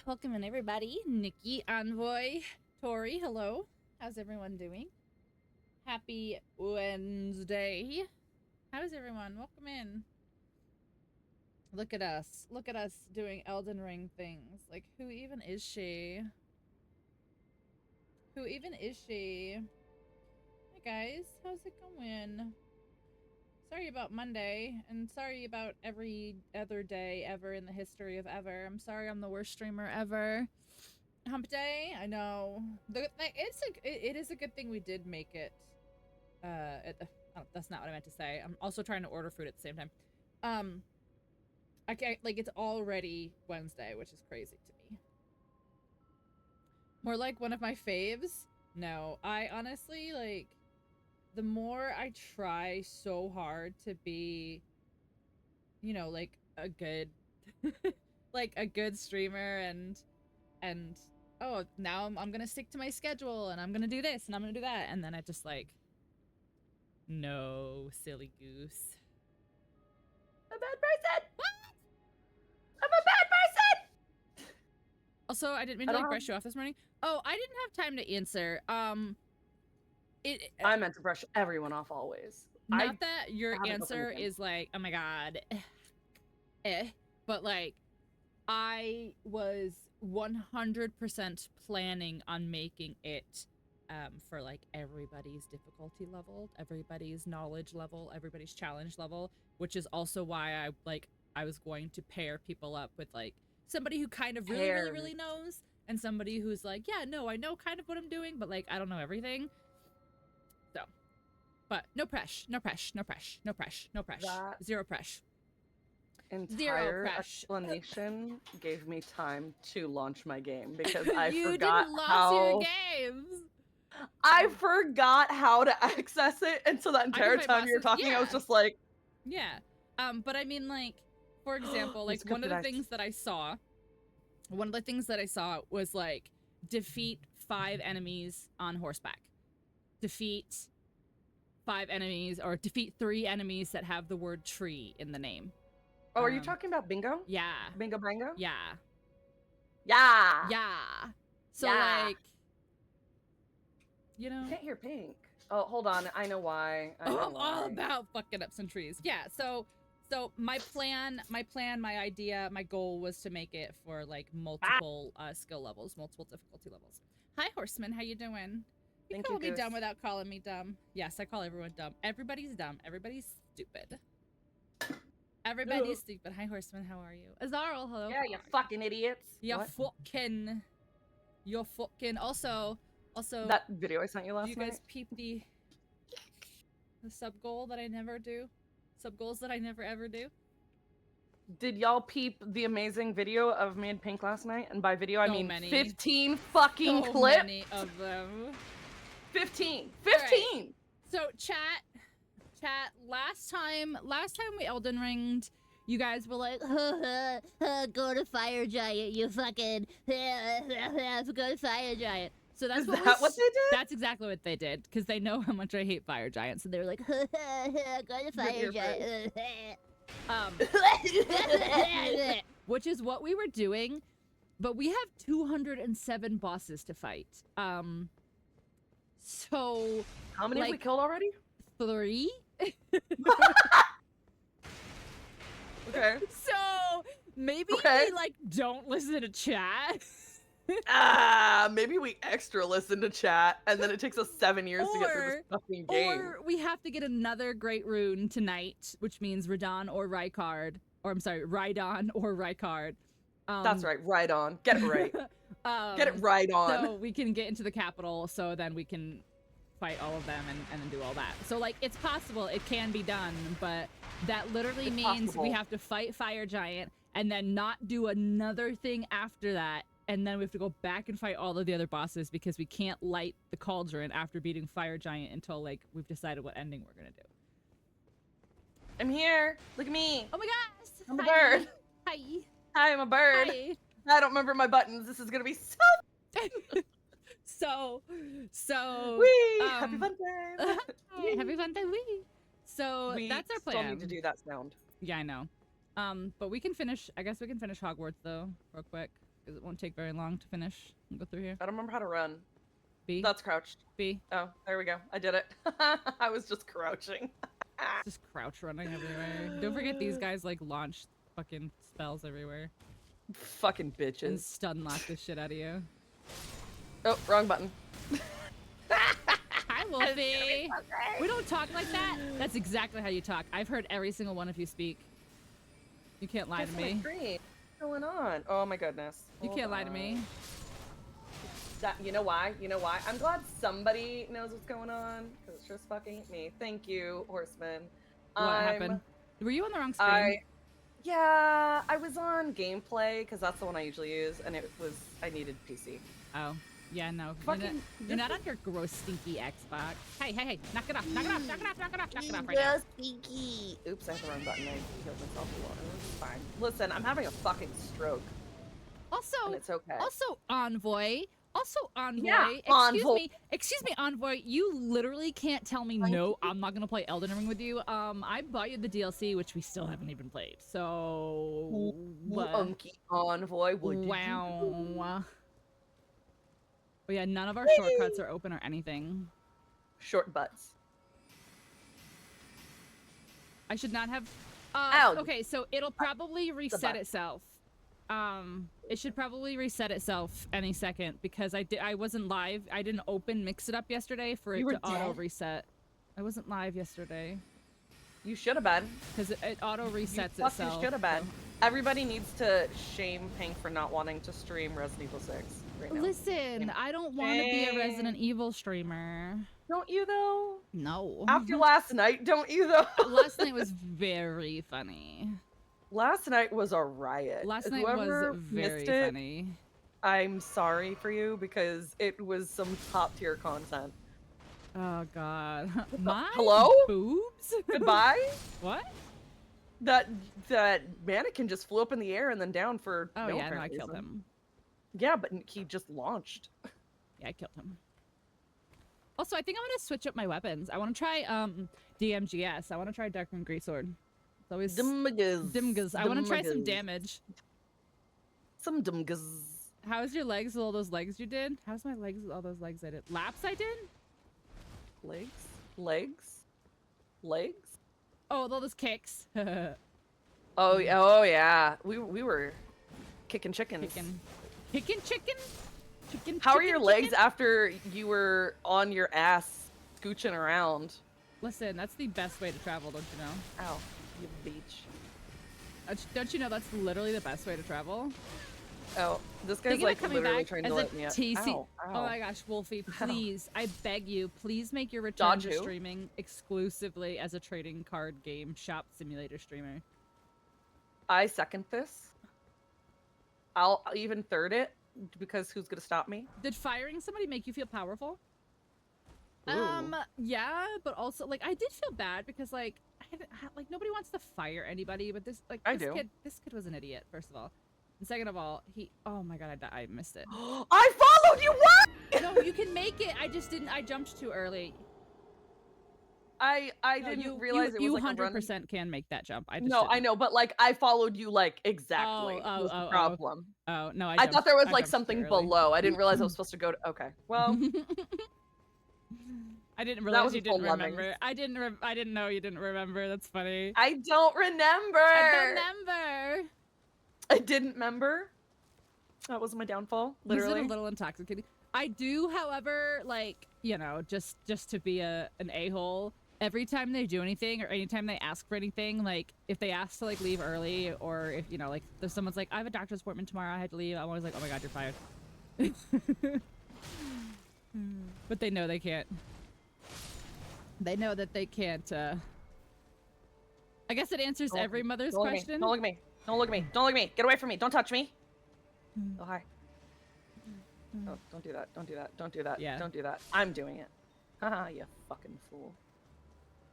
Welcome in, everybody. Nikki, Envoy, Tori, hello. How's everyone doing? Happy Wednesday. How's everyone? Welcome in. Look at us. Look at us doing Elden Ring things. Like, who even is she? Who even is she? Hey, guys. How's it going? Sorry about Monday, and sorry about every other day ever in the history of ever. I'm sorry I'm the worst streamer ever. Hump day? I know. It is a good thing we did make it. That's not what I meant to say. I'm also trying to order food at the same time. I can't, like, it's already Wednesday, which is crazy to me. More like one of my faves? No, I honestly, like, the more I try so hard to be, you know, like, a good, like, a good streamer and, oh, now I'm gonna stick to my schedule and I'm gonna do this and I'm gonna do that. And then I just, like, no, silly goose. I'm a bad person! What? I'm a bad person! Also, I didn't mean to, like, brush you off this morning. Oh, I didn't have time to answer. I meant to brush everyone off always. Not that your answer is like, oh my god, but like, I was 100% planning on making it for like everybody's difficulty level, everybody's knowledge level, everybody's challenge level, which is also why I was going to pair people up with like somebody who kind of really knows and somebody who's like, yeah, no, I know kind of what I'm doing, but like I don't know everything. So, but no press, no press, no press, no press, no press, zero press. Entire explanation gave me time to launch my game because I you forgot didn't how your games. I forgot how to access it, and so that entire time you were talking, yeah. I was just like, yeah. But I mean, like, for example, like one of the things that I saw was like defeat 5 enemies on horseback, defeat 5 enemies, or defeat 3 enemies that have the word tree in the name. Oh, are you talking about bingo? Yeah. Bingo bango? Yeah. Yeah. Yeah. So, like, you know. I can't hear pink. Oh, hold on. I know why. I'm all about fucking up some trees. Yeah, so my idea, my goal was to make it for, like, multiple skill levels, multiple difficulty levels. Hi, Horseman. How you doing? You call me dumb without calling me dumb. Yes, I call everyone dumb. Everybody's dumb. Everybody's stupid. Everybody's stupid. Hi, Horseman. How are you? Azarl, hello. Yeah, you fucking idiots. You're fucking. Also, that video I sent you last night. You guys peep the sub goal that I never do? Sub goals that I never ever do? Did y'all peep the amazing video of me and Pink last night? And by video, I mean many. 15 fucking clips. So many of them. 15. Right. So chat, last time we Elden Ringed, you guys were like, go to Fire Giant, you fucking, go to Fire Giant. So that's what they did? That's exactly what they did, because they know how much I hate Fire Giants, so they were like, go to Fire Giant. Which is what we were doing, but we have 207 bosses to fight. So how many have we killed already? 3. Okay. So maybe we like don't listen to chat. Maybe we extra listen to chat, and then it takes us 7 years to get through this fucking game. Or we have to get another great rune tonight, which means Radon or Rykard. Or I'm sorry, Rhydon or Rykard. That's right, right on. Get it right. Get it right on. So we can get into the capital, so then we can fight all of them and then do all that. So, like, it's possible, it can be done, but that literally means we have to fight Fire Giant and then not do another thing after that, and then we have to go back and fight all of the other bosses because we can't light the cauldron after beating Fire Giant until, like, we've decided what ending we're gonna do. I'm here. Look at me. Oh my gosh. I'm a bird. Hi. Hi, I'm a bird. Hi. I don't remember my buttons. This is gonna be so wee! Happy fun time. Happy fun time, wee. So that's our plan. We still need to do that sound. Yeah, I know. But we can finish. I guess we can finish Hogwarts though, real quick. because it won't take very long to finish and go through here. I don't remember how to run. B. That's crouched. B. Oh, there we go. I did it. I was just crouching. Just crouch running everywhere. Don't forget these guys like launch fucking spells everywhere. Fucking bitches. And stun lock the shit out of you. Oh, wrong button. Hi, Wolfie. We don't talk like that. That's exactly how you talk. I've heard every single one of you speak. You can't lie to me. What's going on? Oh my goodness. You can't lie to me. You know why? You know why? I'm glad somebody knows what's going on, because it's just fucking me. Thank you, Horseman. What happened? Were you on the wrong screen? Yeah, I was on gameplay, because that's the one I usually use, and I needed PC. Oh. Yeah, no. You're not on your gross, stinky Xbox. Hey, knock it off, knock it off, knock it off, knock it off, knock it off right now. Stinky. Oops, I hit the wrong button. I killed myself a lot. It's fine. Listen, I'm having a fucking stroke. Also, and it's okay. Also, Envoy. Yeah, Excuse me, Envoy. You literally can't tell me no. I'm not gonna play Elden Ring with you. I bought you the DLC, which we still haven't even played. So, Unky Envoy. Wow. But yeah, none of our shortcuts are open or anything. Short butts. I should not have. Okay, so it'll probably reset itself. It should probably reset itself any second because I wasn't live. I didn't open Mix It Up yesterday for it to auto reset. I wasn't live yesterday. You should have been. Because it auto resets itself. You should have been. Everybody needs to shame Pink for not wanting to stream Resident Evil 6 right now. Listen, I don't want to be a Resident Evil streamer. Don't you though? No. After last night, don't you though? Last night was very funny. Last night was a riot. Last night was very funny. I'm sorry for you because it was some top tier content. Oh god. My boobs? Goodbye? What? That mannequin just flew up in the air and then down for no apparent I reason. killed him. Yeah, but he just launched. Yeah, I killed him. Also, I think I'm gonna switch up my weapons. I want to try DMGS. I want to try Darkmoon Greatsword. It's always Dimgas. I want to try some damage. Some Dimgas. How's your legs with all those legs you did? How's my legs with all those legs I did? Laps I did? Legs? Oh, with all those kicks. oh yeah. We were kicking chickens. Kicking chicken? How are your legs after you were on your ass scooching around? Listen, that's the best way to travel, don't you know? Ow, you beach. Don't you know that's literally the best way to travel? Oh, this guy's like literally trying to let me up. Ow. Oh my gosh, Wolfie, please, I beg you, please make your return to streaming exclusively as a trading card game shop simulator streamer. I second this. I'll even third it because who's gonna stop me? Did firing somebody make you feel powerful? Ooh. Yeah, but also like I did feel bad because like nobody wants to fire anybody, but this kid was an idiot, first of all. And second of all, oh my god, I missed it. I followed you. What? No, you can make it. I just didn't. I jumped too early. I didn't realize it was like a run. 100% can make that jump. I know, but like I followed you like exactly. Oh, the problem. Oh no, I thought there was like something below. I didn't realize I was supposed to go to. Okay, well. I didn't realize you didn't remember. I didn't know you didn't remember. That's funny. I don't remember. I didn't remember. That was my downfall. Literally. Was it a little intoxicating? I do, however, like, you know, just to be an a-hole, every time they do anything or anytime they ask for anything, like if they ask to like leave early or if, you know, like if someone's like, I have a doctor's appointment tomorrow, I had to leave, I'm always like, oh my god, you're fired. But they know they can't. They know that they can't, I guess it answers every mother's question. Don't look at me. Don't look at me. Don't look at me. Get away from me. Don't touch me. Oh, hi. Oh, don't do that. Don't do that. Don't do that. Yeah. Don't do that. I'm doing it. Haha, you fucking fool.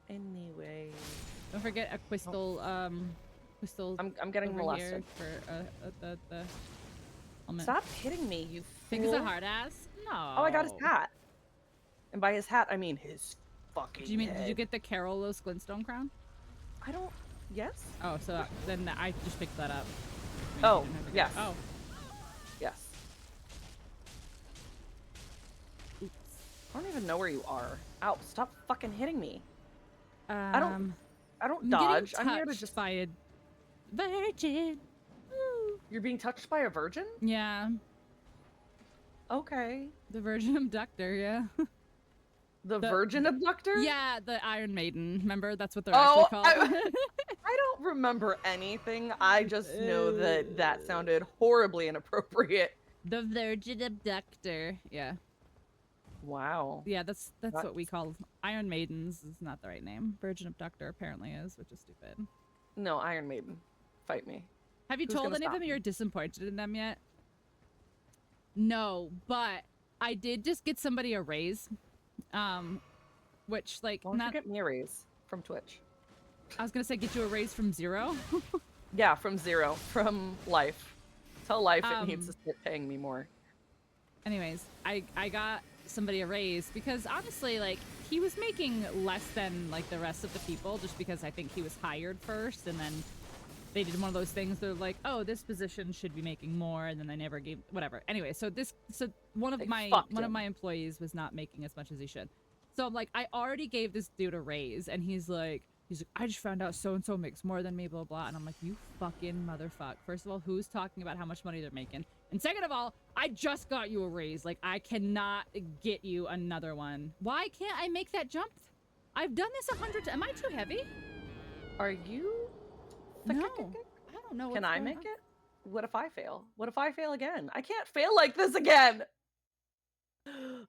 Anyway. Don't forget a crystal, crystal. I'm getting molested. For, the Stop hitting me, you fool. Think it's a hard ass? No. Oh, I got his hat. And by his hat, I mean his fucking head. Did you get the Carol Lowe's Glintstone crown? I don't... Yes? Oh, so then I just picked that up. Oh, yes. Oh. Yes. I don't even know where you are. Ow, stop fucking hitting me. I don't I'm dodge. getting I'm here to touched just... by a virgin. Woo. You're being touched by a virgin? Yeah, Okay. the virgin abductor, yeah. The virgin abductor? Yeah, the Iron Maiden. Remember? That's what they're Oh, actually called. I don't remember anything. I just know that that sounded horribly inappropriate. The virgin abductor. Yeah. Wow. Yeah, that's what we call Iron Maidens. Is not the right name. Virgin abductor apparently is, which is stupid. No, Iron Maiden. Fight me. Have you Who's told gonna any of stop them you're me? disappointed in them yet? No, but I did just get somebody a raise. Which like Why don't you not get me a raise from Twitch? I was gonna say get you a raise from 0. Yeah, from 0. From Life. Tell Life it needs to Um, start paying me more. Anyways, I got somebody a raise because honestly, like, he was making less than like the rest of the people just because I think he was hired first, and then they did one of those things. They're like, oh, this position should be making more, and then they never gave whatever. Anyway, so one of They my fucked him. employees was not making as much as he should. So I'm like, I already gave this dude a raise, and he's like, I just found out so and so makes more than me, blah blah. And I'm like, you fucking motherfucker. First of all, who's talking about how much money they're making? And second of all, I just got you a raise. Like, I cannot get you another one. Why can't I make that jump? I've done this 100 times. Am I too heavy? Are you? No. I don't know. Can I make it? What if I fail? What if I fail again? I can't fail like this again. It's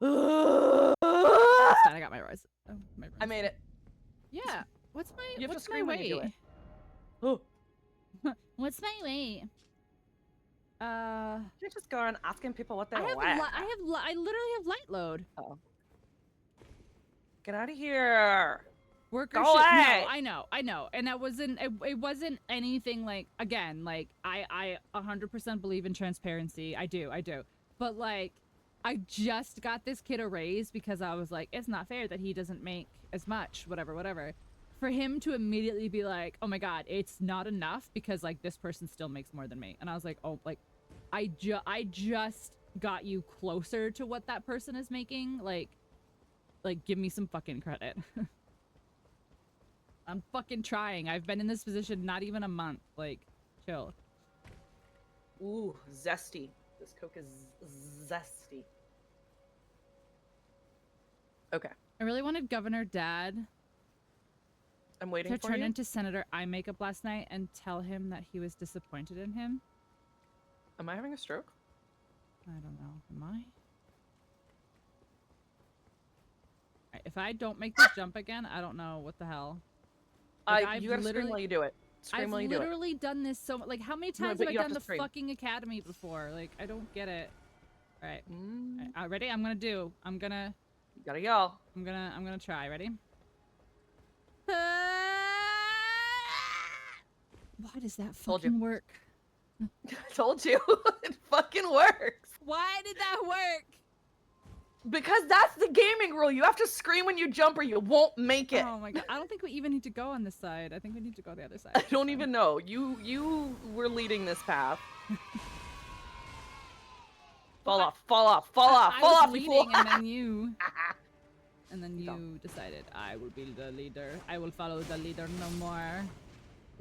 fine, I got my rise. Oh, I made it. Yeah. What's my You have to what's my scream when you do weight? it. Oh. What's my weight? You're just going asking people what they I want. I literally have light load. Oh. Get out of here. Worker Go shit. away. No, I know. And that wasn't it wasn't anything like, again, like I 100% believe in transparency. I do. But like, I just got this kid a raise because I was like, it's not fair that he doesn't make as much, whatever. For him to immediately be like, oh my god, it's not enough because like this person still makes more than me. And I was like, oh, like I just got you closer to what that person is making. Like give me some fucking credit. I'm fucking trying. I've been in this position not even a month. Like, chill. Ooh, zesty. This Coke is zesty. Okay. I really wanted Governor Dad I'm waiting to for turn you. into Senator Eye Makeup last night and tell him that he was disappointed in him. Am I having a stroke? I don't know. Am I? Alright, if I don't make this jump again, I don't know what the hell. Like, you gotta scream while you do it. Scream while you do it. I've literally done this so much. Like, how many times but have I you have done to the scream. fucking academy before? Like, I don't get it. Alright. Alright, ready? I'm gonna You gotta yell. I'm gonna try. Ready? Why does that Told you. fucking work? I told you. It fucking works. Why did that work? Because that's the gaming rule. You have to scream when you jump or you won't make it. Oh my god. I don't think we even need to go on this side. I think we need to go the other side. I don't even know. You were leading this path. Fall off, you fool. And then you... And then you decided, I will be the leader. I will follow the leader no more.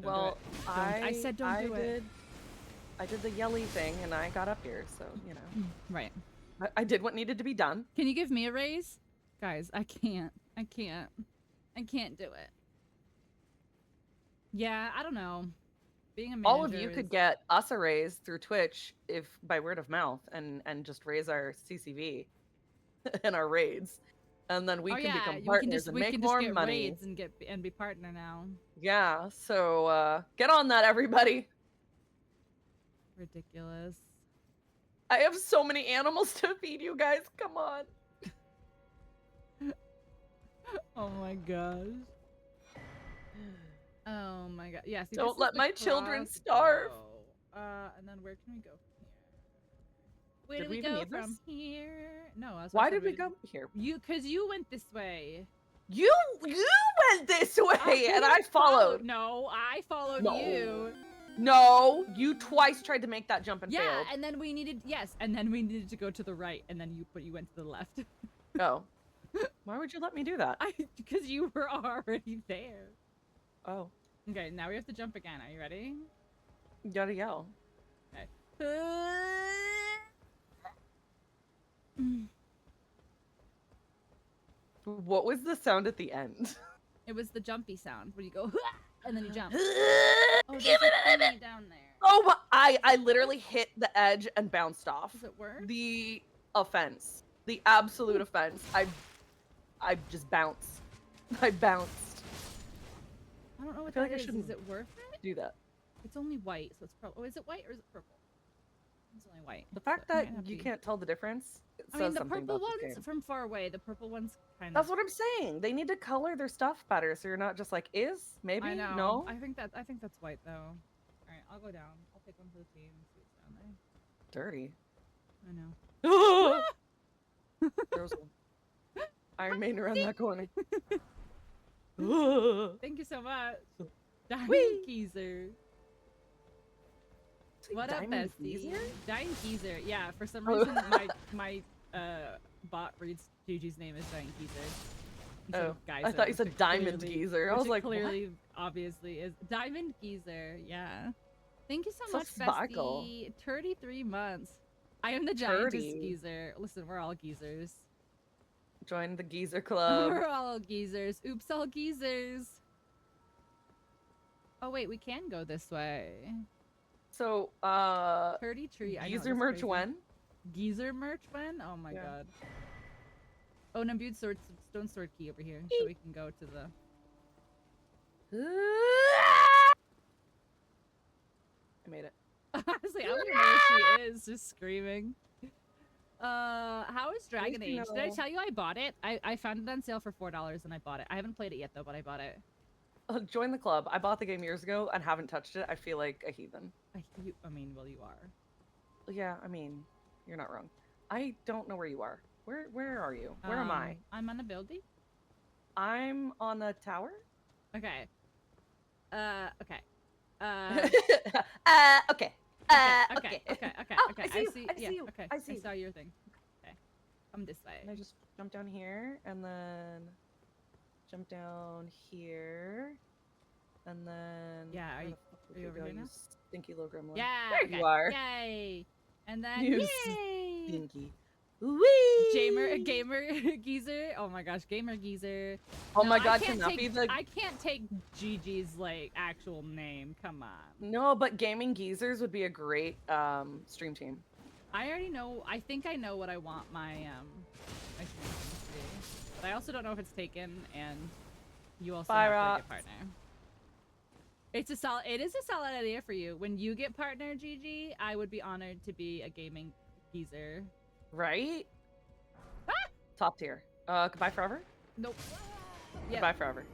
Well, I said don't do it. I did the yelly thing and I got up here, so, you know. Right. I did what needed to be done. Can you give me a raise? Guys, I can't do it. Yeah, I don't know. Being a manager All of you could get us a raise through Twitch if by word of mouth and just raise our CCV and our raids. And then we can become partners and make more money. Raids and be partner now. Yeah, so get on that, everybody. Ridiculous. I have so many animals to feed you guys. Come on. Oh my gosh. Oh my god. Yeah, see, Don't let my children starve. And then where can we go from here? Where do we even go need from this? here? No, I was Why did we go here? Because you went this way. You went this way and I followed. No, I followed you. No, you twice tried to make that jump and yeah, failed. and then we needed to go to the right, and then you went to the left. Oh. Why would you let me do that? Because you were already there. Oh. Okay, now we have to jump again. Are you ready? You gotta yell. Okay. What was the sound at the end? It was the jumpy sound where you go and then you jump. Oh, there's a thingy down there. Oh, I literally hit the edge and bounced off. Does it work? The offense. The absolute offense. I just bounced. I bounced. I don't know what that is. Is it worth it? Do that. It's only white, so it's probably. Oh, is it white or is it purple? It's only white. The fact that you can't tell the difference. I mean, the purple ones from far away. The purple ones kind of. That's what I'm saying. They need to color their stuff better, so you're not just like maybe. I know. No. I think that's white though. All right, I'll go down. I'll pick one for the team and see what's down there. Dirty. I know. There was one. Iron Maiden around that corner. Thank you so much. Diamond Geezer. What up, bestie? Diamond Geezer. Yeah, for some reason my bot reads Gigi's name as Diamond Geezer. Oh, I thought you said Diamond Geezer. I was like, clearly, what? Obviously is Diamond Geezer. Yeah. Thank you so much, sparkle. bestie. 33 months. I am the giantest geezer. Listen, we're all geezers. Join the geezer club. We're all geezers. Oops, all geezers. Oh wait, we can go this way. So, 30 tree. Geezer merch when? Geezer merch when? Oh my god. Oh, an imbued stone sword key over here, so we can go to the. I made it. Honestly, I don't even know where she is, just screaming. How is Dragon Age? Did I tell you I bought it? I found it on sale for $4 and I bought it. I haven't played it yet though, but I bought it. Join the club. I bought the game years ago and haven't touched it. I feel like a heathen. I mean, well, you are. Yeah, I mean, you're not wrong. I don't know where you are. Where are you? Where am I? I'm on a building. I'm on a tower. Okay. Okay. Okay. Okay. Oh, I see you. Okay. I see. I saw your thing. Okay. Come this way. And I just jump down here and then jump down here. And then are you over here now? Stinky little gremlin. Yeah. There you are. Yay. And then you yay. Stinky. Wee! Gamer geezer. Oh my gosh, gamer geezer. Oh my god, can that be the? I can't take Gigi's like actual name. Come on. No, but gaming geezers would be a great stream team. I already know. I think I know what I want my stream team to be, but I also don't know if it's taken. And you also have to get partner. It is a solid idea for you. When you get partner, Gigi, I would be honored to be a gaming geezer. Right? Ah! Top tier. Goodbye forever? Nope. Goodbye forever.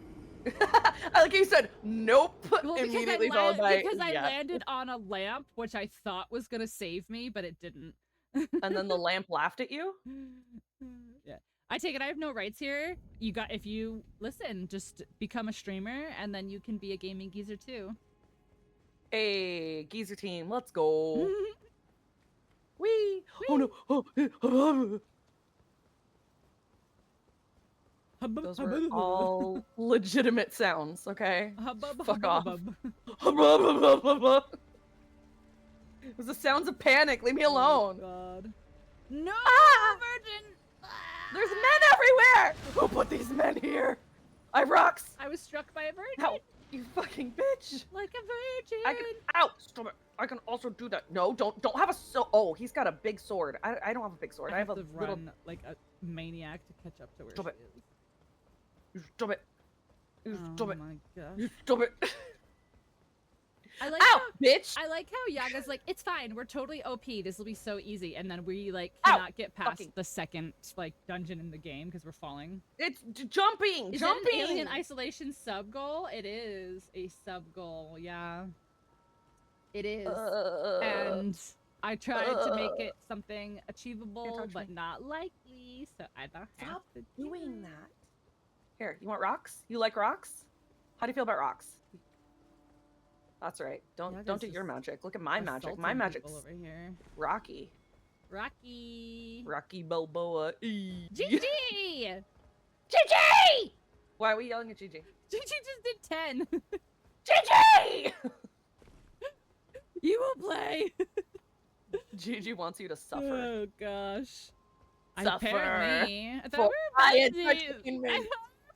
I like you said nope immediately followed by because I landed on a lamp, which I thought was gonna save me, but it didn't. And then the lamp laughed at you? Yeah. I take it I have no rights here. If you listen, just become a streamer and then you can be a gaming geezer too. Hey, geezer team, let's go. Wee! Oh no! Oh. Those were all legitimate sounds, okay? Fuck off. It was the sounds of panic. Leave me alone. Oh god. No, virgin! There's men everywhere! Who put these men here? I rocks! I was struck by a virgin. Ow, you fucking bitch! Like a virgin. Ow! Stop it! I can also do that. No, don't have a Oh, he's got a big sword. I don't have a big sword. I have a little. Run like a maniac to catch up to where Stop she it. is. You stop it. You stop it. Oh my gosh. You stop it. Ow, bitch! I like how Yaga's like, it's fine, we're totally OP, this will be so easy, and then we like cannot get past the second like dungeon in the game because we're falling. It's jumping! Is jumping! It an Alien Isolation sub goal? It is a sub goal, yeah. It is. And I tried to make it something achievable, but not likely, so I don't have to doing that. Here, you want rocks? You like rocks? How do you feel about rocks? That's right. Don't do your magic. Look at my magic. My magic's over here. Rocky. Rocky. Rocky Balboa. GG! Gigi! Why are we yelling at Gigi? Gigi just did 10. Gigi! You will play. Gigi wants you to suffer. Oh gosh. Suffer. Apparently. I thought we were besties.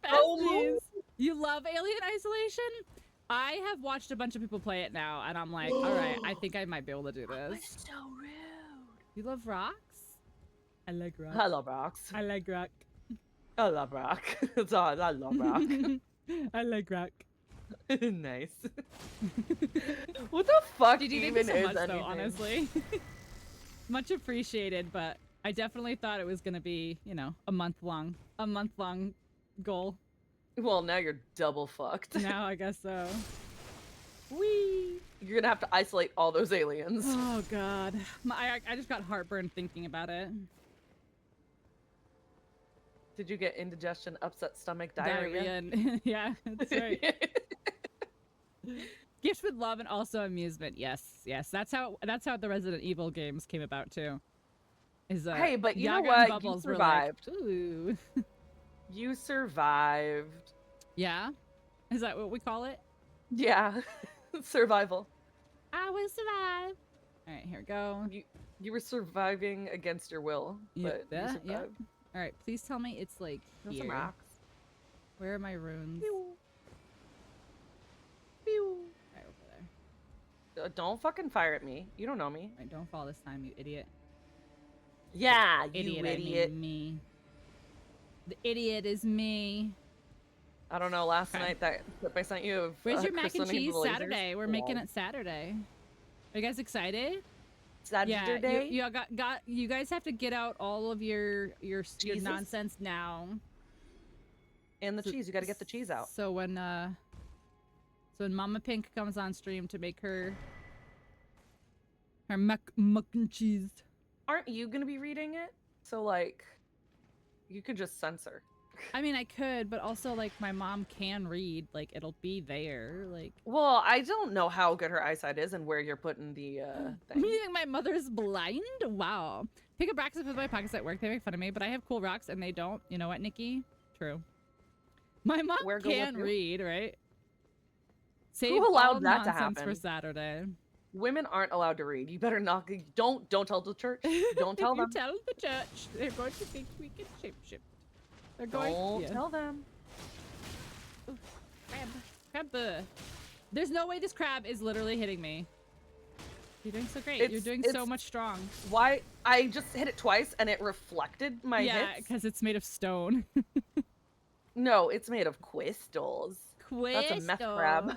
Oh, you love Alien Isolation? I have watched a bunch of people play it now, and I'm like, all right, I think I might be able to do this. That was so rude. You love rocks? I like rocks. I love rocks. I like rock. I love rock. It's all, I love rock. I like rock. Nice. What the fuck Did you even so is much, anything? though, honestly? Much appreciated, but I definitely thought it was gonna be, you know, a month long goal. Well, now you're double fucked. Now I guess so. Whee! You're gonna have to isolate all those aliens. Oh god, I just got heartburn thinking about it. Did you get indigestion, upset stomach, diarrhea? Yeah, that's right. Gifts with love and also amusement. Yes, yes. That's how the Resident Evil games came about too. Hey, but you Yaga know what? Bubbles You survived. Were like, ooh. You survived. Yeah? Is that what we call it? Yeah. Survival. I will survive. All right, here we go. You were surviving against your will, but you survived. Yeah. All right, please tell me it's like here. Some rocks. Where are my runes? Pew. Pew. Right over there. Don't fucking fire at me. You don't know me. Right, don't fall this time, you idiot. Yeah, idiot, you idiot. I mean me. The idiot is me. I don't know. Last night that clip I sent you of where's your mac and cheese Saturday? We're making it Saturday. Are you guys excited? Saturday. Yeah, you guys have to get out all of your nonsense now. And the cheese, you got to get the cheese out. So when Mama Pink comes on stream to make her mac and cheese. Aren't you gonna be reading it? So like, you could just censor. I mean, I could, but also like my mom can read. Like it'll be there. Like. Well, I don't know how good her eyesight is and where you're putting the thing. You think my mother's blind? Wow. Pick up rocks and put my pockets at work. They make fun of me, but I have cool rocks and they don't. You know what, Nikki? True. My mom can read, right? Save Who allowed all that to nonsense happen? for Saturday. Women aren't allowed to read. You better not. Don't tell the church. Don't tell them. If you tell the church, they're going to think we can shapeshift. They're going. Don't tell them. Ooh, crab. There's no way this crab is literally hitting me. You're doing so great. You're doing so much strong. Why? I just hit it twice and it reflected my hits. Yeah, because it's made of stone. No, it's made of crystals. That's a meth crab.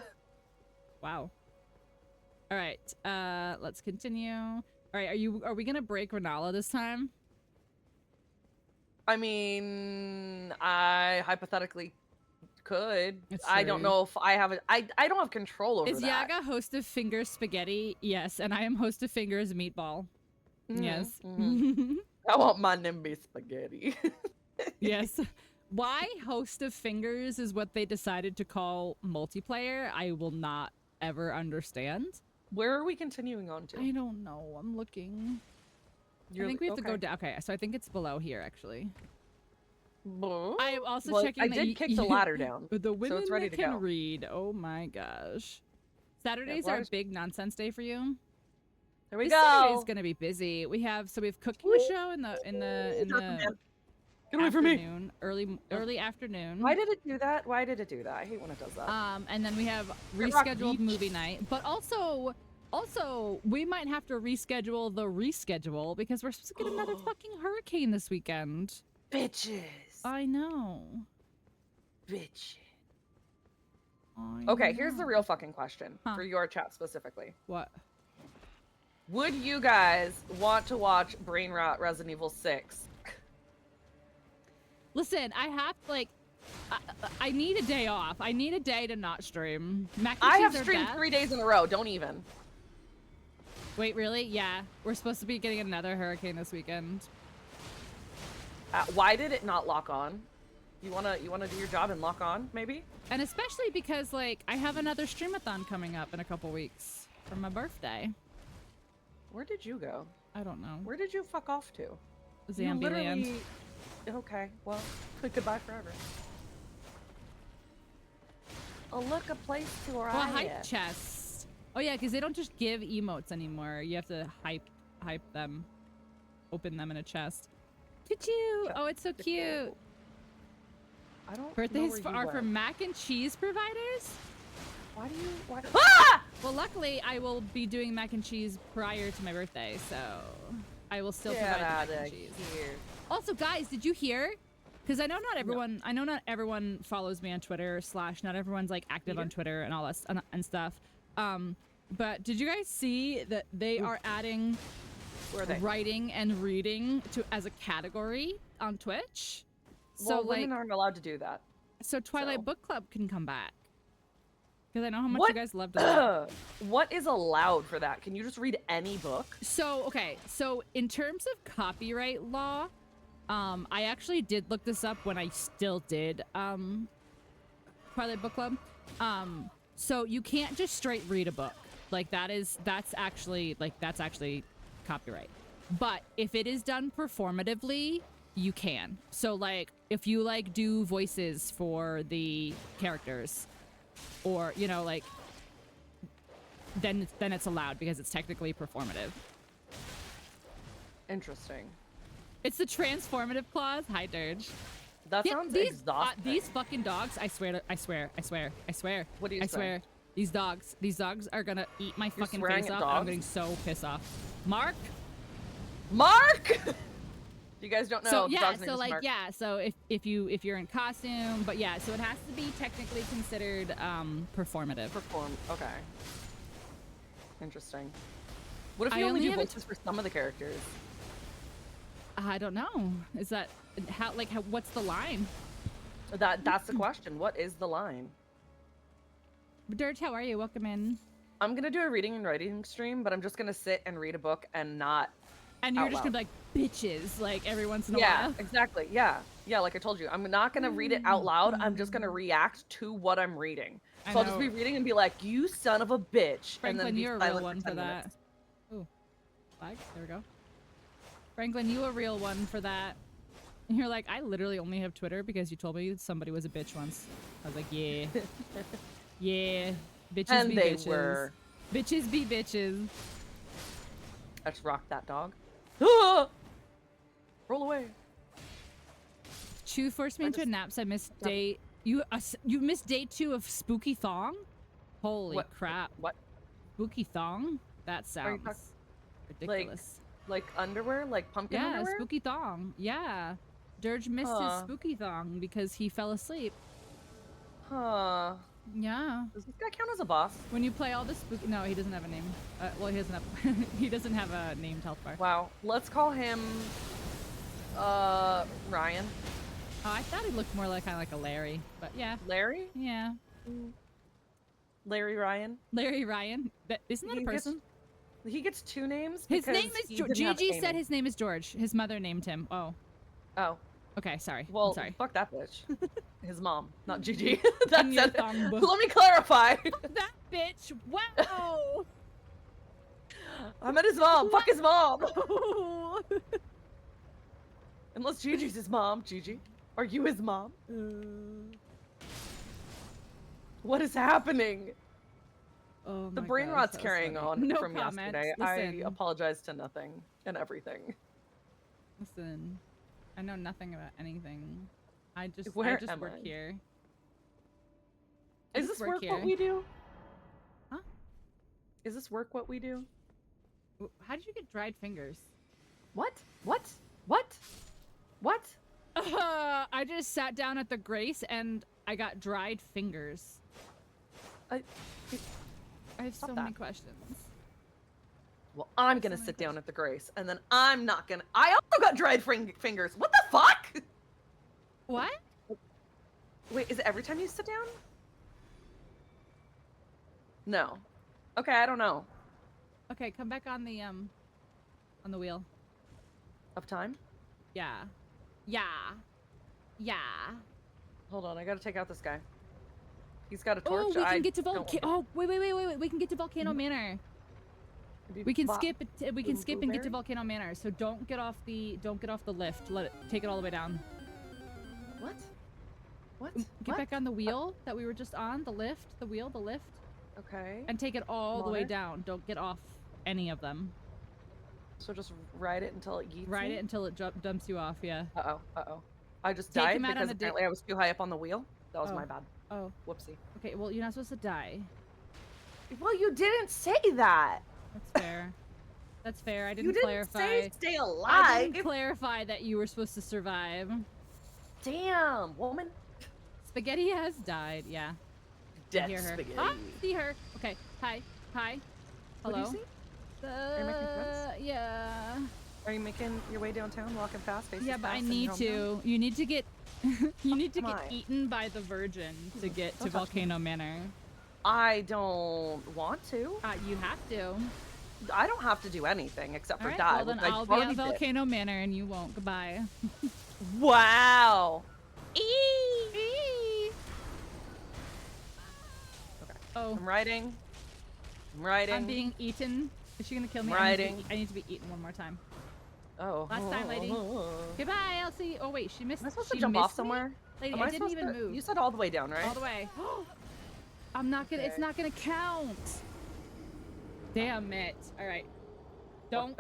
Wow. All right, let's continue. All right, are we gonna break Renala this time? I mean, I hypothetically could. I don't know if I have I don't have control over that. Is Yaga host of Fingers Spaghetti? Yes, and I am host of Fingers Meatball. Yes. I want my Nimby Spaghetti. Yes. Why host of Fingers is what they decided to call multiplayer, I will not ever understand. Where are we continuing on to? I don't know. I'm looking. I think we have to go down. Okay, so I think it's below here, actually. I am also checking. I did kick the ladder down. The women so it's ready that to can go. read. Oh my gosh. Saturdays are a big nonsense day for you. There we this go. Saturday's gonna be busy. We have cooking show in the Get away from me. Early afternoon. Why did it do that? Why did it do that? I hate when it does that. And then we have rescheduled movie night, but also we might have to reschedule the reschedule because we're supposed to get another fucking hurricane this weekend. Bitches. I know. Bitch. Okay, here's the real fucking question for your chat specifically. What? Would you guys want to watch Brain Rot Resident Evil 6? Listen, I have I need a day off. I need a day to not stream. I have streamed 3 days in a row. Don't even. Wait, really? Yeah, we're supposed to be getting another hurricane this weekend. Why did it not lock on? You wanna do your job and lock on, maybe? And especially because like I have another streamathon coming up in a couple weeks for my birthday. Where did you go? I don't know. Where did you fuck off to? Zambiland. Okay, well, goodbye forever. Oh, look, a place to arrive. Well, hype chests. Oh yeah, because they don't just give emotes anymore. You have to hype them, open them in a chest. Choo-choo! Oh, it's so cute. I don't. Birthdays are for mac and cheese providers. Why do you? Why? Ah! Well, luckily, I will be doing mac and cheese prior to my birthday, so I will still provide the mac and cheese. Here. Also, guys, did you hear? Because I know not everyone. No. I know not everyone follows me on Twitter / not everyone's like active on Twitter and all that and stuff. But did you guys see that they are adding writing and reading as a category on Twitch? Well, so women aren't allowed to do that. So Twilight Book Club can come back. Because I know how much you guys love to What is allowed for that? Can you just read any book? So, okay. So in terms of copyright law, I actually did look this up when I still did Twilight Book Club. So you can't just straight read a book. Like that's actually copyright. But if it is done performatively, you can. So like if you like do voices for the characters, or you know, like then it's allowed because it's technically performative. Interesting. It's the transformative clause. Hi, Dirge. That sounds exhausting. These fucking dogs, I swear. What do you I swear. These dogs are gonna eat my fucking face off. I'm getting so pissed off. Mark? You guys don't know. So yeah, so like Mark. Yeah, so if you're in costume, but yeah, so it has to be technically considered performative. Okay. Interesting. What if you only do voices for some of the characters? I don't know. Is that how? What's the line? That's the question. What is the line? Dirge, how are you? Welcome in. I'm gonna do a reading and writing stream, but I'm just gonna sit and read a book and not. And you're just gonna be like bitches, like every once in a while. Yeah, exactly. Yeah, like I told you, I'm not gonna read it out loud. I'm just gonna react to what I'm reading. So I'll just be reading and be like, "You son of a bitch," Franklin, and then be you're a real one for that. Ooh, flag. There we go. Franklin, you a real one for that. And you're like, I literally only have Twitter because you told me somebody was a bitch once. I was like, yeah. Yeah. Bitches and be they bitches. Were. Bitches be bitches. Let's rock that dog. Roll away. Chew forced me into a nap, so I missed day. You missed day 2 of Spooky Thong? Holy crap. What? Spooky Thong? That sounds ridiculous. Like underwear? Like pumpkin underwear? Yeah, Spooky Thong. Yeah. Dirge missed his Spooky Thong because he fell asleep. Huh. Yeah. Does this guy count as a boss? When you play all the spooky... No, he doesn't have a name. Well, he doesn't have... he doesn't have a named health bar. Wow. Let's call him... Ryan. Oh, I thought he looked more like kind of like a Larry, but yeah. Larry? Yeah. Larry Ryan? Larry Ryan? Isn't that a person? He gets 2 names. His name is George. Gigi said his name is George. His mother named him. Oh. Oh. Okay, sorry. Well, I'm sorry. Fuck that bitch. His mom, not Gigi. Let me clarify. That bitch. Wow. I met his mom. Fuck his mom. Unless Gigi's his mom. Gigi, are you his mom? What is happening? Oh, the brain rot's carrying on no from yesterday. Listen. I apologize to nothing and everything. Listen, I know nothing about anything. I just work here. Is this work what we do? Huh? Is this work what we do? How did you get dried fingers? What? I just sat down at the Grace and I got dried fingers. I have so many questions. Well, I'm gonna sit down at the Grace, and then I'm not gonna. I also got dried fingers. What the fuck? What? Wait, is it every time you sit down? No. Okay, I don't know. Okay, come back on the wheel. Of time? Yeah. Hold on, I gotta take out this guy. He's got a torch. Oh, we can get to Volcano. Oh, wait. We can get to Volcano Manor. We can skip it. We can skip and get to Volcano Manor. So don't get off the lift. Take it all the way down. What? What? Get back on the wheel that we were just on. The lift. The lift. Okay. And take it all the way down. Don't get off any of them. So just ride it until it yeets Ride me? it until it dumps you off, yeah. Uh-oh. I just died because apparently I was too high up on the wheel. That was my bad. Oh. Whoopsie. Okay, well, you're not supposed to die. Well, you didn't say that. That's fair. That's fair. I didn't clarify. You didn't say stay alive. I didn't clarify that you were supposed to survive. Damn, woman. Spaghetti has died, yeah. Death spaghetti. Ah, see her. Okay, hi. Hello. What do you see? Are you making friends? Yeah. Are you making your way downtown, walking fast, faces Yeah, but fast I need to. You need to get get eaten by the Virgin to get to Volcano Manor. I don't want to. You have to. I don't have to do anything except for die. die. Well, then I'll be at Volcano Manor and you won't. Goodbye. Wow. Okay. Oh. I'm riding. I'm being eaten. Is she gonna kill me? I need to be eaten one more time. Oh. Last time, lady. Goodbye, I'll see you. Oh wait, she missed. Am I supposed to jump off somewhere? Lady, I didn't even move. You said all the way down, right? All the way. I'm not gonna. It's not gonna count. Damn it! All right.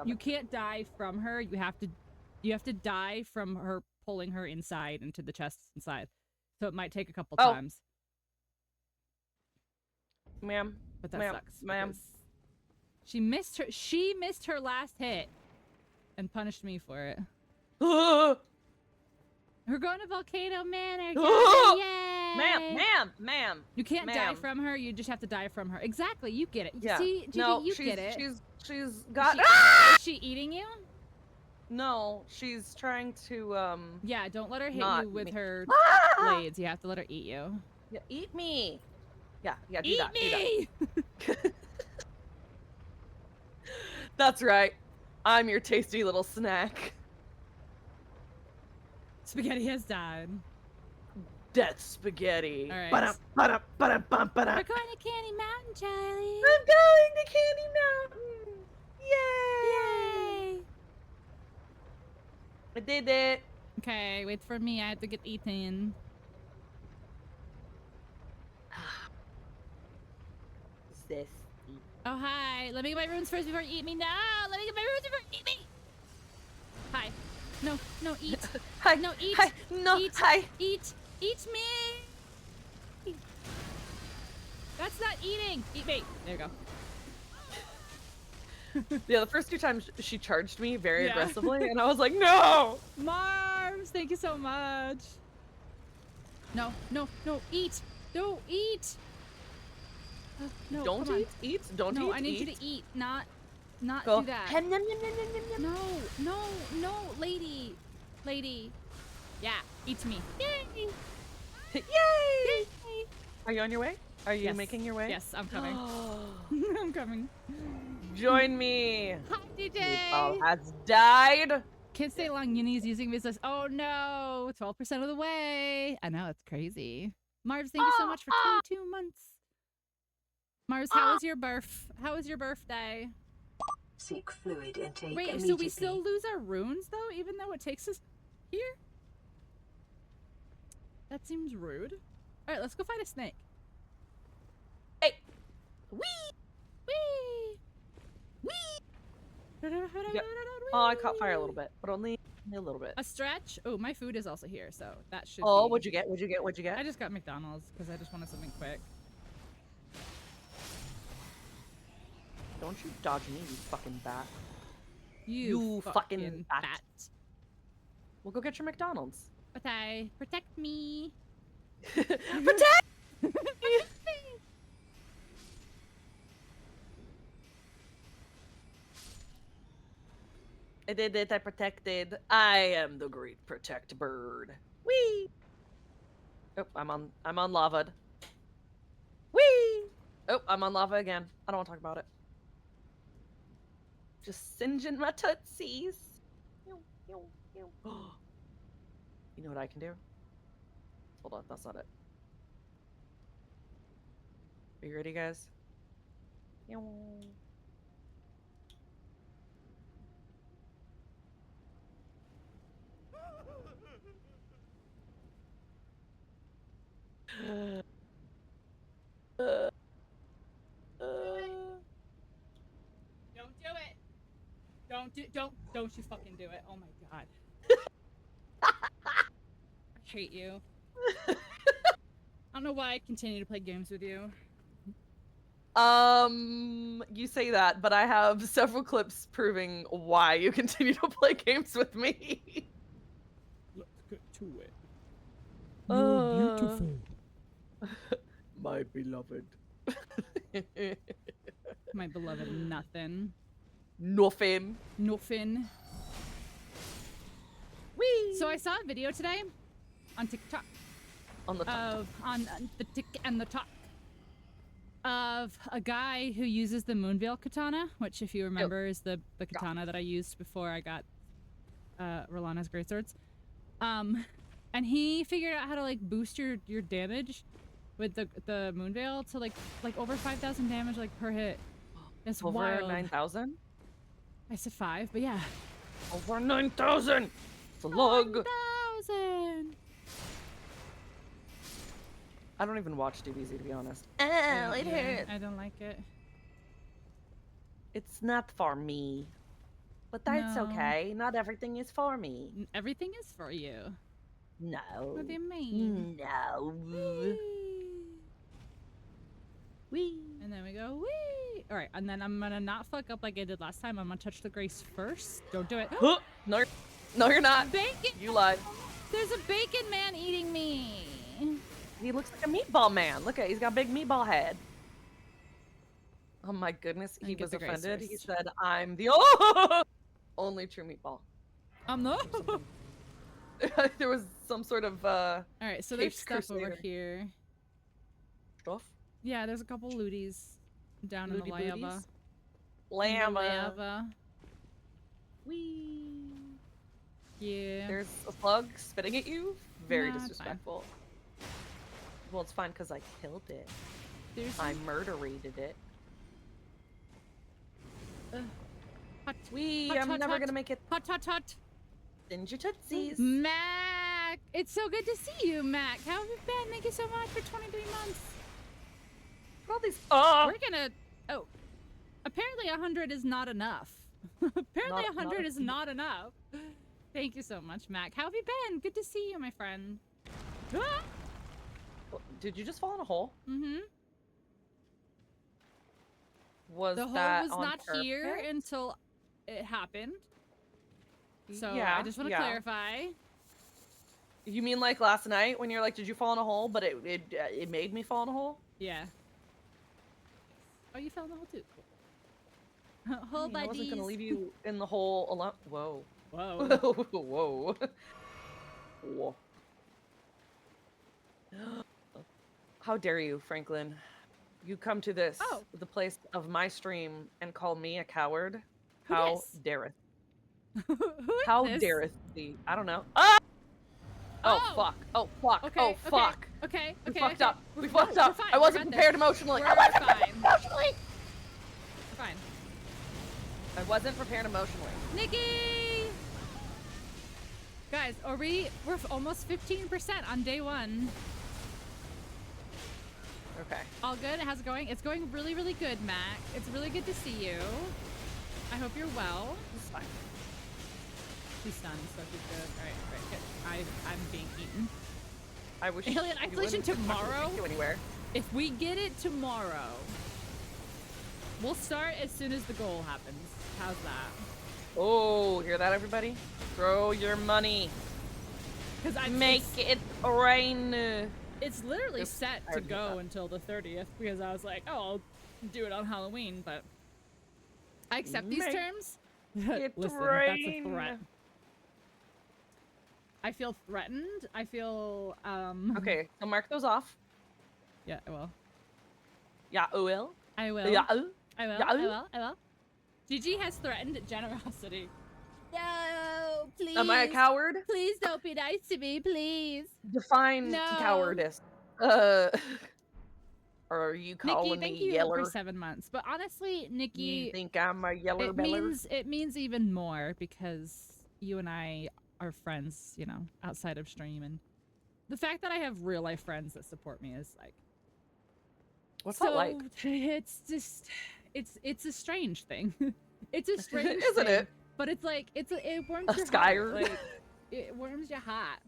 You can't die from her. You have to die from her pulling her inside into the chest inside. So it might take a couple times. Ma'am. But that sucks. Ma'am. She missed her last hit and punished me for it. We're going to Volcano Manor. Yay! Ma'am. You can't die from her. You just have to die from her. Exactly. You get it. Yeah. See, Gigi, you get it. She's got. Is she eating you? No, she's trying to. Yeah, don't let her hit you with her blades. You have to let her eat you. Yeah, eat me. Yeah, do eat that. Me! Do that. That's right. I'm your tasty little snack. Spaghetti has died. Death spaghetti. All right. We're going to Candy Mountain, Charlie. I'm going to Candy Mountain. Yay! I did it. Okay, wait for me. I have to get eaten. This. Oh, hi. Let me get my runes first before you eat me. No, let me get my runes before you eat me. Hi. No, eat. Hi. No, eat. Hi. No, eat. hi. Eat me. That's not eating. Eat me. There you go. Yeah, the first 2 times she charged me very aggressively, and I was like, no! Marbs, thank you so much. No, eat. No, eat. No, don't eat. Don't eat. No, I need you to eat, not go. Do that. No, lady. Yeah, eat me. Yay! Yay! Are you on your way? Are you making your way? Yes, I'm coming. I'm coming. Join me. Hi, DJ. All has died. Can't stay long. Uni's using business. Oh no, 12% of the way. I know, it's crazy. Marvs, thank you so much for 22 months. Mars, how was your birth? How was your birthday? Seek fluid intake. Wait, so we still lose our runes though, even though it takes us here? That seems rude. All right, let's go fight a snake. Hey. Wee. Oh, I caught fire a little bit, but only a little bit. A stretch? Oh, my food is also here, so that should Oh, be... what'd you get? What'd you get? I just got McDonald's because I just wanted something quick. Don't you dodge me, you fucking bat. You fucking bat. We'll go get your McDonald's. Okay, protect me. Protect me! I did it, I protected. I am the great protect bird. Whee! Oh, I'm on lava. Whee! Oh, I'm on lava again. I don't want to talk about it. Just singeing my tootsies. You know what I can do? Hold on, that's not it. Are you ready, guys? Don't you fucking do it. Oh my god. I hate you. I don't know why I continue to play games with you. You say that, but I have several clips proving why you continue to play games with me. Let's get to it. You're my beloved. My beloved nothing. Nothing. Nothing. Whee! So I saw a video today on TikTok On the top. of on the tick and the talk of a guy who uses the Moonveil katana, which if you remember is the katana that I used before I got Rolana's greatswords. And he figured out how to like boost your damage with the Moonveil to like over 5,000 damage like per hit. That's Over wild. 9,000? I said 5, but yeah. Over 9,000! It's a log! 9,000! I don't even watch DBZ to be honest. Yeah, Oh, it hurts. I don't like it. It's not for me. But that's No. okay. Not everything is for me. Everything is for you. No. What do you mean? No. Whee! Wee. And then we go, wee! Alright, and then I'm gonna not fuck up like I did last time. I'm gonna touch the grace first. Don't do it. Huh? No, no, you're not. Bacon! You lied. There's a bacon man eating me! He looks like a meatball man. Look at, he's got a big meatball head. Oh my goodness, he And get was the grace offended. He first. said, "I'm the only true meatball." I'm not. There was some sort of Alright, so there's Caped stuff over Crusader. here. stuff. Yeah, there's a couple looties down in the Looty lava. booties? In the Llama. lava. Wee. Yeah. There's a slug spitting at you. Very Nah, it's fine. disrespectful. Well, it's fine because I killed it. There's I murderated it. hot, Wee, hot, I'm hot, never hot. gonna make it. hot, hot, hot. Ninja Tootsies. Mac! It's so good to see you, Mac. How have you been? Thank you so much for 23 months. All these. Oh! We're gonna... Oh. Apparently 100 is not enough. Apparently Not 100 enough. is not enough. Thank you so much, Mac. How have you been? Good to see you, my friend. Ah! Did you just fall in a hole? Mm-hmm. Was The hole that was on not here purpose? until it happened. So yeah, I just want to clarify. You mean like last night when you're like, did you fall in a hole? But it made me fall in a hole. Yeah. Oh, you fell in the hole too. Cool. I Hole mean, I wasn't gonna buddies. leave you in the hole alone. Whoa. Whoa. Whoa. Whoa. How dare you, Franklin? You come to this, Oh. the place of my stream, and call me a coward? Who How dis? dareth? Who is How this? dareth thee? I don't know. Ah! Oh, Oh! fuck. Oh, fuck. Okay, Oh, okay, fuck. Okay, We okay. fucked okay. up. We're- We fucked no, up. we're fine. I We wasn't got prepared this. emotionally. I We're wasn't fine. prepared emotionally. We're fine. I wasn't prepared emotionally. Nikki! Guys, we're almost 15% on day 1. Okay. All good? How's it going? It's going really, really good, Mac. It's really good to see you. I hope you're well. It's fine. He's stunned, so he's good. Alright, good. I'm being eaten. I wish Alien you isolation wouldn't fucking tomorrow? take you anywhere. If we get it tomorrow, we'll start as soon as the goal happens. How's that? Oh, hear that, everybody? Throw your money. Because I Make it rain. It's literally Oops, set I to already did go that. until the 30th because I was like, oh, I'll do it on Halloween, but I accept these Make terms. it Listen, rain. that's a threat. I feel threatened. I feel Okay, so mark those off. Yeah, I will. Yeah, I will. I will. Yeah, I will. Yeah. I will. I will. Gigi has threatened generosity. No, please. Am I a coward? Please don't be nice to me, please. Define No. cowardice. Or are you calling Nikki, thank me you yeller? for 7 months. But honestly, Nikki, You think I'm a yeller beller? it means even more because you and I are friends, you know, outside of stream, and the fact that I have real life friends that support me is like, What's so that like? It's just, it's a strange thing. It's a strange Isn't thing. it? But it's like it warms A your Skyr. heart. Like it warms your heart.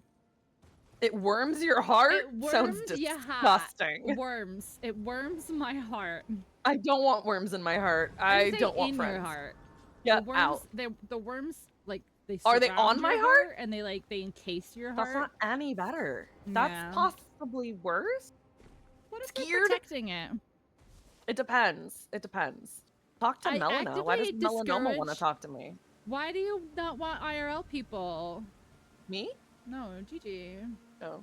It worms your heart? It Sounds worms your heart. disgusting. Worms. It worms my heart. I don't want worms in my heart. I say don't want in friends. your heart. Get the worms, out. The worms like they Are they surround on my your heart? and they encase your That's heart. not any better. Yeah. That's possibly worse. What if Scared? they're protecting it? It depends. It depends. Talk to I Melina. Why does actively Melanoma want to discourage- talk to me? Why do you not want IRL people? Me? No, Gigi. Oh.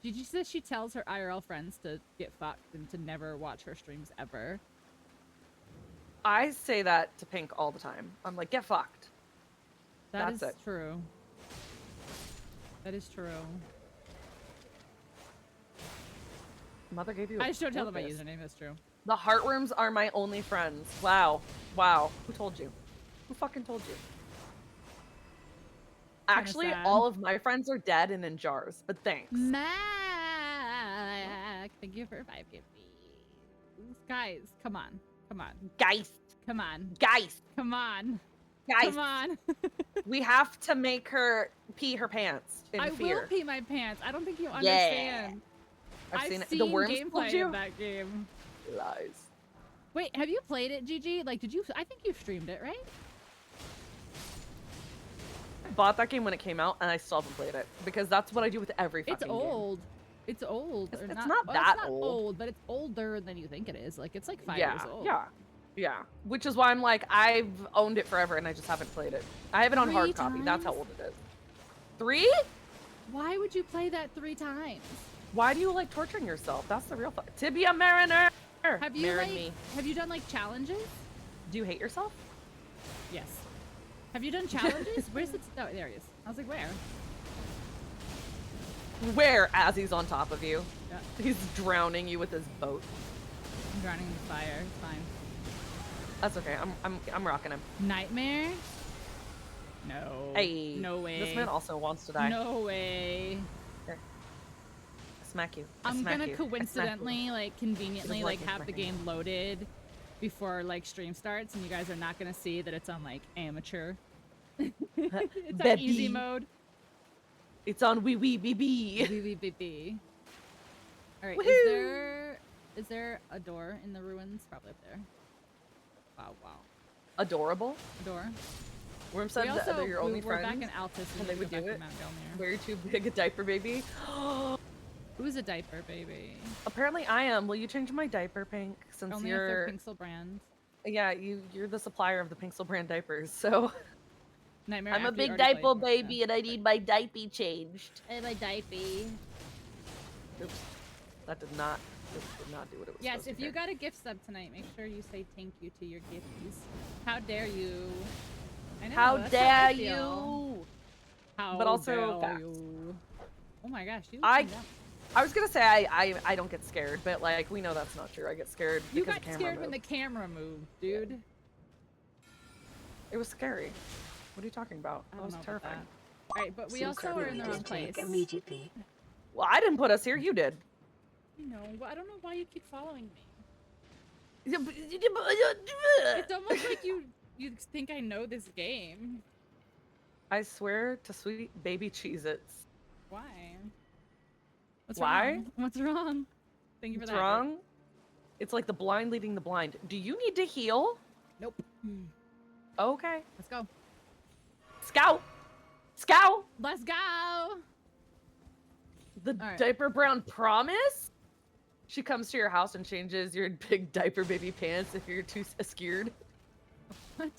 Gigi says she tells her IRL friends to get fucked and to never watch her streams ever. I say that to Pink all the time. I'm like, get fucked. That's it. True. That is true. Mother gave you a I just don't tell them my porpoise. username. That's true. The heartworms are my only friends. Wow. Wow. Who told you? Who fucking told you? Actually, sad. all of my friends are dead and in jars, but thanks. Mac, thank you for 5 gifts. Guys, come on. Come on. Guys. Come on. Guys. Come on. Guys. Come on. We have to make her pee her pants in I fear. will pee my pants. I don't think you understand. I've seen it. seen The worms gameplay told you? of that game. Lies. Wait, have you played it, Gigi? Like, did you? I think you streamed it, right? I bought that game when it came out, and I still haven't played it because that's what I do with every fucking It's game. old. It's old. It's or not well, that it's not old. but it's older than you think it is. Like, it's like 5 Yeah, years old. yeah. Which is why I'm like, I've owned it forever, and I just haven't played it. I have it on 3 hard copy. That's how times? old it is. 3? Why would you play that 3 times? Why do you like torturing yourself? That's the real Tibia Mariner. Have you Marin like? me. Have you done like challenges? Do you hate yourself? Yes. Have you done challenges? Where's it? Oh, there he is. I was like, where? Where? As he's on top of you. Yeah. He's drowning you with his boat. I'm drowning in the fire. It's fine. That's okay. I'm rocking him. Nightmare? No. Hey. No way. This man also wants to die. No way. Here. I smack you. I I'm smack gonna you. I smack you. coincidentally, like, conveniently, Doesn't like, like me have the smacking. game loaded before, like, stream starts, and you guys are not gonna see that it's on, like, amateur. It's on easy Baby. mode. It's on wee wee BB. BBBB. All right, Woohoo! is there a door in the ruins? Probably up there. Wow, wow. Adorable. A door. Worm said We that also, they're your only we're friends. back in Altus, and they would do it. Where? Wear too big a diaper, baby. Who's a diaper baby? Apparently I am. Will you change my diaper, Pink? Since Only if you're they're Pixel brand. yeah, you're the supplier of the Pixel brand diapers. So Nightmare. I'm a after you big already diaper played baby, and I need my diaper changed. I have a diaper. Oops, that did not do what it was. Yes, supposed if to you do. got a gift sub tonight, make sure you say thank you to your gifties. How dare you? I know, How that's dare I feel. you? How But also dare facts. you? Oh my gosh, you. I- calm down. I was gonna say I don't get scared, but like we know that's not true. I get scared You because got the camera scared when the moved. camera moved, dude. It was scary. What are you talking about? I That don't was know about terrifying. that. All right, but we Seek also are in the fluid wrong place. intake immediately. Well, I didn't put us here. You did. You know, I don't know why you keep following me. It's It's almost like you think I know this game. I swear to sweet baby Cheez-Its. Why? What's Why? wrong? What's wrong? Thank you for What's that. wrong? It's like the blind leading the blind. Do you need to heal? Nope. Okay. Let's go. Scout! Scout! Let's go. The All right. diaper brown promise? She comes to your house and changes your big diaper baby pants if you're too scared. What?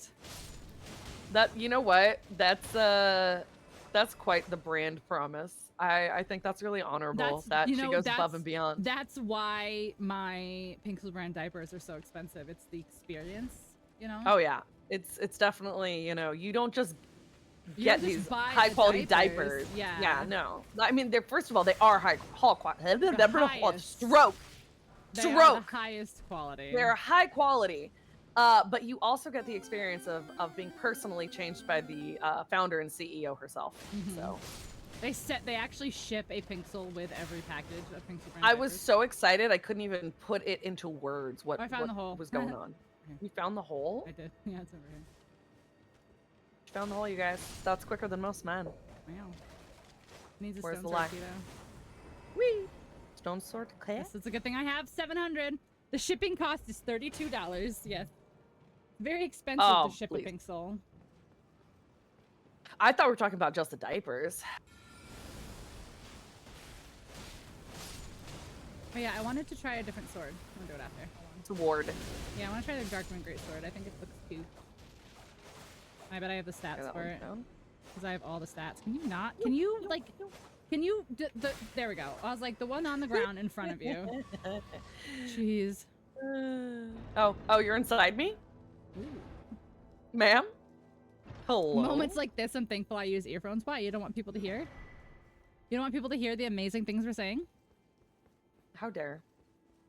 That, you know what? That's quite the brand promise. I think that's really honorable That's- that you she know, goes that's- above and beyond. That's why my Pixel brand diapers are so expensive. It's the experience, you know? Oh yeah. It's definitely, you know, you don't just You get don't just these buy high the quality diapers. diapers. Yeah. Yeah, no. I mean, they're first of all, they are high quality. highest. Stroke. They are Stroke. the highest quality. They're high quality. But you also get the experience of being personally changed by the founder and CEO herself. Mhm. So They actually ship a Pixel with every package of Pixel brand I was diapers. so excited I couldn't even put it into words what, Oh, I found what the hole. was going on. Here. You found the hole? I did. Yeah, it's over here. Found the hole, you guys. That's quicker than most men. Wow. Needs a Where's stone the sword lie? too, though. Whee! Stone sword, okay. Yes, it's a good thing I have 700. The shipping cost is $32. Yes. Very expensive Oh, to ship please. a pink soul. I thought we were talking about just the diapers. Oh yeah, I wanted to try a different sword. I'm gonna do it after. Hold on. Sword. Yeah, I want to try the Darkmoon Great Sword. I think it looks cute. I bet I have the Okay, stats that for one's it. down. Because I have all the stats. Can you not? Can you, like... Can you... there we go. I was like, the one on the ground in front of you. Jeez. Oh, you're inside me? Ooh. Ma'am? Hello? Moments like this, I'm thankful I use earphones. Why? You don't want people to hear? You don't want people to hear the amazing things we're saying? How dare.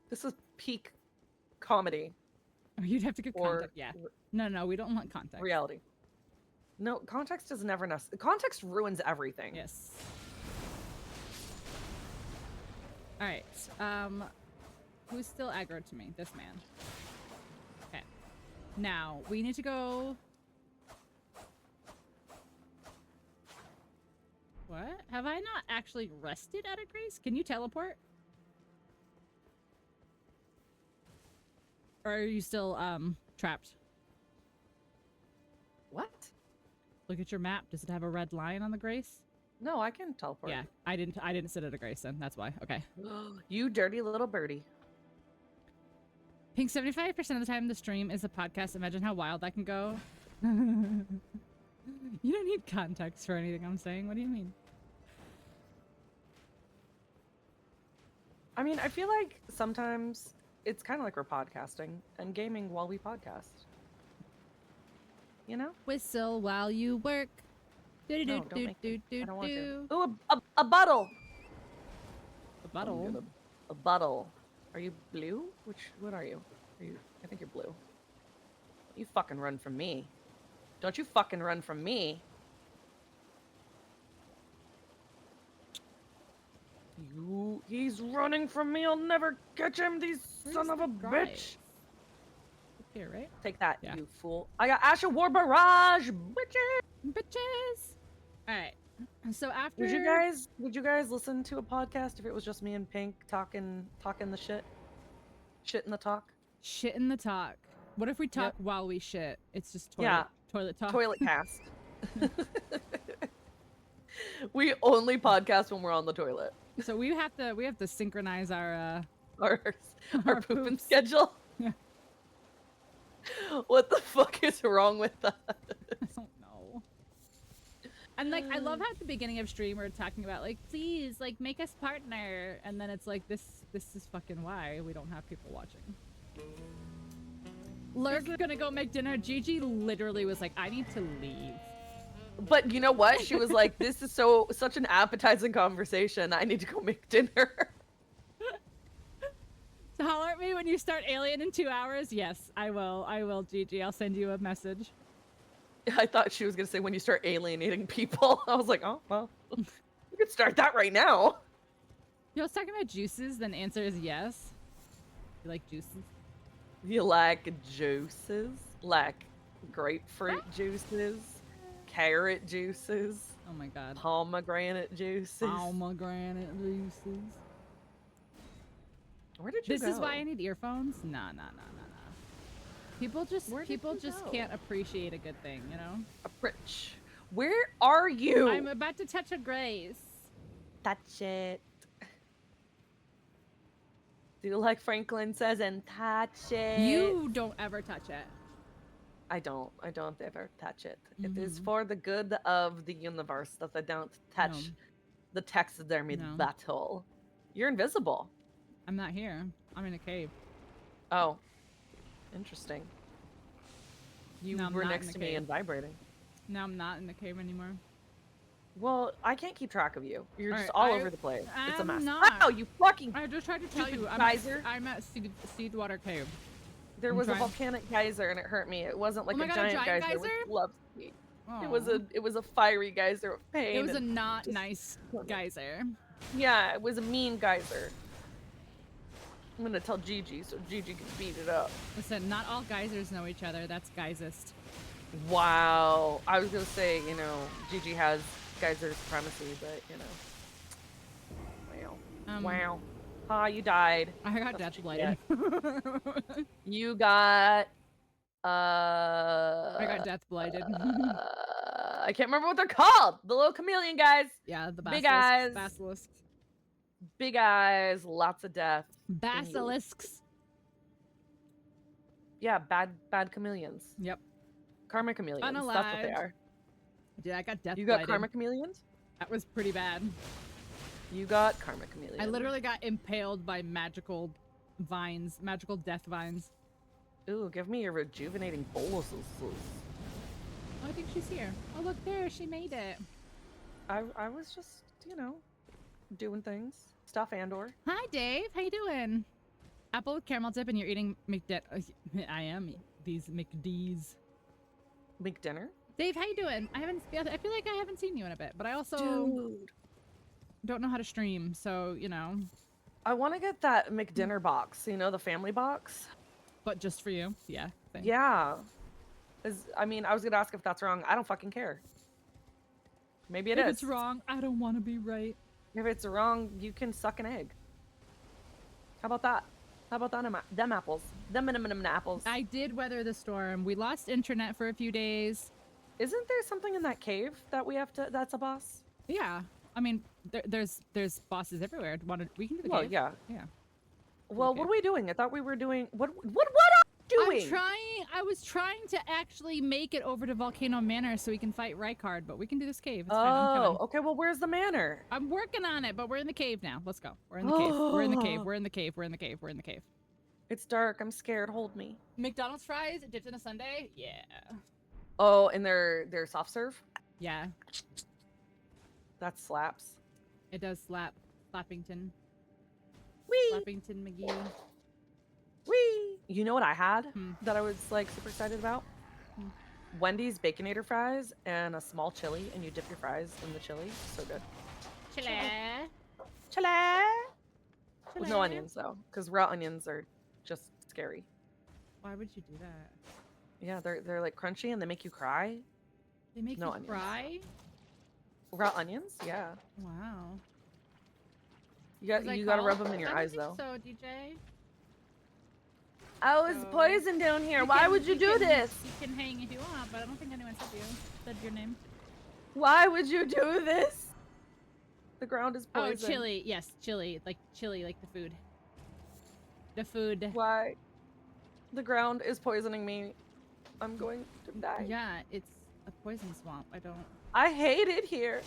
This is peak comedy. Or you'd have to give Or context. Yeah. No, we don't want context. reality. No, context is never necessary. Context ruins everything. Yes. Alright. Who's still aggro to me? This man. Okay. Now, we need to go... What? Have I not actually rested out of grace? Can you teleport? Or are you still, trapped? What? Look at your map. Does it have a red line on the grace? No, I can teleport. Yeah, I didn't sit at a grace then. That's why. Okay. You dirty little birdie. Pink, 75% of the time the stream is a podcast. Imagine how wild that can go. You don't need context for anything I'm saying. What do you mean? I mean, I feel like sometimes it's kind of like we're podcasting and gaming while we podcast. You know? Whistle while you work. Do No, do don't do make do me. do I don't want to. do. Ooh, a bottle. A bottle. A bottle. Are you blue? What are you? I think you're blue. You fucking run from me. Don't you fucking run from me. He's running from me. I'll never catch him. These son of a bitch. Here, right? Take that, Yeah. you fool. I got Asha War Barrage, bitches. Bitches. All right. So after Would you guys listen to a podcast if it was just me and Pink talking the shit? Shit in the talk? shit in the talk. What if we talk while we shit? It's just toilet talk. Toilet cast. We only podcast when we're on the toilet. So we have to synchronize our Our pooping poops. schedule. Yeah. What the fuck is wrong with that? I don't know. And like I love how at the beginning of stream we're talking about like please like make us partner, and then it's like this is fucking why we don't have people watching. Lurk gonna go make dinner. Gigi literally was like, I need to leave. But you know what? She was like, this is such an appetizing conversation. I need to go make dinner. So holler at me when you start Alien in 2 hours. Yes, I will, Gigi. I'll send you a message. I thought she was gonna say when you start alienating people. I was like, oh well, you could start that right now. You was talking about juices, then the answer is yes. You like juices? You like juices? Like grapefruit juices? Carrot juices? Oh my god. Pomegranate juices? Pomegranate juices. Where did you This go? is why I need earphones? Nah. People just Where did you go? can't appreciate a good thing, you know? Rich. Where are you? I'm about to touch a grace. Touch it. Do like Franklin says and touch it. You don't ever touch it. I don't ever touch it. It is for the good of the universe that I don't touch the taxidermy battle. You're invisible. I'm not here. I'm in a cave. Oh. Interesting. You No, I'm were not next in to the me cave. and vibrating. Now I'm not in the cave anymore. Well, I can't keep track of you. You're just Alright, all over the place. It's a I'm mess. not. Wow, you fucking... I just tried to tell Stupid you. geyser. I'm at Seedwater Cave. There I'm was trying- a volcanic geyser and it hurt me. It wasn't like Oh my a God, giant a giant geyser, which geyser? loves me. Aw. It was a fiery geyser of pain. It was a and not just- nice geyser. Yeah, it was a mean geyser. I'm gonna tell Gigi so Gigi can beat it up. Listen, not all geysers know each other. That's geysist. Wow. I was gonna say, you know, Gigi has geyser supremacy, but you know. Wow. Wow. Ha, you died. I got That's death what you blighted. get. You got I got death blighted. I can't remember what they're called. The little chameleon guys. Yeah, the Big basilisks. eyes. Basilisks. Big eyes, lots of death. Basilisks. Yeah, bad chameleons. Yep. Karma chameleons. That's what they Unalived. are. Yeah, I got death You got blighted. karma chameleons? That was pretty bad. You got karma chameleons. I literally got impaled by magical vines, magical death vines. Ooh, give me your rejuvenating boluses. Oh, I think she's here. Oh, look there, she made it. I was just, you know, doing things. Stuff Andor. Hi, Dave. How you doing? Apple with caramel dip, and you're eating I am these McDee's. Make dinner? Dave, how you doing? I feel like I haven't seen you in a bit, but I also Dude. don't know how to stream, so you know. I want to get that McDinner box, you know, the family box. But just for you, yeah. Same. Yeah. I mean, I was gonna ask if that's wrong. I don't fucking care. Maybe it is. If it's wrong, I don't want to be right. If it's wrong, you can suck an egg. How about that? How about them apples? Them apples. I did weather the storm. We lost internet for a few days. Isn't there something in that cave that we have to? That's a boss. Yeah, I mean, there's bosses everywhere. We can do the Well, cave. yeah. Yeah. Well, Okay. what are we doing? I thought we were doing what are you doing? I was trying to actually make it over to Volcano Manor so we can fight Rykard, but we can do this cave. It's fine. I'm Oh, coming. okay. Well, where's the manor? I'm working on it, but we're in the cave now. Let's go. We're in the cave. We're in the cave. We're in the cave. We're in the cave. We're in the cave. It's dark. I'm scared. Hold me. McDonald's fries dipped in a sundae? Yeah. Oh, and they're soft serve. Yeah. That slaps. It does slap. Slappington. Wee Slappington McGee. wee. You know what I had Hmm. that I was like super excited about? Hmm. Wendy's Baconator fries and a small chili, and you dip your fries in the chili. So good. Chile. Chili. With no Chile. onions though, because raw onions are just scary. Why would you do that? Yeah, they're like crunchy and they make you cry. They make No you onions. cry? Raw onions? Yeah. Wow. You gotta rub them in your eyes though. So, DJ. I was So- poisoned down here. You Why can- would you do can- this? You can hang if you want, but I don't think anyone said your name. Why would you do this? The ground is Oh, poison. chili. Yes, chili, like the food. The food. Why? The ground is poisoning me. I'm going to die. Yeah, it's a poison swamp. I hate it here.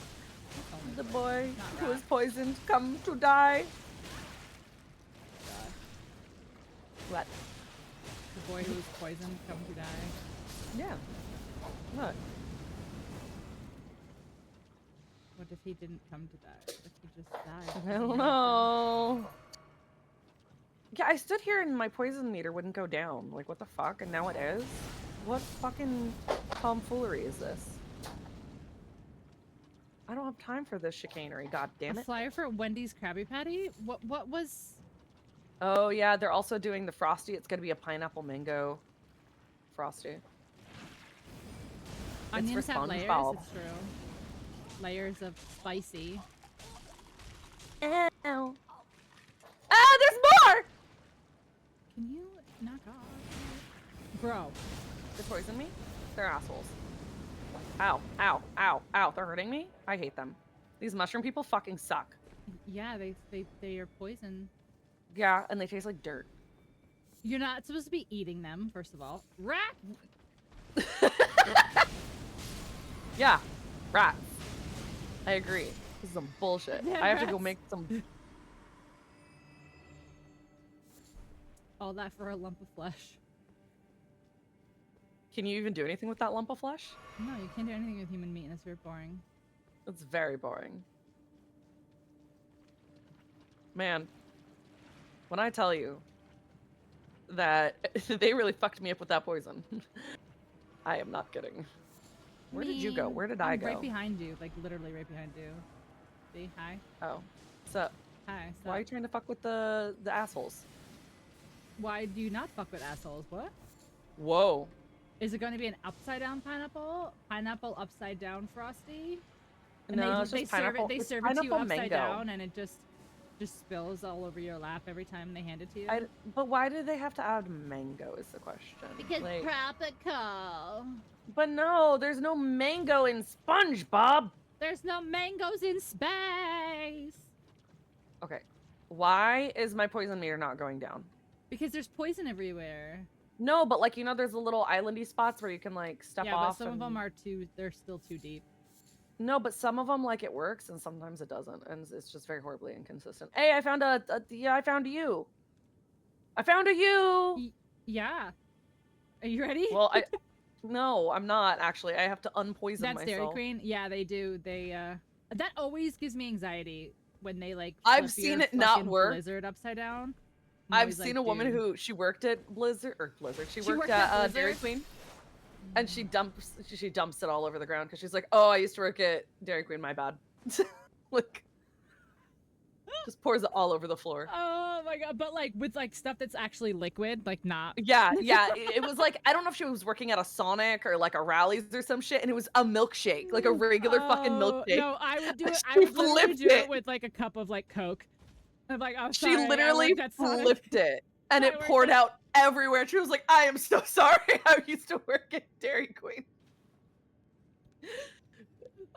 It's only The poison, boy not who is rats. poisoned come to die. God. What? The boy who's poisoned come to die. Yeah. What? What if he didn't come to die? What if he just died? I don't know. Yeah, I stood here and my poison meter wouldn't go down. Like, what the fuck? And now it is? What fucking tomfoolery is this? I don't have time for this chicanery, god damn A it. flyer for Wendy's Krabby Patty? What was... Oh yeah, they're also doing the Frosty. It's gonna be a pineapple mango Frosty. Onions for have layers, SpongeBob. it's true. Layers of spicy. Ow. Ah, there's more! Can you knock off? Bro. They poison me? They're assholes. Ow, ow, ow, ow. They're hurting me? I hate them. These mushroom people fucking suck. Yeah, they are poison. Yeah, and they taste like dirt. You're not supposed to be eating them, first of all. Rat! Yeah, rats. I agree. This is some bullshit. Yeah, I have to go rats. make some. All that for a lump of flesh. Can you even do anything with that lump of flesh? No, you can't do anything with human meat, and it's very boring. It's very boring. Man, when I tell you that they really fucked me up with that poison, I am not kidding. Where did you go? mean, Where did I I'm go? right behind you, like literally right behind you. See? Hi. Oh, so Hi. So why are you trying to fuck with the assholes? why do you not fuck with assholes? What? Whoa, Is it going to be an upside down pineapple? Pineapple upside down frosty? And No, it's they just serve pineapple. it. They It's serve it to you pineapple upside mango. down, and it just spills all over your lap every time they hand it to you. But why do they have to add mango? Is the question. Because like, tropical. But no, there's no mango in SpongeBob. There's no mangoes in space. Okay, why is my poison meter not going down? Because there's poison everywhere. No, but like, you know, there's the little islandy spots where you can like step Yeah, off. but some of them are they're still too deep. No, but some of them like it works and sometimes it doesn't, and it's just very horribly inconsistent. Hey, I found yeah, I found you. I found a you. Yeah. Are you ready? Well, no, I'm not actually. I have to unpoison That's myself. Dairy Queen. Yeah, they do. That always gives me anxiety when they like. I've seen it not work. Blizzard upside down. I've seen a woman who she worked at Blizzard. She worked at Dairy Queen, and she dumps it all over the ground because she's like, "Oh, I used to work at Dairy Queen. My bad." Like, just pours it all over the floor. Oh my god! But like with like stuff that's actually liquid, like not. Yeah. It was like, I don't know if she was working at a Sonic or like a Rallies or some shit, and it was a milkshake, like a regular fucking milkshake. No, I would do it. I would literally do it with like a cup of like Coke. I'm like, oh, sorry, she literally flipped it, and it poured out everywhere. She was like, "I am so sorry. I used to work at Dairy Queen."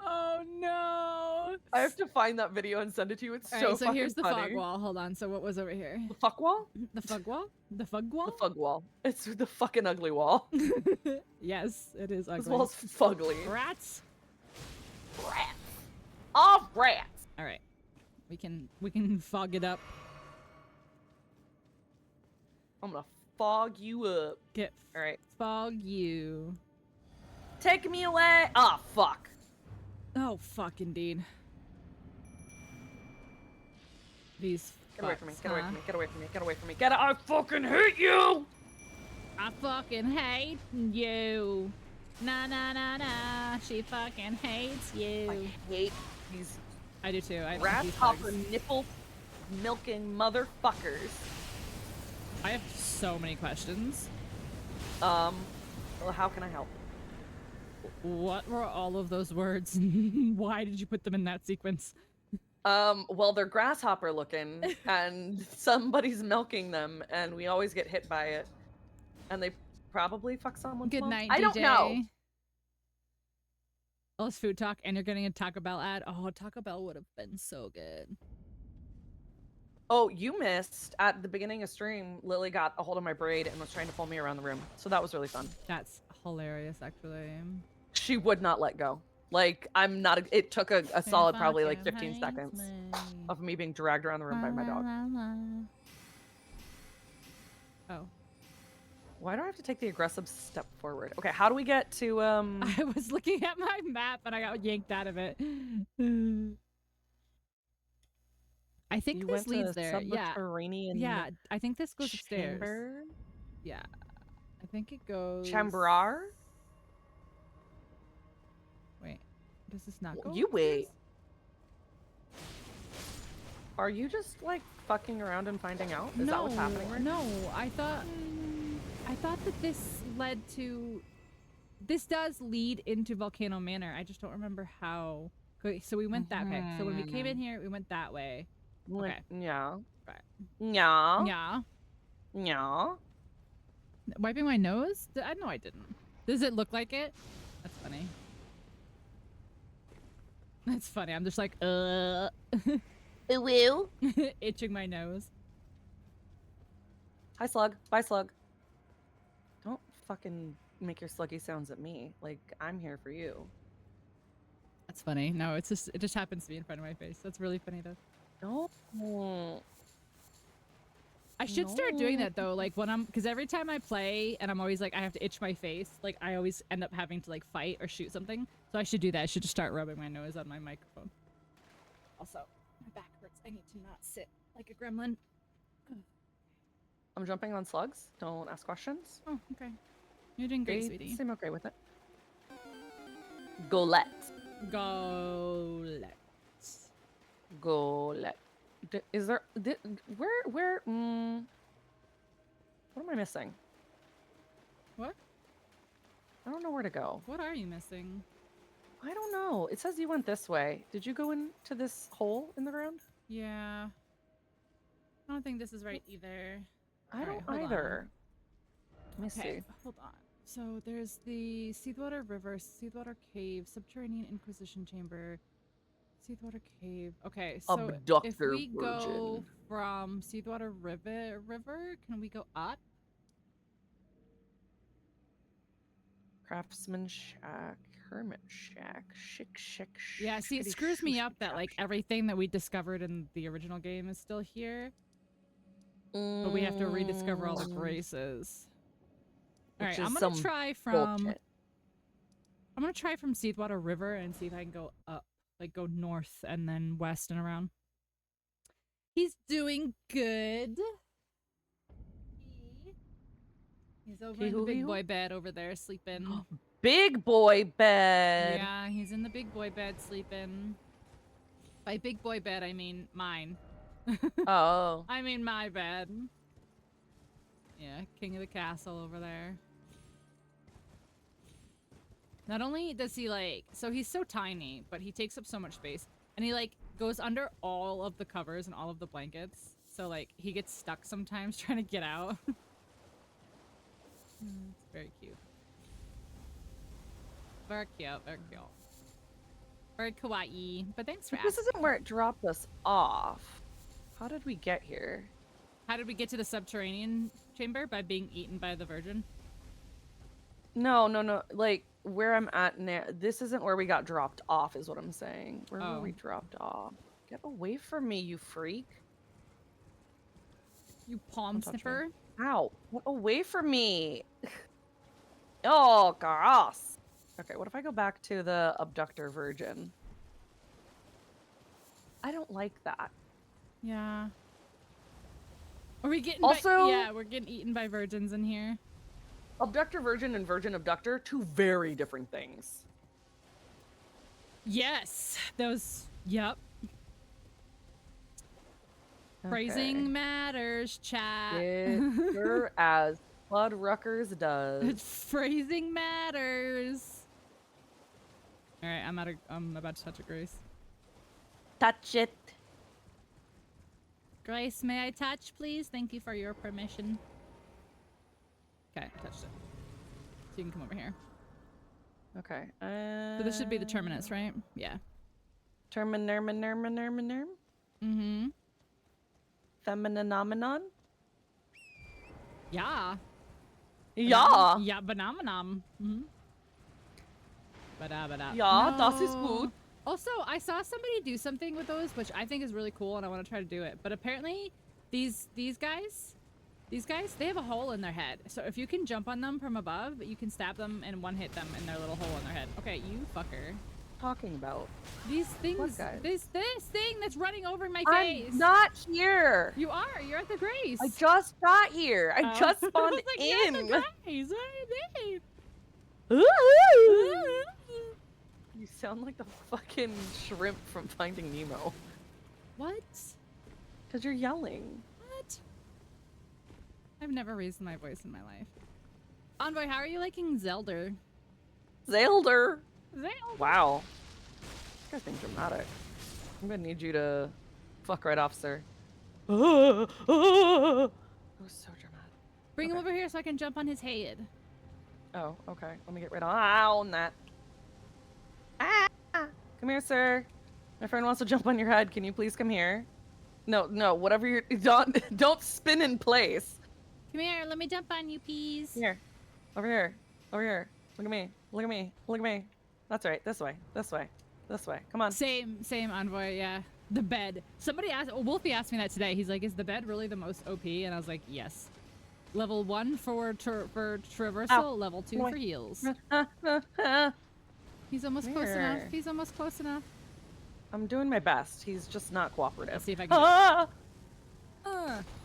Oh no! I have to find that video and send it to you. It's so so here's the funny. fog wall. Hold on. So what was over here? The fuck wall? The fug wall? The fug wall? The fug wall. It's the fucking ugly wall. Yes, it is ugly. This wall's fugly. Rats. Rats. Off rats. All right, we can fog it up. I'm gonna fog you up. Get all right. Fog you. Take me away. Oh fuck. Oh fuck, indeed. These. Get away from me. Get away from me. Get away from me. Get away from me. Get it. I fucking hate you. I fucking hate you. Na na na na. She fucking hates you. I hate these. I do too. I grasshopper nipple milking motherfuckers. I have so many questions. Well, how can I help? What were all of those words? Why did you put them in that sequence? Well, they're grasshopper looking, and somebody's milking them, and we always get hit by it. And they probably fuck someone's Good mom. night, I don't know. Oh, it's food talk, and you're getting a Taco Bell ad. Oh, Taco Bell would have been so good. Oh, you missed at the beginning of stream. Lily got a hold of my braid and was trying to pull me around the room, so that was really fun. That's hilarious, actually. She would not let go. Like, I'm not. It took a solid probably like 15 seconds of me being dragged around the room by my dog. Oh. Why do I have to take the aggressive step forward? Okay, how do we get to I was looking at my map and I got yanked out of it. I think this leads there. Yeah. Yeah, I think this goes upstairs. Yeah. I think it goes Chambrar? Wait. Does this not go? You wait. Are you just like fucking around and finding out? Is that what's happening right now? No, I thought that this led to. This does lead into Volcano Manor. I just don't remember how. Okay, so we went that way. So when we came in here, we went that way. Okay. Yeah. Right. Yeah. Yeah. Yeah. Wiping my nose? I know I didn't. Does it look like it? That's funny. That's funny. I'm just like, Woo. itching my nose. Hi, Slug. Bye, Slug. Don't fucking make your sluggy sounds at me. Like, I'm here for you. That's funny. No, it just happens to be in front of my face. That's really funny though. No. I should start doing that though, like when because every time I play and I'm always like, I have to itch my face, like I always end up having to like fight or shoot something. So I should do that. I should just start rubbing my nose on my microphone. Also, my back hurts. I need to not sit like a gremlin. I'm jumping on slugs. Don't ask questions. Oh, okay. You're doing great, sweetie. Seem okay with it. Golette. Golette. Golette. Is there... Where... What am I missing? What? I don't know where to go. What are you missing? I don't know. It says you went this way. Did you go into this hole in the ground? Yeah. I don't think this is right either. I All don't right, hold on. either. Let me Okay, see. hold on. So there's the Seathwater River, Seathwater Cave, Subterranean Inquisition Chamber, Seathwater Cave. Okay, so if Abductor we go virgin. from Seathwater River, can we go up? Craftsman shack. Hermit shack. Shick. Yeah, see, it shickety screws me up shoosty that shack. like everything that we discovered in the original game is still here, but we have to rediscover all the graces. All Which right, is I'm gonna some try from bullshit. Seathwater River and see if I can go up, like go north and then west and around. He's doing good. He's over in the big boy bed over there sleeping. Big boy bed. Yeah, he's in the big boy bed sleeping. By big boy bed, I mean mine. Oh. I mean my bed. Yeah, king of the castle over there. Not only does he like, so he's so tiny, but he takes up so much space. And he like goes under all of the covers and all of the blankets. So like he gets stuck sometimes trying to get out. It's very cute. Very cute, very cute. Very kawaii. But thanks for asking. This isn't where it dropped us off. How did we get here? How did we get to the subterranean chamber? By being eaten by the virgin? No. Like, where I'm at now, this isn't where we got dropped off, is what I'm saying. Where were we dropped off? Get away from me, you freak. You palm sniffer. Ow. Get away from me. Oh, gross. Okay, what if I go back to the abductor virgin? I don't like that. Yeah. Are we getting also? Yeah, we're getting eaten by virgins in here. Abductor virgin and virgin abductor, two very different things. Yes, those. Yep. Okay. Phrasing matters, chat. Sure as Blood Ruckers does. Phrasing matters. All right, I'm about to touch it, Grace. Touch it. Grace, may I touch, please? Thank you for your permission. Okay, I touched it. So you can come over here. Okay. So this should be the terminus, right? Yeah. Nerm. Mm-hmm. Femininomenon? Yeah. Ja. Ja, banamanam. Mm-hmm. Bada. Ja, No. das ist gut. Also, I saw somebody do something with those, which I think is really cool, and I want to try to do it. But apparently, these guys, they have a hole in their head. So if you can jump on them from above, you can stab them and one-hit them in their little hole in their head. Okay, you fucker. Talking about These things, what guys? this thing that's running over my face. I'm not here. You are. You're at the Grace. I just got here. I just spawned I was like, in. You're at the Grace. What are you Ooh. doing? You sound like the fucking shrimp from Finding Nemo. What? Because you're yelling. What? I've never raised my voice in my life. Envoy, how are you liking Zelda? Zelda. Zelda. Wow. This guy's being dramatic. I'm gonna need you to fuck right off, sir. That was so dramatic. Bring him over here so I can jump on his head. Oh, okay. Let me get right on that. Ah! Come here, sir. My friend wants to jump on your head. Can you please come here? No, whatever you're... Don't spin in place. Come here, let me jump on you, please. Here. Over here. Look at me. That's right. This way. Come on. Same Envoy, yeah. The bed. Somebody asked, Wolfie asked me that today. He's like, is the bed really the most OP? And I was like, yes. Level 1 for traversal, Ow. level 2 for heals. He's almost close enough. I'm doing my best. He's just not cooperative. Let's see if I can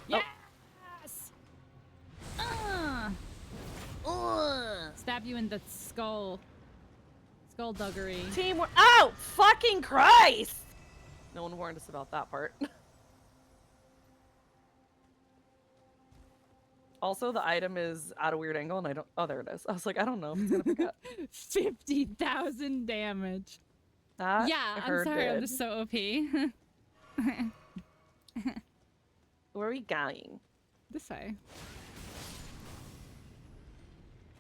yes! Stab you in the skull. Skullduggery. Teamwork. Oh, fucking Christ! No one warned us about that part. Also, the item is at a weird angle, and I don't. Oh, there it is. I was like, I don't know if it's gonna pick up. 50,000 damage. That Yeah, I'm hurt sorry. I'm did. just so OP. Where are we going? This way.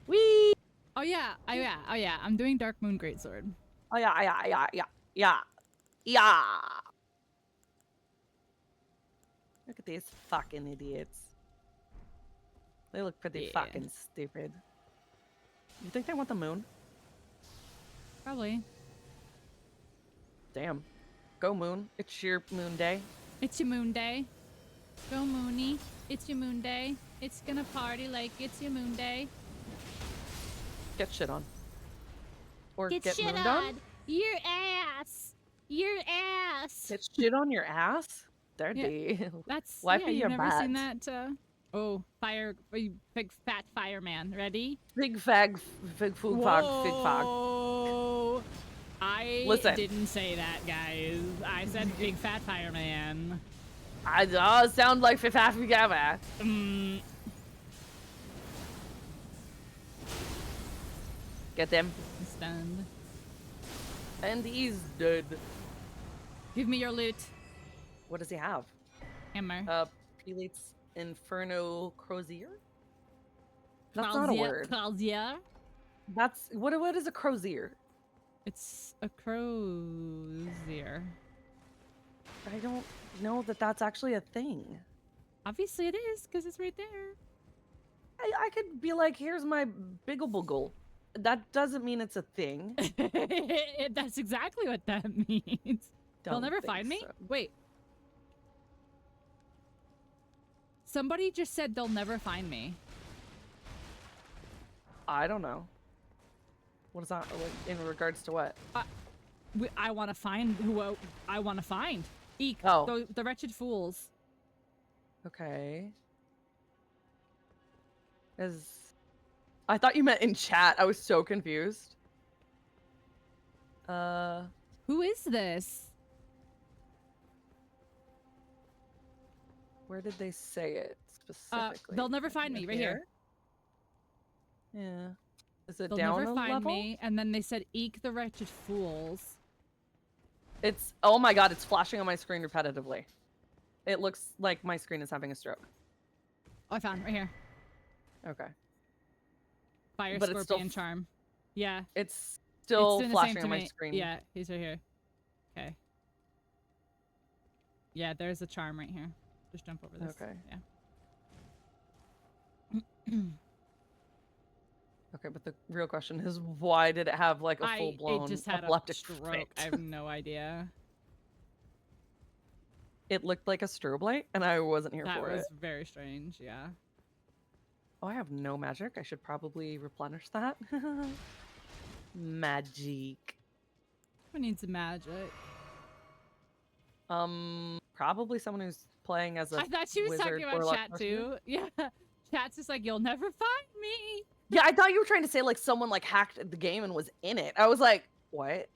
Wee! Oh yeah. Oh yeah. Oh yeah. I'm doing Dark Moon Greatsword. Oh yeah, yeah, yeah, yeah, yeah, yeah. Look at these fucking idiots. They look pretty Yeah. fucking stupid. You think they want the moon? Probably. Damn. Go moon. It's your moon day. It's your moon day. Go Moony. It's your moon day. It's gonna party like it's your moon day. Get shit on. Or Get get shit mooned on. Your ass. Your ass. Get shit on your ass? Dirty. That's Wipe yeah. your You've never seen butt. that? Oh, big fat fireman. Ready? Big fag, big food fog, big fog. Whoa. I Listen. didn't say that, guys. I said big fat fireman. I sound like fifth half together. Mm, Get them. stunned. And he's dead. Give me your loot. What does he have? Hammer. Prelate's Inferno Crozier? That's not a word. Crozier. That's what is a crozier? It's a crozier. I don't know that that's actually a thing. Obviously it is, because it's right there. I could be like, here's my biggle boogle. That doesn't mean it's a thing. That's exactly what that means. They'll Don't never think find me? so. Wait. Somebody just said they'll never find me. I don't know. What is that like, in regards to what? I want to find who I want to find. Eek. Oh. The wretched fools. Okay. I thought you meant in chat. I was so confused. Who is this? Where did they say it specifically? They'll never find me. Right here. Yeah. Is it They'll down never a find level? me. And then they said, "Eek the wretched fools." It's oh my god! It's flashing on my screen repetitively. It looks like my screen is having a stroke. Oh, I found it right here. Okay. Fire But it's Scorpion still Charm. Yeah. It's still doing the flashing same to on my me. screen. Yeah, he's right here. Okay. Yeah, there's a charm right here. Just jump over this. Okay. Yeah. Okay, but the real question is, why did it have like a full blown It just had a epileptic stroke. fit? I have no idea. It looked like a strobe light, and I wasn't here That for was it. very strange. Yeah. Oh, I have no magic. I should probably replenish that. Magic. Who needs magic? Probably someone who's playing as a I thought she was wizard, talking about warlock, chat sorcerer. too. Yeah. Chat's just like, you'll never find me. Yeah, I thought you were trying to say like someone like hacked the game and was in it. I was like, what?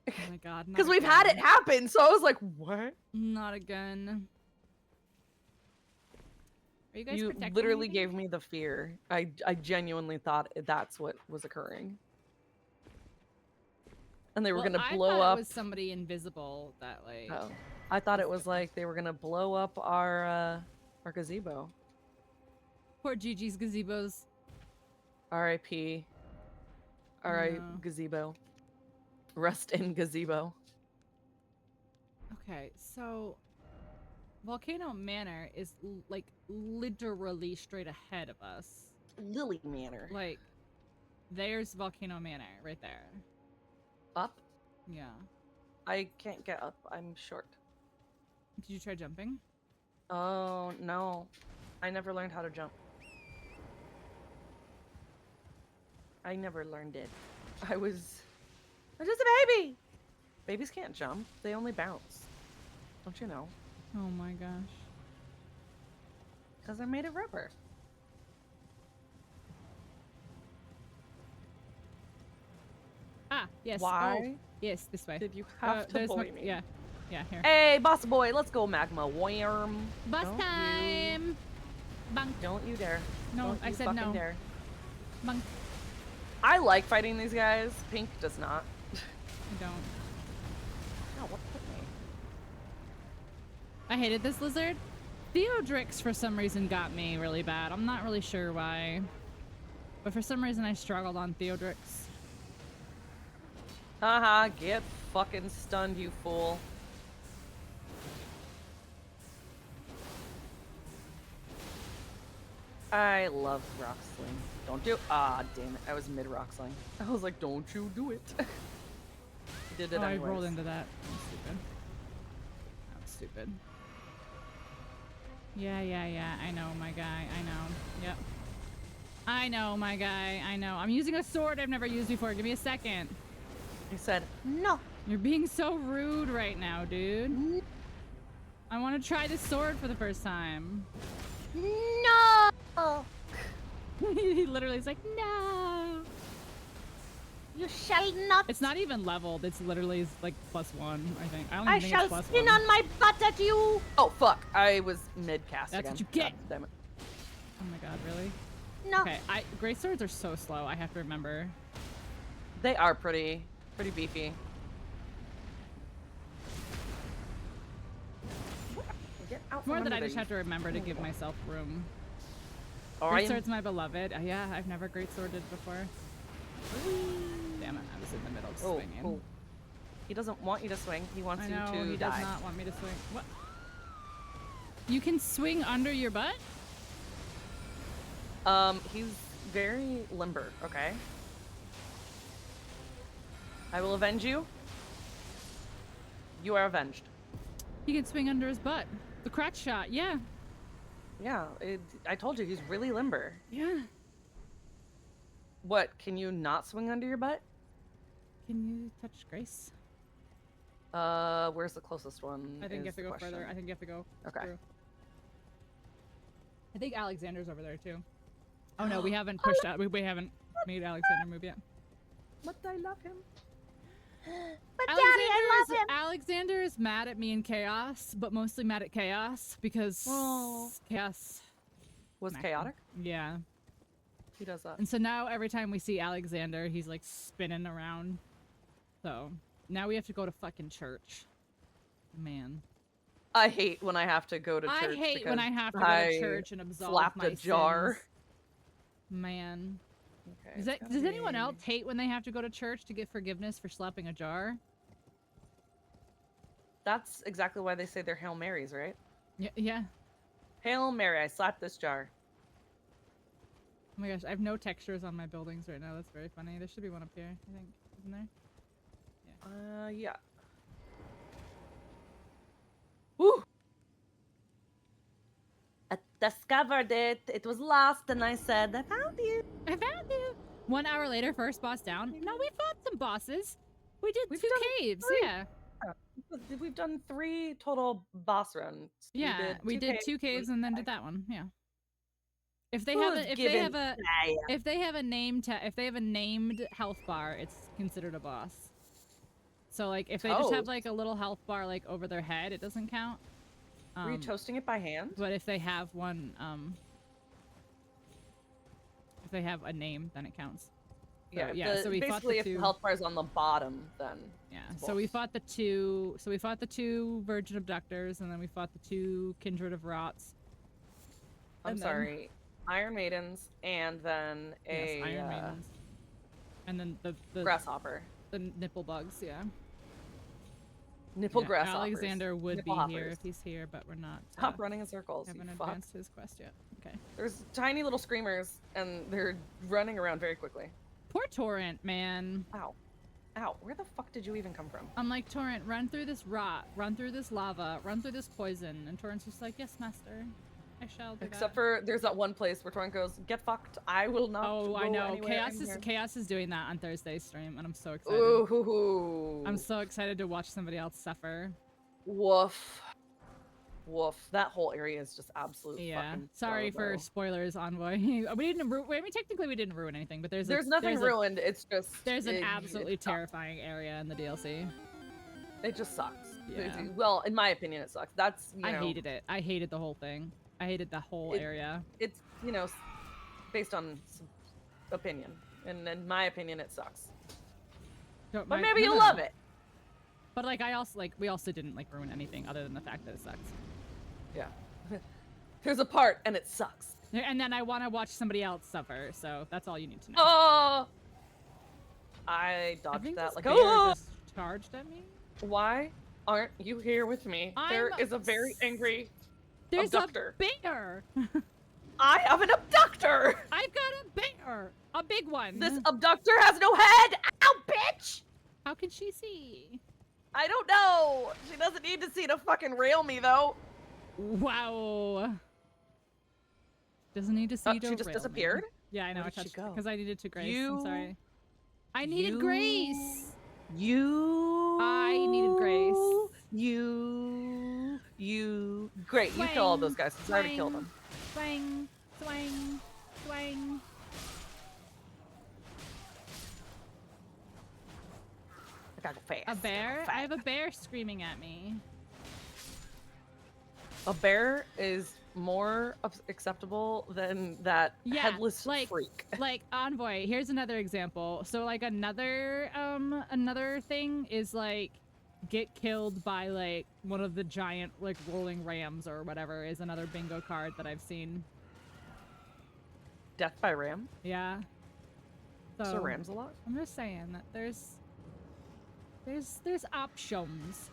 Oh my god. not Because we've had it again. happen, so I was like, what? Not again. Are you guys You protecting literally anything? gave me the fear. I genuinely thought that's what was occurring. And they were gonna I blow thought up. It was somebody invisible that like. Oh, I thought it was like they were gonna blow up our gazebo. Poor Gigi's gazebos. R.I.P. R.I. No. Gazebo. Rest in gazebo. Okay, so Volcano Manor is like literally straight ahead of us. Lily Manor. Like, there's Volcano Manor right there. Up? Yeah. I can't get up. I'm short. Did you try jumping? Oh, no. I never learned how to jump. I never learned it. I'm just a baby! Babies can't jump. They only bounce. Don't you know? Oh my gosh. Because they're made of rubber. Ah, yes. Why Oh, yes, this way. did you have to there's bully me? Yeah. Yeah, here. Hey, boss boy, let's go magma worm. Bus Don't time! Bunk. Don't you dare. No, Don't I you said fucking no. Dare. Bunk. I like fighting these guys. Pink does not. I don't. No, what hit me? I hated this lizard. Theodrix, for some reason, got me really bad. I'm not really sure why. But for some reason, I struggled on Theodrix. Haha, get fucking stunned, you fool. I love rock sling. Don't do. Ah, damn it! I was mid rock sling. I was like, don't you do it. You did it I anyways. rolled into that. That was stupid. That was stupid. Yeah. I know, my guy. I know. Yep. I know, my guy. I know. I'm using a sword I've never used before. Give me a second. He said, no. You're being so rude right now, dude. I want to try this sword for the first time. No. He literally is like, no. You shall not. It's not even leveled. It's literally like +1, I think. I don't I even think shall it's +1. spin on my butt at you. Oh fuck! I was mid cast That's again. what you get. God damn it. Oh my god, really? No. Okay, great swords are so slow. I have to remember. They are pretty beefy. Get out More from that I under just there, have to remember to give myself room. you- Great sword's my beloved. Yeah, I've never great sworded before. Damn it, I was in the middle of swinging. Oh. He doesn't want you to swing. He wants I you know, to he die. does not want me to swing. What? You can swing under your butt? He's very limber, okay? I will avenge you. You are avenged. He can swing under his butt. The crotch shot, yeah. Yeah, I told you, he's really limber. Yeah. What, can you not swing under your butt? Can you touch Grace? Where's the closest one? I think you is have to the go further. question. I think you have to go Okay. through. I think Alexander's over there too. Oh no, we haven't pushed out. We haven't made Alexander move yet. But I love him. But Daddy, I love him. Alexander is mad at me in Chaos, but mostly mad at Chaos because Chaos Was smacked him. chaotic? Yeah. He does that. And so now every time we see Alexander, he's like spinning around. So now we have to go to fucking church. Man. I hate when I have to go to church. I hate when I have to go to church and absolve slapped my a jar. sins. Man. Okay, Does, it's does gotta anyone be- else hate when they have to go to church to get forgiveness for slapping a jar? That's exactly why they say they're Hail Marys, right? Yeah. Hail Mary, I slapped this jar. Oh my gosh, I have no textures on my buildings right now. That's very funny. There should be one up here, I think. Isn't there? Yeah. Woo! I discovered it. It was lost, and I said, I found you. I found you! 1 hour later, first boss down. No, we fought some bosses. We did We've 2 done caves, 3. yeah. We've done 3 total boss runs. Yeah, we did 2 caves and then did that one, yeah. If they Who's have a if they giving have a fire? if they have a named health bar, it's considered a boss. So like if they just have like a little health bar like over their head, it doesn't count. Were you toasting it by hand? But if they have one if they have a name, then it counts. So, so we fought basically the if 2. the health bar's on the bottom, then Yeah. it's So we boss. fought the 2 virgin abductors, and then we fought the 2 kindred of rots. I'm and then- sorry, Iron Maidens, and then a Yes, Iron Maidens. And then the grasshopper. the nipple bugs, yeah. Nipple Yeah, grasshoppers. Alexander would Nipple be here hoppers. if he's here, but we're not. Stop running in circles, Haven't you fuck. advanced his quest yet. Okay. There's tiny little screamers, and they're running around very quickly. Poor Torrent, man. Ow. Ow, where the fuck did you even come from? I'm like, Torrent, run through this rot, run through this lava, run through this poison. And Torrent's just like, yes, master. I shall do Except that. for, there's that one place where Torrent goes, get fucked, I will not Oh, I go know. anywhere in here." Chaos is doing that on Thursday's stream, and I'm so excited. Ooh, hoo, hoo. I'm so excited to watch somebody else suffer. Woof. Woof. That whole area is just absolute Yeah. fucking Sorry for horrible. spoilers, Envoy. We didn't. I mean, technically, we didn't ruin anything, but there's nothing ruined, it's just... There's an it absolutely sucks. terrifying area in the DLC. It just sucks. Yeah. Well, in my opinion, it sucks. That's, you know... I hated it. I hated the whole thing. I hated the whole area. It's, you know, based on opinion. And in my opinion, it sucks. Don't But mind- maybe no, you'll no, love no. it. But like we also didn't like ruin anything other than the fact that it sucks. Yeah. There's a part and it sucks. And then I want to watch somebody else suffer, so that's all you need to know. Oh! I I dodged think that this like, bear oh! just charged at me. Why aren't you here with me? There I'm is a very angry There's abductor. a bear. I have an abductor! I've got a bear, a big one. This abductor has no head! Ow, bitch! How can she see? I don't know! She doesn't need to see to fucking rail me, though. Wow. Doesn't need to see to She just rail me. disappeared? Yeah, I know. Where I did she touched go? because I needed to grace. You- I'm sorry. I needed grace. I needed grace. Great, you kill all those guys. I already killed them. Swing, swing, swing. I gotta go fast. A bear? Gotta go I have a fast. bear screaming at me. A bear is more acceptable than that Yeah, headless like- freak. Like Envoy, here's another example. So like another thing is like get killed by like one of the giant like rolling rams or whatever is another bingo card that I've seen. Death by ram? Yeah. So rams a lot? I'm just saying that there's options.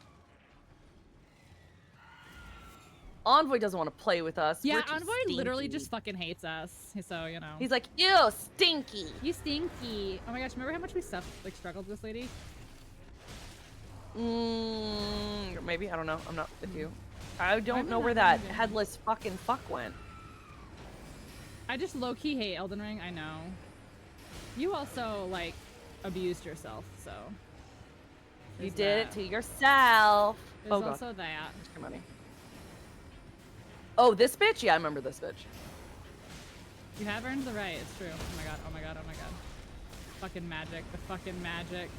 Envoy doesn't want to play with us. Yeah, We're too Envoy literally stinky. just fucking hates us. So, you know. He's like, ew, stinky. You stinky. Oh my gosh, remember how much we struggled with this lady? Maybe, I don't know. I'm not with you. I don't I'm know not where that either. headless fucking fuck went. I just low-key hate Elden Ring, I know. You also, like, abused yourself, so. You there's did it that. to yourself. There's Oh god, also that. come on. Oh, this bitch? Yeah, I remember this bitch. You have earned the right, it's true. Oh my god, oh my god, oh my god. Fucking magic, the fucking magic.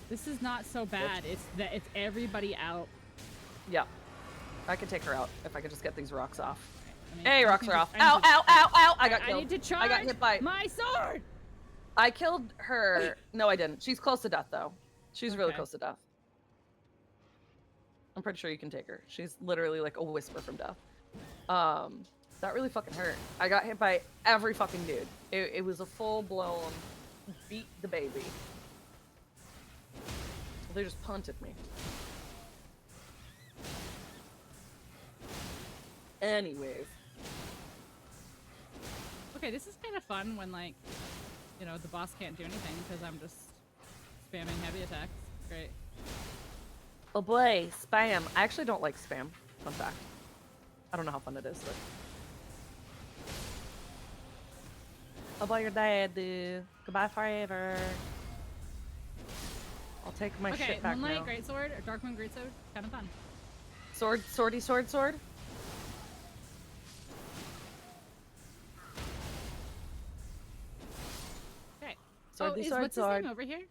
This is not so bad. It's that it's everybody out. Yeah. I could take her out if I could just get these rocks off. I mean, Hey, I rocks need are to- off. I need Ow, to- ow, ow, ow! I got I killed. need to charge I got hit by. my sword! I killed her. No, I didn't. She's close to death, though. She's really Okay. close to death. I'm pretty sure you can take her. She's literally like a whisper from death. That really fucking hurt. I got hit by every fucking dude. It was a full-blown beat the baby. They just punted me. Anyways. Okay, this is kind of fun when, like, you know, the boss can't do anything because I'm just spamming heavy attacks. Great. Oh boy, spam. I actually don't like spam. Fun fact. I don't know how fun it is, but. Oh boy, you're dead, dude. Goodbye forever. I'll take my Okay, shit back Moonlight now. Greatsword or Darkmoon Greatsword, kind of fun. Sword, swordy, sword, sword. Okay. Swordy, is sword, what's his sword. name over here?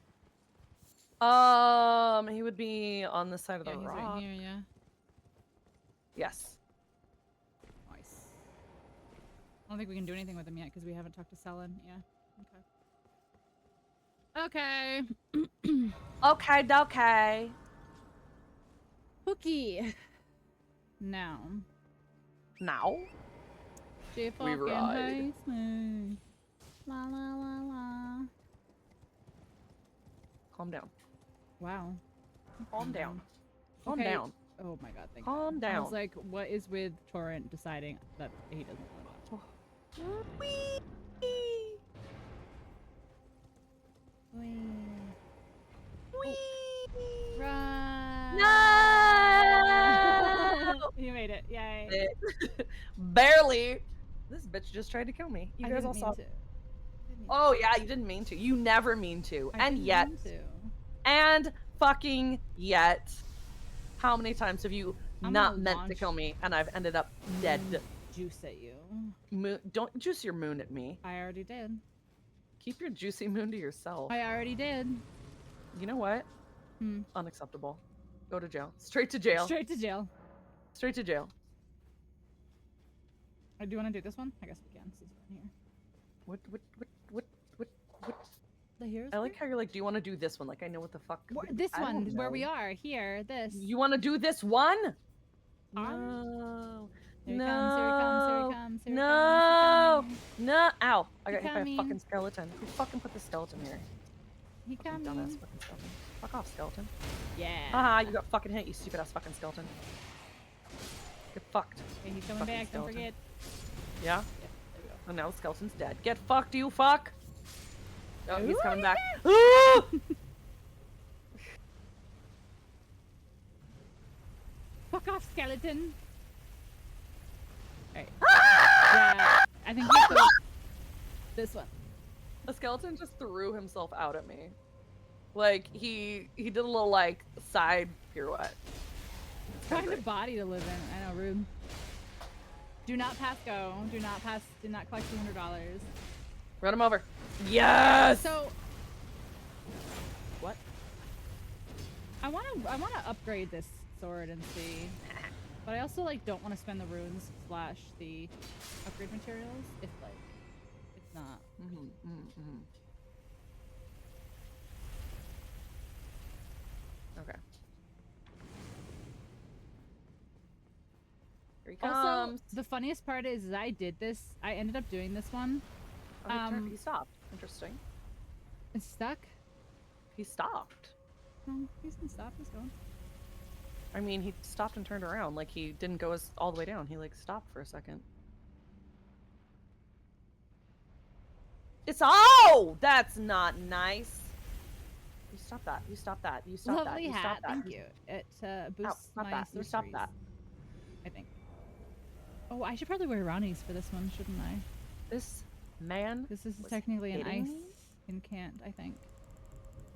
He would be on this side of the Yeah, he's rock. right here. Yeah. Yes. Nice. I don't think we can do anything with him yet because we haven't talked to Selen. Yeah. Okay. Okay. Okay, okay. Pookie. Now. Now. She fucking ride. hates me. La la la la. Calm down. Wow. Calm down. Calm Okay. down. Oh my god, thank Calm God. I down. was like, what is with Torrent deciding that he doesn't want to? Whee! Whee. Whee! Run! No! You made it. Yay. Barely. This bitch just tried to kill me. You I guys didn't all mean saw. to. Didn't mean Oh yeah, you didn't mean to. You never mean to. I And didn't yet, mean to. and fucking yet, how many times have you I'm not gonna meant to launch kill me and I've ended up dead? Juice at you. Moon, don't juice your moon at me. I already did. Keep your juicy moon to yourself. I already did. You know what? Hmm. Unacceptable. Go to jail. Straight to jail. Straight to jail. Straight to jail. Do you want to do this one? I guess we can since we're in here. What? The heroes. I like how you're like, do you want to do this one? Like, I know what the fuck. This I one, don't where we know. are here. This. You want to do this one? On. No. Here he no. comes. Here he comes. Here he comes. Here no. he comes. No. Ow. I got He hit by a coming. fucking skeleton. Who fucking put the skeleton here? He Fucking coming. dumbass fucking skeleton. Fuck off, skeleton. Yeah. Haha, you got fucking hit, you stupid ass fucking skeleton. Get fucked. Okay, he's coming Fucking back. skeleton. Don't forget. Yeah? Yep, there we go. And now the skeleton's dead. Get fucked, you fuck! Oh, he's Ooh, coming back. yeah. Ooh! Fuck off, skeleton. Alright. Ah! Yeah. I think we go this one. The skeleton just threw himself out at me. Like, he did a little, like, side pirouette. Find a body to live in. I know, rude. Do not pass go. Do not collect $200. Run him over. Yes! So What? I wanna upgrade this sword and see. But I also like don't want to spend the runes / the upgrade materials if like it's not. Okay. Here he Also, comes. the funniest part is I did this. I ended up doing this one. Oh, he stopped. Interesting. It's stuck. He stopped. No, he's been stopped. He's going. I mean, he stopped and turned around. Like, he didn't go all the way down. He, like, stopped for a second. It's... Oh! That's not nice. You stop that. You stop that. You stop that. Lovely You hat. stop that. Thank you. It boosts stop my that. You stop sorceries, that. I think. Oh, I should probably wear Ronnie's for this one, shouldn't I? This man... This is was technically an hitting ice me? incant, I think.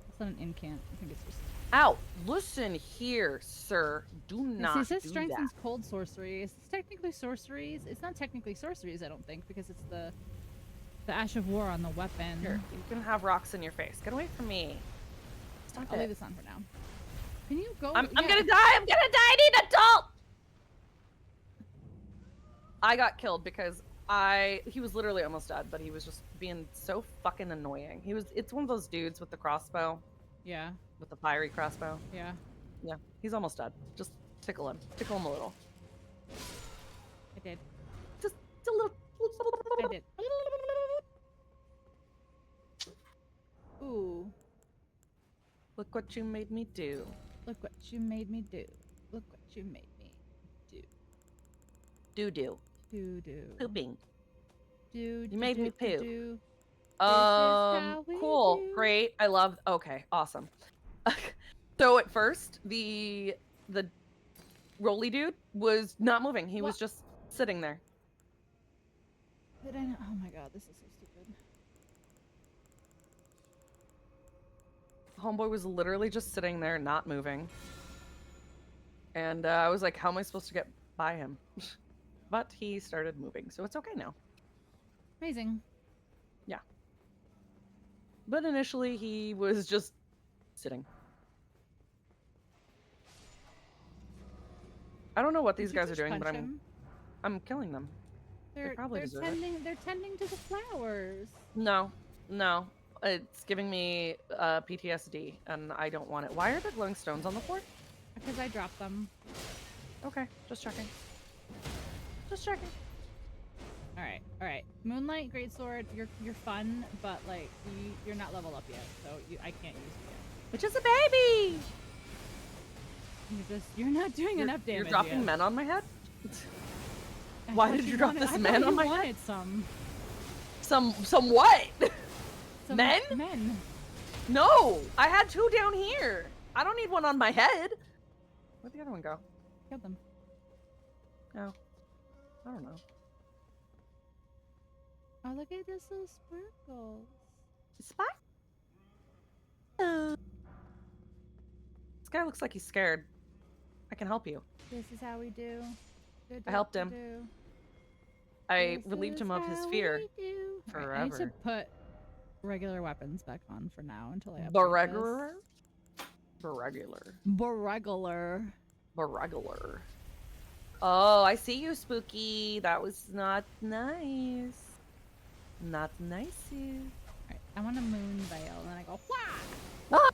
It's not an incant. I think it's just. Ow! Listen here, sir. Do not It says do strengthens that. cold sorceries. It's technically sorceries. It's not technically sorceries, I don't think, because it's the Ash of War on the weapon. Here, you can have rocks in your face. Get away from me. Stop I'll it. leave this on for now. Can you go? I'm yeah. gonna die! I'm gonna die! I need an adult! I got killed because he was literally almost dead, but he was just being so fucking annoying. It's one of those dudes with the crossbow, Yeah, with the fiery crossbow. yeah. Yeah, he's almost dead. Just tickle him a little. I did. Just a little. I did. Ooh, Look what you made me do. look what you made me do. Look what you made me do. Do. Do. Pooping. Do. You made me poo. Do. how we Cool. do. Great. I love. Okay. Awesome. So at first, the roly dude was not moving. He was What? just sitting there. Did I know? Oh my god, this is so stupid. Homeboy was literally just sitting there, not moving. And I was like, how am I supposed to get by him? But he started moving, so it's okay now. Amazing. But initially, he was just sitting. I don't know what these Did you guys are just doing, but punch him? I'm killing them. probably deserve it. They're tending to the flowers. No, it's giving me PTSD, and I don't want it. Why are there glowing stones on the floor? Because I dropped them. Okay, just checking. Just checking. All right. Moonlight Greatsword, you're fun, but like you're not leveled up yet, so I can't use you yet. Which is a baby. You're not doing enough damage. You're dropping yet. men on my head. I Why thought did you drop wanted- this I man thought on you my wanted head? some Some what? some Men? Men. No, I had two down here. I don't need one on my head. Where'd the other one go? Kill them. Oh, I don't know. Oh, look at this little sparkles. Spot? This guy looks like he's scared. I can help you. This is how we do. I helped him. I relieved him of his fear. Right, I need to Forever. put regular weapons back on for now until I upgrade The regular? this. Regular. Regular. Regular. Oh, I see you, Spooky. That was not nice. Not nice. Alright, I want a moon veil, and then I go, wah! Ah!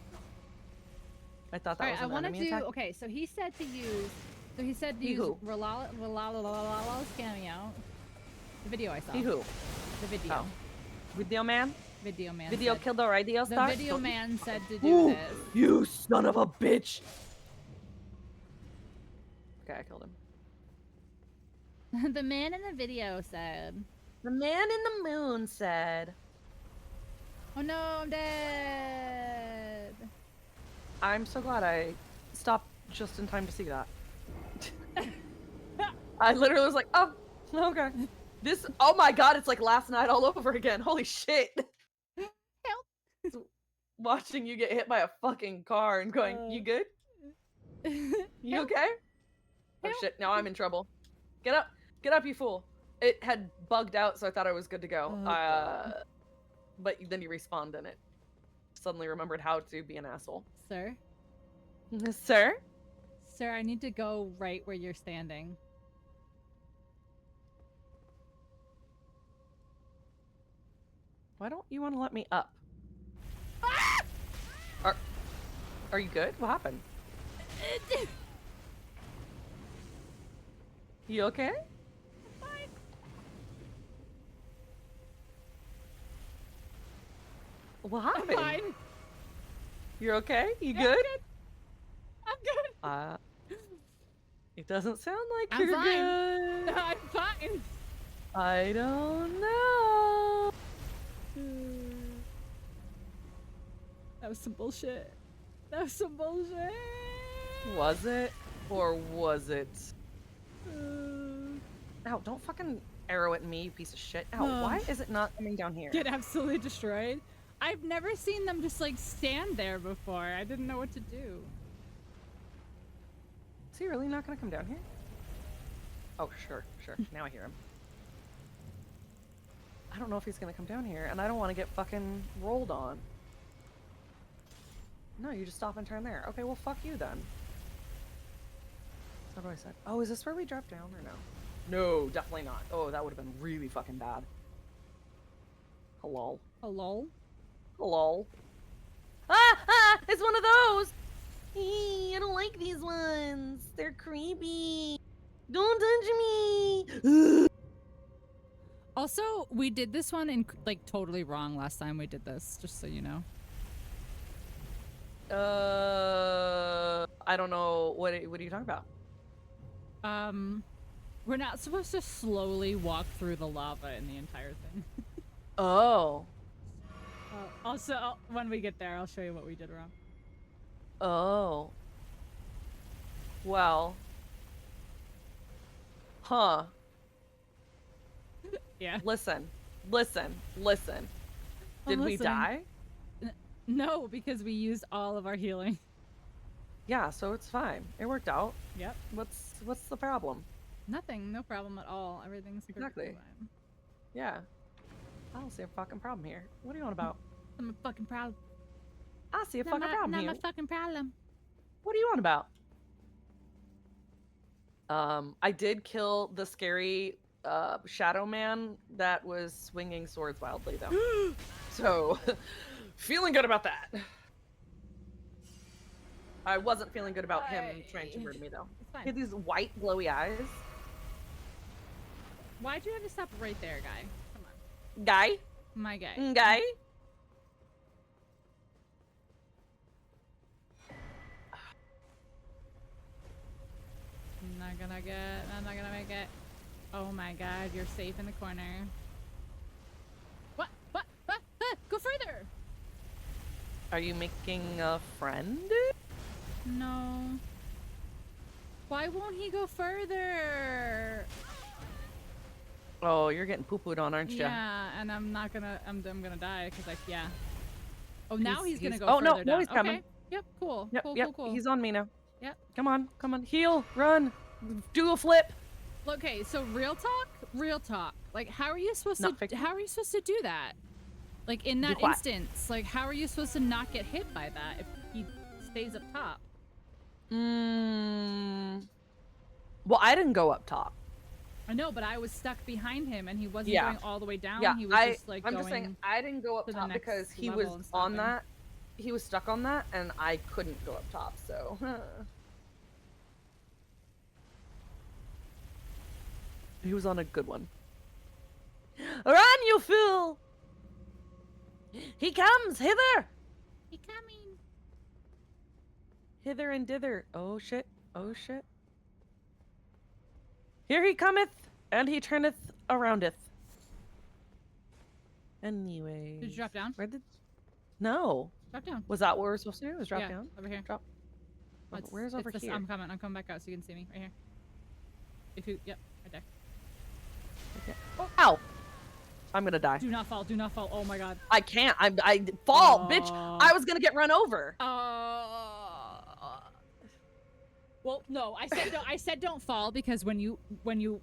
I thought that Alright, was I an want to enemy do. attack. Okay, so he said to use. So he said to He use who? Rolala's cameo. The video I saw. He who? The video. Oh. Video man? Video man. Video said, killed the radio The star? video Don't- man said to do Ooh, this. you son of a bitch! Okay, I killed him. The man in the video said. The man in the moon said, Oh no, I'm dead. I'm so glad I stopped just in time to see that. I literally was like, oh, okay. This, oh my god, it's like last night all over again. Holy shit. Help. Watching you get hit by a fucking car and going, you good? You Help. okay? Oh Help. shit, now I'm in trouble. Get up, you fool. It had bugged out, so I thought I was good to go. Oh, God. But then you respawned and it suddenly remembered how to be an asshole. Sir? Sir? Sir, I need to go right where you're standing. Why don't you want to let me up? Ah! Are you good? What happened? You okay? Fine. What I'm happened? fine. You're okay? You Yeah, good? I'm good. It doesn't sound like I'm you're fine. good. I'm fine. I don't know. That was some bullshit. That was some bullshit. Was it? Or was it? Ow, don't fucking arrow at me, you piece of shit. Ow, why is it not coming down here? Get absolutely destroyed. I've never seen them just like stand there before. I didn't know what to do. Is he really not gonna come down here? Oh, sure. Now I hear him. I don't know if he's gonna come down here, and I don't want to get fucking rolled on. No, you just stop and turn there. Okay, well, fuck you then. That's what I said. Oh, is this where we drop down or no? No, definitely not. Oh, that would have been really fucking bad. Hello. Hello? Hello. Ah! It's one of those! I don't like these ones. They're creepy. Don't touch me! Also, we did this one in like totally wrong last time we did this, just so you know. I don't know. What are you talking about? We're not supposed to slowly walk through the lava in the entire thing. Oh. Also, when we get there, I'll show you what we did wrong. Oh. Well. Huh. Yeah. Listen. I'm Did we listening. die? No, because we used all of our healing. Yeah, so it's fine. It worked out. Yep. What's the problem? Nothing. No problem at all. Everything's perfectly Exactly. fine. Yeah. I don't see a fucking problem here. What are you on about? I'm a fucking problem. I see a fucking problem Not here. my fucking problem. What are you on about? I did kill the scary shadow man that was swinging swords wildly though. So, feeling good about that. I wasn't feeling good about him trying to murder me though. It's He fine. had these white glowy eyes. Why'd you have to stop right there, guy? Come on. Guy? My guy. Guy? I'm not gonna make it. Oh my god, you're safe in the corner. What? Go further! Are you making a friend? No. Why won't he go further? Oh, you're getting poo-pooed on, aren't you? Yeah, and I'm gonna die because yeah. Oh, now he's gonna go oh, further no, down. he's coming. Okay. Yep, cool. Yep, Cool. He's on me now. Yep. Come on. Heal, run, do a flip. Okay, so real talk. Like, how are you supposed Not to? fiction. How are you supposed to do that? Like in that what? instance, like how are you supposed to not get hit by that if he stays up top. Well, I didn't go up top. I know, but I was stuck behind him, and he wasn't Yeah. going all the way down. Yeah, He was just like I'm going. just saying I didn't go up to the top next because he level was and on stopping. that. He was stuck on that, and I couldn't go up top. So. He was on a good one. Run, you fool! He comes hither. He coming. Hither and dither. Oh shit. Oh shit. Here he cometh, and he turneth aroundeth. Anyway. Did you drop down? Where did? No. Drop down. Was that what we're supposed to do? Was drop Yeah, down? over here. Drop. Oh, Where's over here? I'm coming back out so you can see me right here. If you, yep, right there. Okay. Oh, ow! I'm gonna die. Do not fall. Do not fall. Oh my god. I can't. I fall, bitch. I was gonna get run over. Well, no, I said don't fall because when you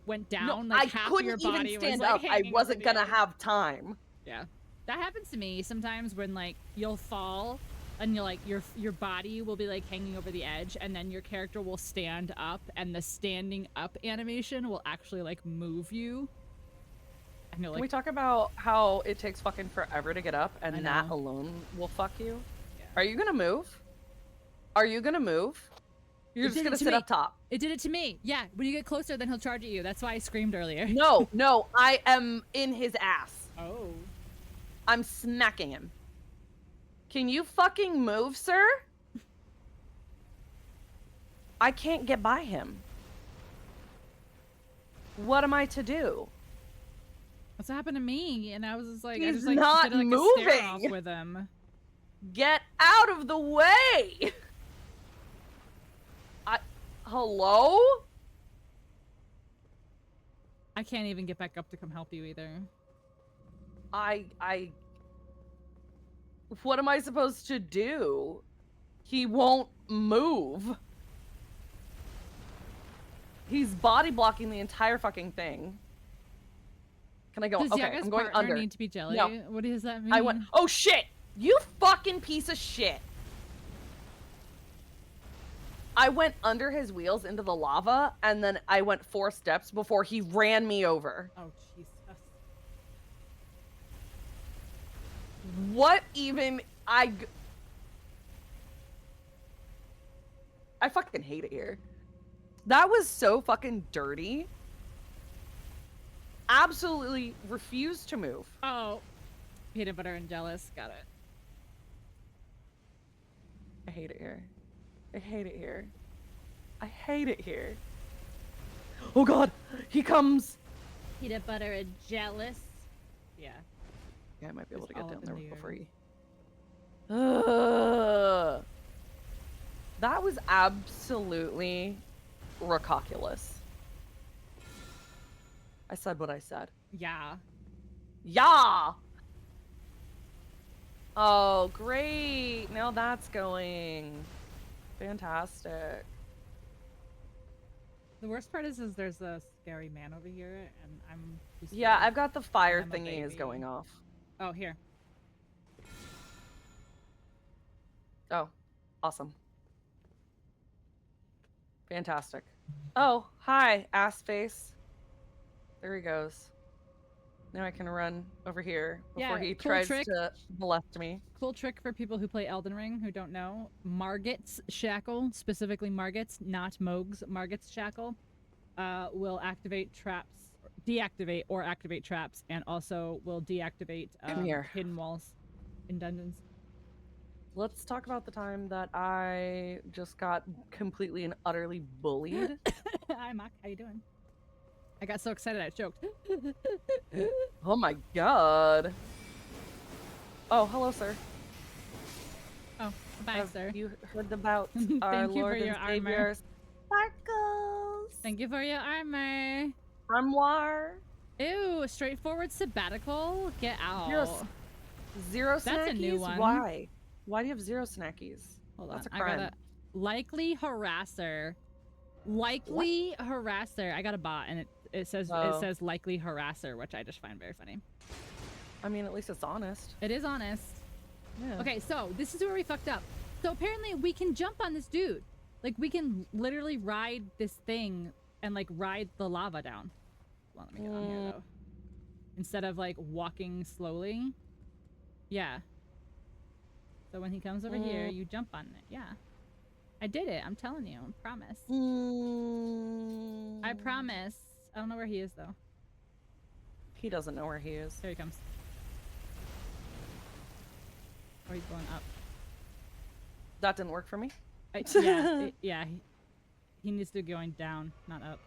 went down, No, like I half couldn't your body even stand was like up. I hanging wasn't over the gonna edge. have time. Yeah, that happens to me sometimes when like you'll fall and you're like your body will be like hanging over the edge, and then your character will stand up, and the standing up animation will actually like move you. And you're Can like, we talk about how it takes fucking forever to get up, I and that know. alone will fuck you? Yeah. Are you gonna move? Are you gonna move? You're It just did it gonna to sit me. up top. It did it to me. Yeah, when you get closer, then he'll charge at you. That's why I screamed earlier. No, no, I am in his ass. Oh. I'm smacking him. Can you fucking move, sir? I can't get by him. What am I to do? That's what happened to me, and I was just like, I He's just like not did like a stare off moving. with him. Get out of the way! Hello? I can't even get back up to come help you either. What am I supposed to do? He won't move. He's body blocking the entire fucking thing. Can I go? Does Okay, Yaga's I'm going partner under. need to be jelly? No. What does that mean? I went. Oh shit! You fucking piece of shit! I went under his wheels into the lava, and then I went 4 steps before he ran me over. Oh Jesus! What even? I fucking hate it here. That was so fucking dirty. Absolutely refused to move. Oh, peanut butter and jealous. Got it. I hate it here. I hate it here. I hate it here. Oh god! He comes! Peanut butter and jealous. Yeah. Yeah, I might be able to Just get all down up there in the before air. he... Ugh. That was absolutely recalculous. I said what I said. Yeah. Yeah! Oh, great! Now that's going. Fantastic. The worst part is there's a scary man over here, and I'm. too Yeah, scared. I've got the fire I'm a thingy is baby. going off. Oh, here. Oh, awesome. Fantastic. Oh, hi, ass face. There he goes. Now I can run over here before Yeah, he cool tries trick. to molest me. Cool trick for people who play Elden Ring who don't know. Margit's Shackle, specifically Margit's, not Moog's, Margit's Shackle, will activate traps, deactivate or activate traps, and also will deactivate Come here. hidden walls in dungeons. Let's talk about the time that I just got completely and utterly bullied. Hi, Mock. How you doing? I got so excited I choked. Oh my god. Oh, hello, sir. Oh, bye, Have sir. you heard about Thank our you for Lord your and Savior, armor. Sparkles. Thank you for your armor. Armoire? Ew, straightforward sabbatical. Get out. Zero That's a snackies? new one. Why? Why do you have 0 snackies? Hold That's on. a I crime. got a likely harasser. Likely harasser. I got a bot, and it says Oh. likely harasser, which I just find very funny. I mean, at least it's honest. It is honest. Yeah. Okay, so this is where we fucked up. So apparently we can jump on this dude. Like, we can literally ride this thing and, like, ride the lava down. Well, let me get on here, though. Instead of, like, walking slowly. Yeah. So when he comes over here, you jump on it. Yeah. I did it. I'm telling you. I promise. I promise. I don't know where he is, though. He doesn't know where he is. There he comes. Or he's going up. That didn't work for me. Yeah. He needs to be going down, not up.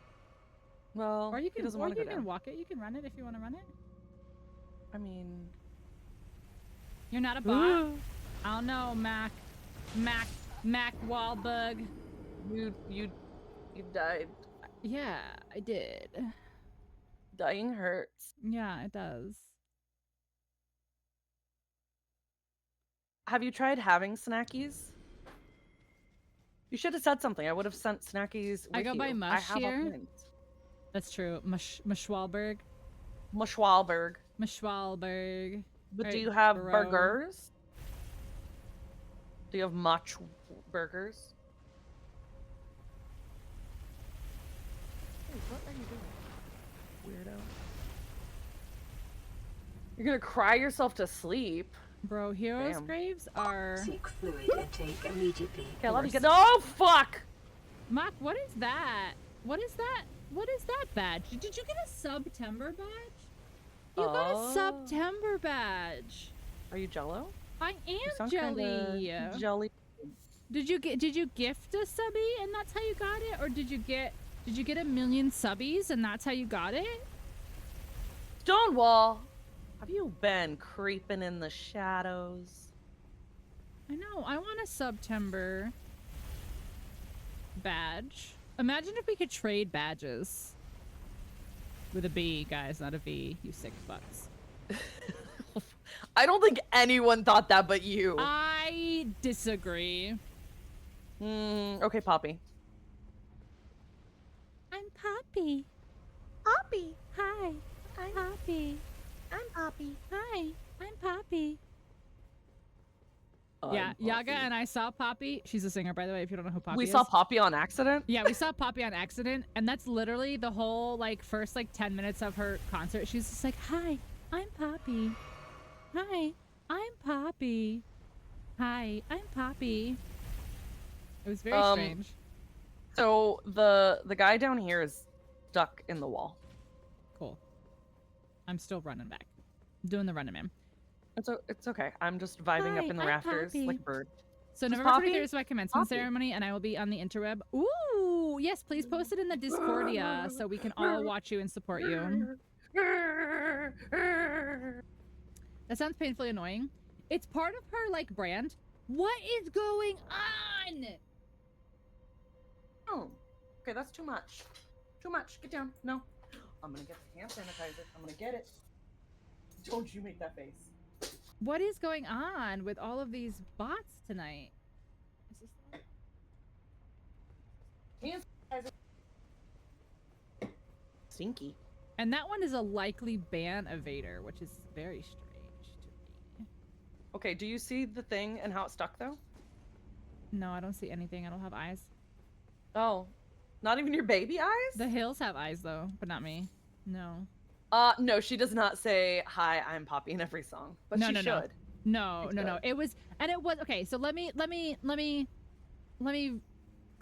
Well, Or you can, he doesn't want to go down. walk it. You can run it if you want to run it. I mean, you're not a bot. I don't know, Mac Wahlberg. You died. Yeah, I did. Dying hurts. Yeah, it does. Have you tried having snackies? You should have said something. I would have sent snackies with I go by you. Mush I have here. all kinds. That's true. Mushwalberg. Mushwalberg. Mushwalberg. But Right, do you have bro. burgers? Do you have much burgers? Hey, what are you doing? Weirdo. You're gonna cry yourself to sleep. Bro, heroes' Damn. graves are... Seek fluid intake immediately. Okay, I love you. Oh, fuck! Mock, what is that? What is that? What is that badge? Did you get a September badge? You got a September badge. Are you Jello? I You am sound jelly. kinda jelly. Did you gift a subby and that's how you got it, or did you get a million subbies and that's how you got it? Stonewall, have you been creeping in the shadows? I know. I want a September badge. Imagine if we could trade badges with a B, guys, not a V. You sick fucks. I don't think anyone thought that but you. I disagree. Okay, Poppy. I'm Poppy. Poppy. Hi. I'm Poppy. Poppy. Hi. I'm Poppy. Yeah, Yaga and I saw Poppy. She's a singer, by the way, if you don't know who Poppy We is. saw Poppy on accident? Yeah, we saw Poppy on accident, and that's literally the whole, like, first, like, 10 minutes of her concert. She's just like, hi, I'm Poppy. Hi, I'm Poppy. Hi, I'm Poppy. It was very strange. So the guy down here is stuck in the wall. Cool. I'm still running back. Doing the running man. It's okay. I'm just vibing up in the I'm rafters Poppy. like a bird. So Just November Poppy? 23rd is my commencement Poppy. ceremony, and I will be on the interweb. Ooh, yes, please post it in the Discordia so we can all watch you and support you. That sounds painfully annoying. It's part of her, like, brand. What is going on? Oh, okay, that's too much. Too much. Get down. No. I'm gonna get the hand sanitizer. I'm gonna get it. Don't you make that face. What is going on with all of these bots tonight? Is this Hand sanitizer. Stinky. And that one is a likely ban evader, which is very strange to me. Okay, do you see the thing and how it's stuck though? No, I don't see anything. I don't have eyes. Oh, not even your baby eyes? The hills have eyes though, but not me. No. No, she does not say, hi, I'm Poppy in every song, but No, she no, should. No, She no, no. should. It was, and it was, okay, so let me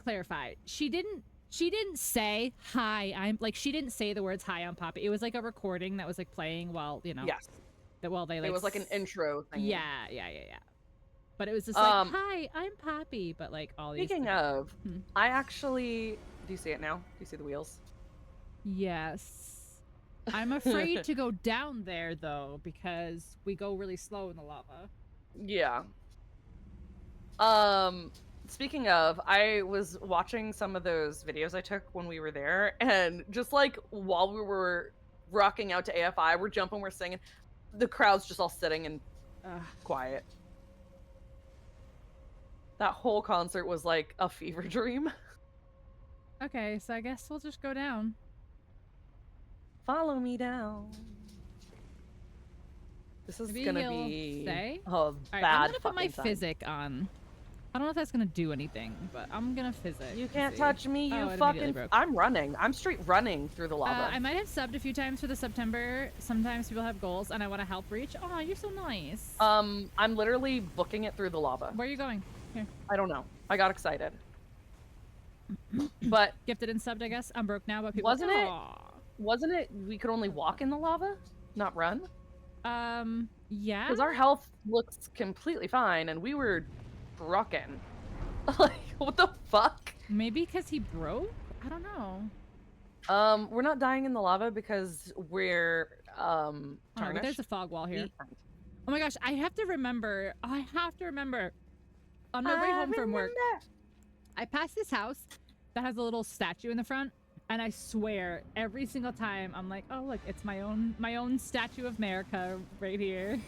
clarify. She didn't say, hi, I'm, like, she didn't say the words, hi, I'm Poppy. It was like a recording that was like playing while, you know. Yes. That while they like. It was like an intro thing. Yeah. But it was just like, hi, I'm Poppy, but like all these. Speaking of, Hmm. I actually, do you see it now? Do you see the wheels? Yes. I'm afraid to go down there though, because we go really slow in the lava. Yeah. Speaking of, I was watching some of those videos I took when we were there, and just like while we were rocking out to AFI, we're jumping, we're singing, the crowd's just all sitting and quiet. That whole concert was like a fever dream. Okay, so I guess we'll just go down. Follow me down. This is Maybe gonna he'll be say? a All right, bad I'm gonna put my fucking time. physic on. I don't know if that's gonna do anything, but I'm gonna fizz it. You to can't see. touch me, Oh, you it immediately fucking. broke. I'm running. I'm straight running through the lava. I might have subbed a few times for the September. Sometimes people have goals, and I want to help reach. Oh, you're so nice. I'm literally booking it through the lava. Where are you going? Here. I don't know. I got excited. But Gifted and subbed, I guess. I'm broke now, but people. Wasn't it? Aw. wasn't it we could only walk in the lava, not run? Yeah. Because our health looks completely fine, and we were trucking. Like, what the fuck? Maybe because he broke? I don't know. We're not dying in the lava because we're Oh, but tarnished. there's a fog wall here. Oh my gosh, I have to remember. On my way home from work, I passed this house that has a little statue in the front, and I swear every single time I'm like, oh look, it's my own Statue of America right here.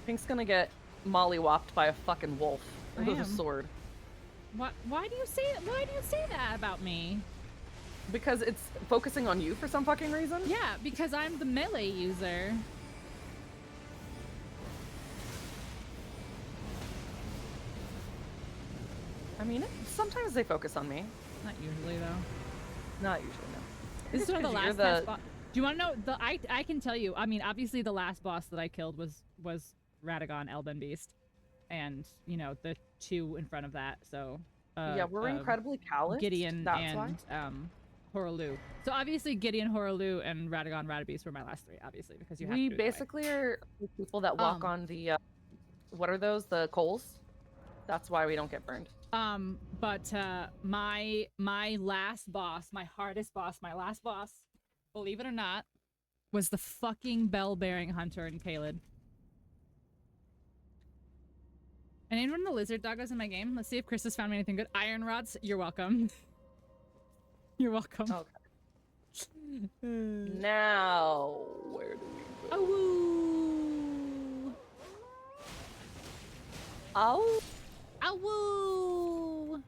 Pink's gonna get mollywopped by a fucking wolf I with a am. sword. Why do you say that about me? Because it's focusing on you for some fucking reason? Yeah, because I'm the melee user. I mean, sometimes they focus on me. Not usually though. Not usually, no. This is one of the 'Cause you're last boss. Do you want to know I can tell you. I mean, obviously the last boss that I killed was Radagon Elben Beast, and you know the two in front of that. So yeah, we're incredibly calloused. Gideon that's and why. Horaloo. So obviously Gideon, Horaloo, and Radagon Radabeast were my last three. Obviously because you have We to do it that way. basically are the people that walk on the what are those? The coals. That's why we don't get burned. But my last boss, my hardest boss, my last boss, believe it or not, was the fucking bell-bearing hunter in Caelid. And anyone the lizard doggos in my game? Let's see if Chris has found me anything good. Iron rods, you're welcome. You're welcome. Okay. Now, where do we go? Awoo! Ow! Awoo!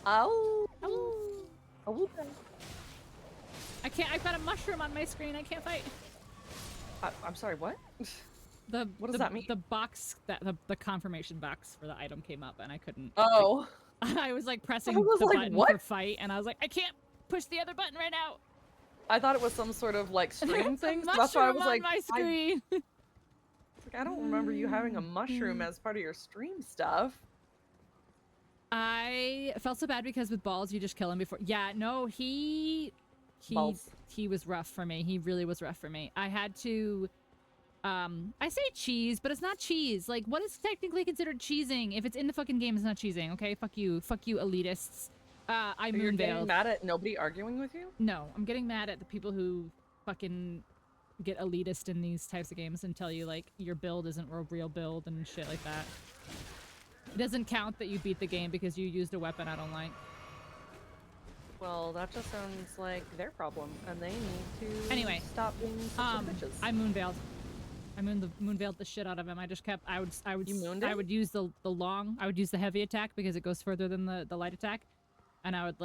Ow! Awoo! Ow! I've got a mushroom on my screen. I can't fight. I'm sorry, what? What does the, that mean? The box the confirmation box for the item came up and I couldn't. Oh. I was like pressing was the like, button what? for fight and I was like, I can't push the other button right now. I thought it was some sort of like stream thing. There's a So that's why I mushroom was on like, my screen. I don't remember you having a mushroom as part of your stream stuff. I felt so bad because with balls you just kill him before. Yeah, no, he was rough for me. He really was rough for me. I had to I say cheese, but it's not cheese. Like, what is technically considered cheesing? If it's in the fucking game, it's not cheesing, okay? Fuck you, elitists. You're getting moonveiled. mad at nobody arguing with you? No, I'm getting mad at the people who fucking get elitist in these types of games and tell you, like, your build isn't a real build and shit like that. It doesn't count that you beat the game because you used a weapon I don't like. Well, that just sounds like their problem, and they need to Anyway, stop being such bitches. I moonveiled. I moonveiled the shit out of him. I just kept. I would use the heavy attack because it goes further than the light attack, and I would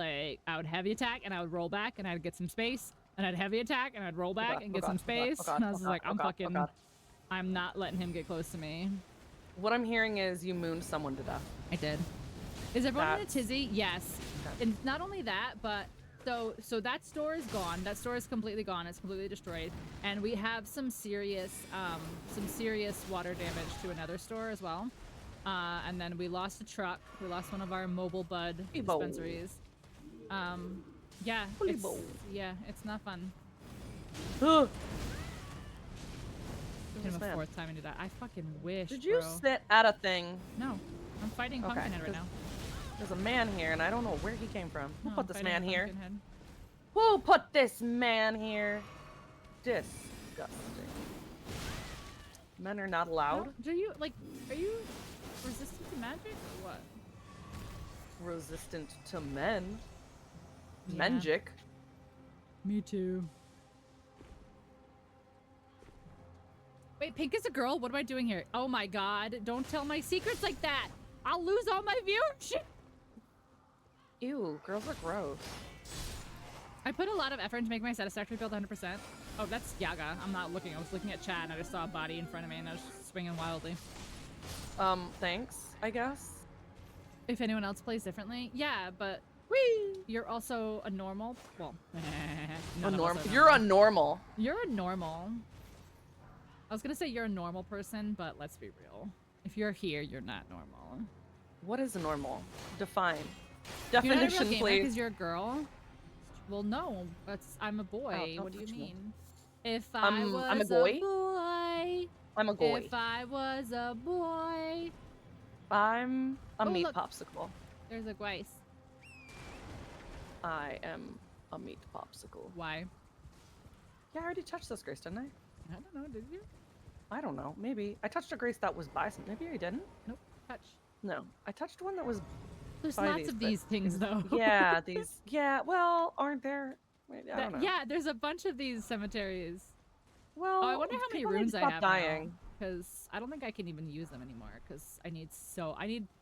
heavy attack and I would roll back and I'd get some space and I'd heavy attack and I'd roll back and get some space. And I was like, I'm not letting him get close to me. What I'm hearing is you mooned someone to death. I did. Is everyone in a tizzy? Yes. Okay. And not only that, but so that store is gone. That store is completely gone. It's completely destroyed. And we have some serious water damage to another store as well. And then we lost a truck. We lost one of our mobile bud dispensaries. Yeah, it's not fun. Hit him a fourth time into that. I fucking wish. Did you bro. sit at a thing? No, I'm fighting Pumpkinhead right now. There's a man here, and I don't know where he came from. Who No, put I'm this fighting man here? Pumpkinhead. Who put this man here? Disgusting. Men are not allowed. No, are you resistant to magic or what? Resistant to men. Yeah. Menjic. Me too. Wait, Pink is a girl? What am I doing here? Oh my god, don't tell my secrets like that! I'll lose all my viewership! Ew, girls are gross. I put a lot of effort into making my satisfactory build 100%. Oh, that's Yaga. I'm not looking. I was looking at chat and I just saw a body in front of me and I was just swinging wildly. Thanks, I guess. If anyone else plays differently, yeah, but Whee! you're also a normal. Well, A none of us norm. are You're a normal. You're a normal. I was gonna say you're a normal person, but let's be real. If you're here, you're not normal. What is a normal? Define. You're not a real Definition, gamer please. because you're a girl. Well, no, I'm a boy. don't What do you touch me. mean? If I was I'm a a boy? boy. I'm a goy. If I was a boy. I'm a Oh, meat look. popsicle. There's a Gwice. I am a meat popsicle. Why? Yeah, I already touched this Grace, didn't I? I don't know. Did you? I don't know. Maybe. I touched a Grace that was by some. Maybe I didn't? Nope. Touch. No. I touched one that was There's by lots of but these things, though. Yeah, these. Yeah, well, aren't there? Wait, I don't know. Yeah, there's a bunch of these cemeteries. Well, Oh, I wonder how many people need to runes I stop have dying. because I don't think I can even use them anymore. Because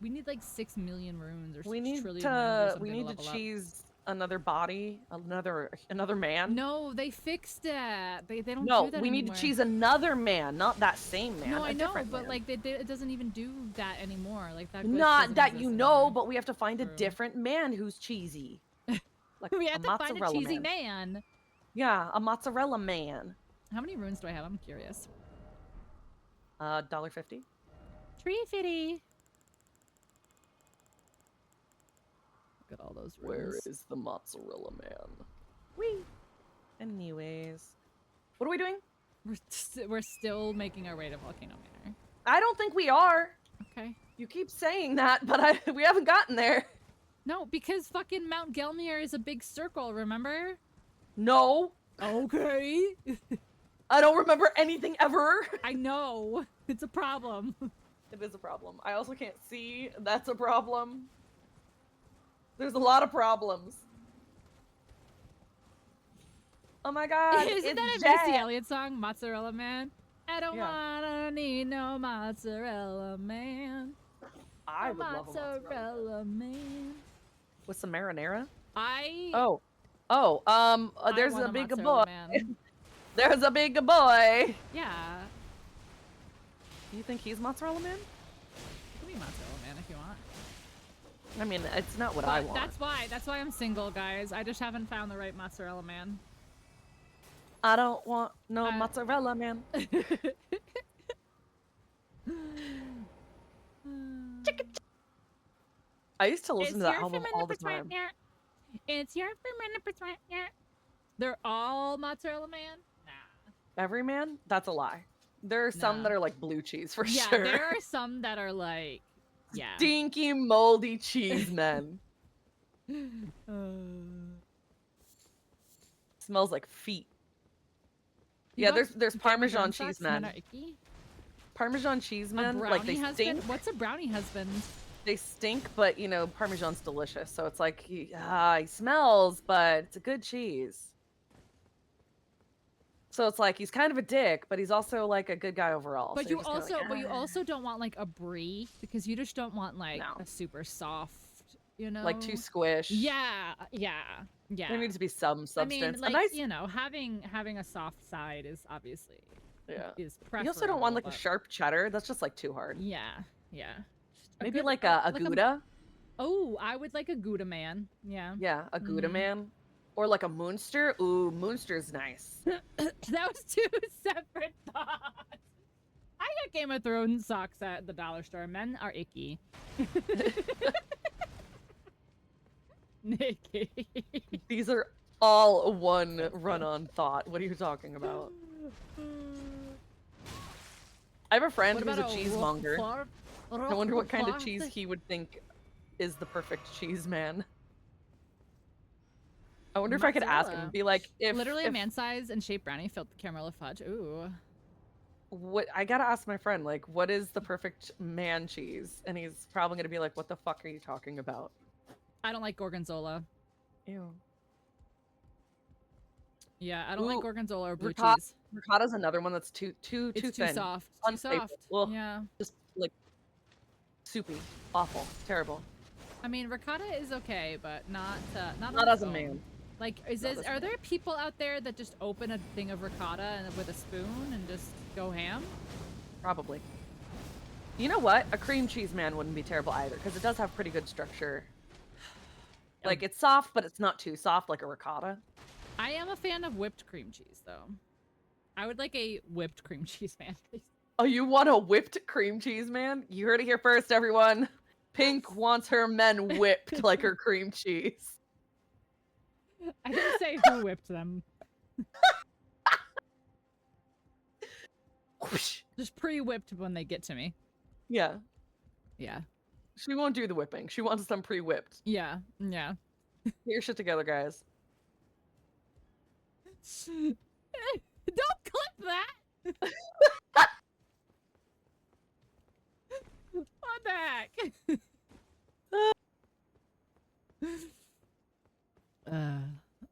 we need like 6 million runes or 6 We need trillion runes or to. something We need to level up. cheese another body, another man. No, they fixed it. They don't No, do that we need anymore. to cheese another man, not that same man. No, I a know, different but man. like it doesn't even do that anymore. Like that. glitch Not doesn't that exist you know, anymore. but we have to find a True. different man who's cheesy. Like We a have to find a mozzarella cheesy man. man. Yeah, a mozzarella man. How many runes do I have? I'm curious. $1.50. Tree fitty. Look at all those runes. Where is the mozzarella man? Wee. Anyways, what are we doing? We're still making our way to Volcano Manor. I don't think we are. Okay. You keep saying that, but we haven't gotten there. No, because fucking Mount Gelmir is a big circle, remember? No, Okay. I don't remember anything ever. I know. It's a problem. It is a problem. I also can't see. That's a problem. There's a lot of problems. Oh my god. Isn't it's that a Jet. Missy Elliott song? Mozzarella Man? I don't Yeah. wanna need no mozzarella man. I No would love a mozzarella. mozzarella man. With some marinara? I There's want a big mozzarella boy. man. There's a big boy. Yeah. Do you think he's mozzarella man? You can be mozzarella man if you want. I mean, it's not what But I want. that's why I'm single, guys. I just haven't found the right mozzarella man. I don't want no Uh, mozzarella man. I used to listen to that album all the time. It's your They're all mozzarella man? Nah. Every man? That's a lie. There are some Nah. that are like blue cheese for Yeah, sure. there are some that are like, yeah. Stinky, moldy cheese men. Smells like feet. You Yeah, got there's Game of Parmesan Thrones cheese socks? Men men. are icky? Parmesan cheese A men, brownie like they husband? stink. What's a brownie husband? They stink, but you know, Parmesan's delicious. So it's like he smells, but it's a good cheese. So it's like he's kind of a dick, but he's also like a good guy overall. But so you you're just kinda also, like, but you "Ah." also don't want like a brie because you just don't want like No. a super soft, you know, like too squish. Yeah, yeah, yeah. There needs to be some I substance. mean, like a nice, you know, having a soft side is obviously yeah. is You preferable. also don't want like a but- sharp cheddar. That's just like too hard. Yeah, yeah. Just Maybe good- like a like Gouda. Oh, I would like a Gouda man. Yeah. Yeah, a Gouda Mhm. man. Or like a Munster. Ooh, Munster's nice. That was two separate thoughts. I got Game of Thrones socks at the dollar store. Men are icky. Nikki. These are all one run-on thought. What are you talking about? I have a friend What who's about a cheesemonger. Roquefort? I wonder what kind of Roquefort? cheese he would think is the perfect cheese man. I wonder if I could ask him Mozzarella. and be like, if Literally if, a man-size and shaped brownie filled with caramel fudge. Ooh. what I gotta ask my friend, like, what is the perfect man cheese? And he's probably gonna be like, what the fuck are you talking about? I don't like gorgonzola. Ew. Yeah, I don't like Ooh, gorgonzola or blue ricotta- cheese. Ricotta's another one that's too It's too thin. soft. Too Unstable. soft. Ugh. Yeah. Just like soupy, awful, terrible. I mean, ricotta is okay, but not Not on as its a own. man. Like, No, this are one. there people out there that just open a thing of ricotta and with a spoon and just go ham? Probably. You know what? A cream cheese man wouldn't be terrible either, because it does have pretty good structure. Like, it's soft, but it's not too soft like a ricotta. I am a fan of whipped cream cheese, though. I would like a whipped cream cheese man, please. Oh, you want a whipped cream cheese man? You heard it here first, everyone. Pink wants her men whipped like her cream cheese. I didn't say who whipped them. Whoosh. Just pre-whipped when they get to me. Yeah. Yeah. She won't do the whipping. She wants them pre-whipped. Yeah. Yeah. Get your shit together, guys. Don't clip that! On back!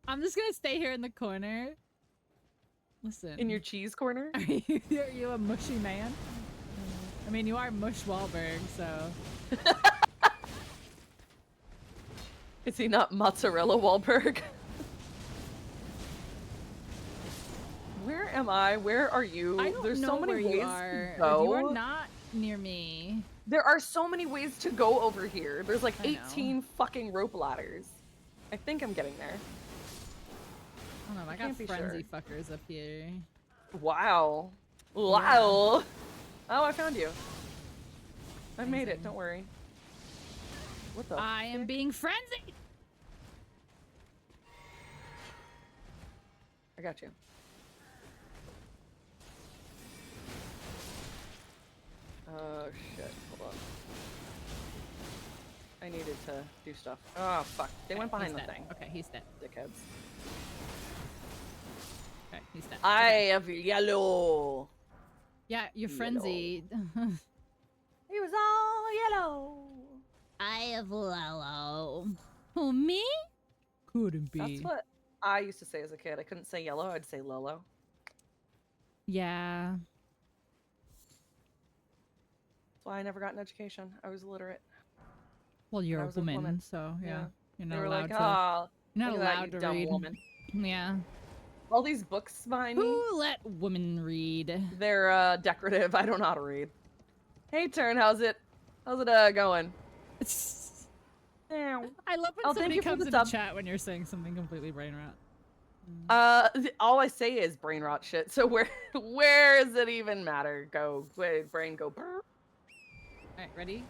I'm just gonna stay here in the corner. Listen. In your cheese corner? Are you a mushy man? I mean, you are Mush Wahlberg, so. Is he not mozzarella Wahlberg? Where am I? Where are you? I don't There's know so many where ways you are. to go. You are not near me. There are so many ways to go over here. There's like I know. 18 fucking rope ladders. I think I'm getting there. I don't know. I got can't be frenzy fuckers up here. Wow. Wow. Oh, I found you. I made it. Amazing. Don't worry. What the? I am heck? being frenzied. I got you. Oh shit. Hold on. I needed to do stuff. Oh fuck. They went behind the He's dead. thing. Okay, he's dead. Dickheads. Okay, he's dead. I Okay. have yellow. Yeah, you're Yellow. frenzied. He was all yellow. I have yellow. Who, me? Couldn't be. That's what I used to say as a kid. I couldn't say yellow. I'd say Lolo. Yeah. That's why I never got an education. I was illiterate. Well, you're I a was a woman, woman. so yeah. Yeah. You're They not were allowed like, to. "Oh, You're not look at that, allowed you to dumb read. woman." Yeah. All these books behind me, Who let women read? they're decorative. I don't know how to read. Hey, Turn, how's it going? Ow. I love when Oh, thank somebody you for comes the into sub. chat when you're saying something completely brain rot. All I say is brain rot shit. So where does it even matter? Go, wait, brain go brr. Alright, ready?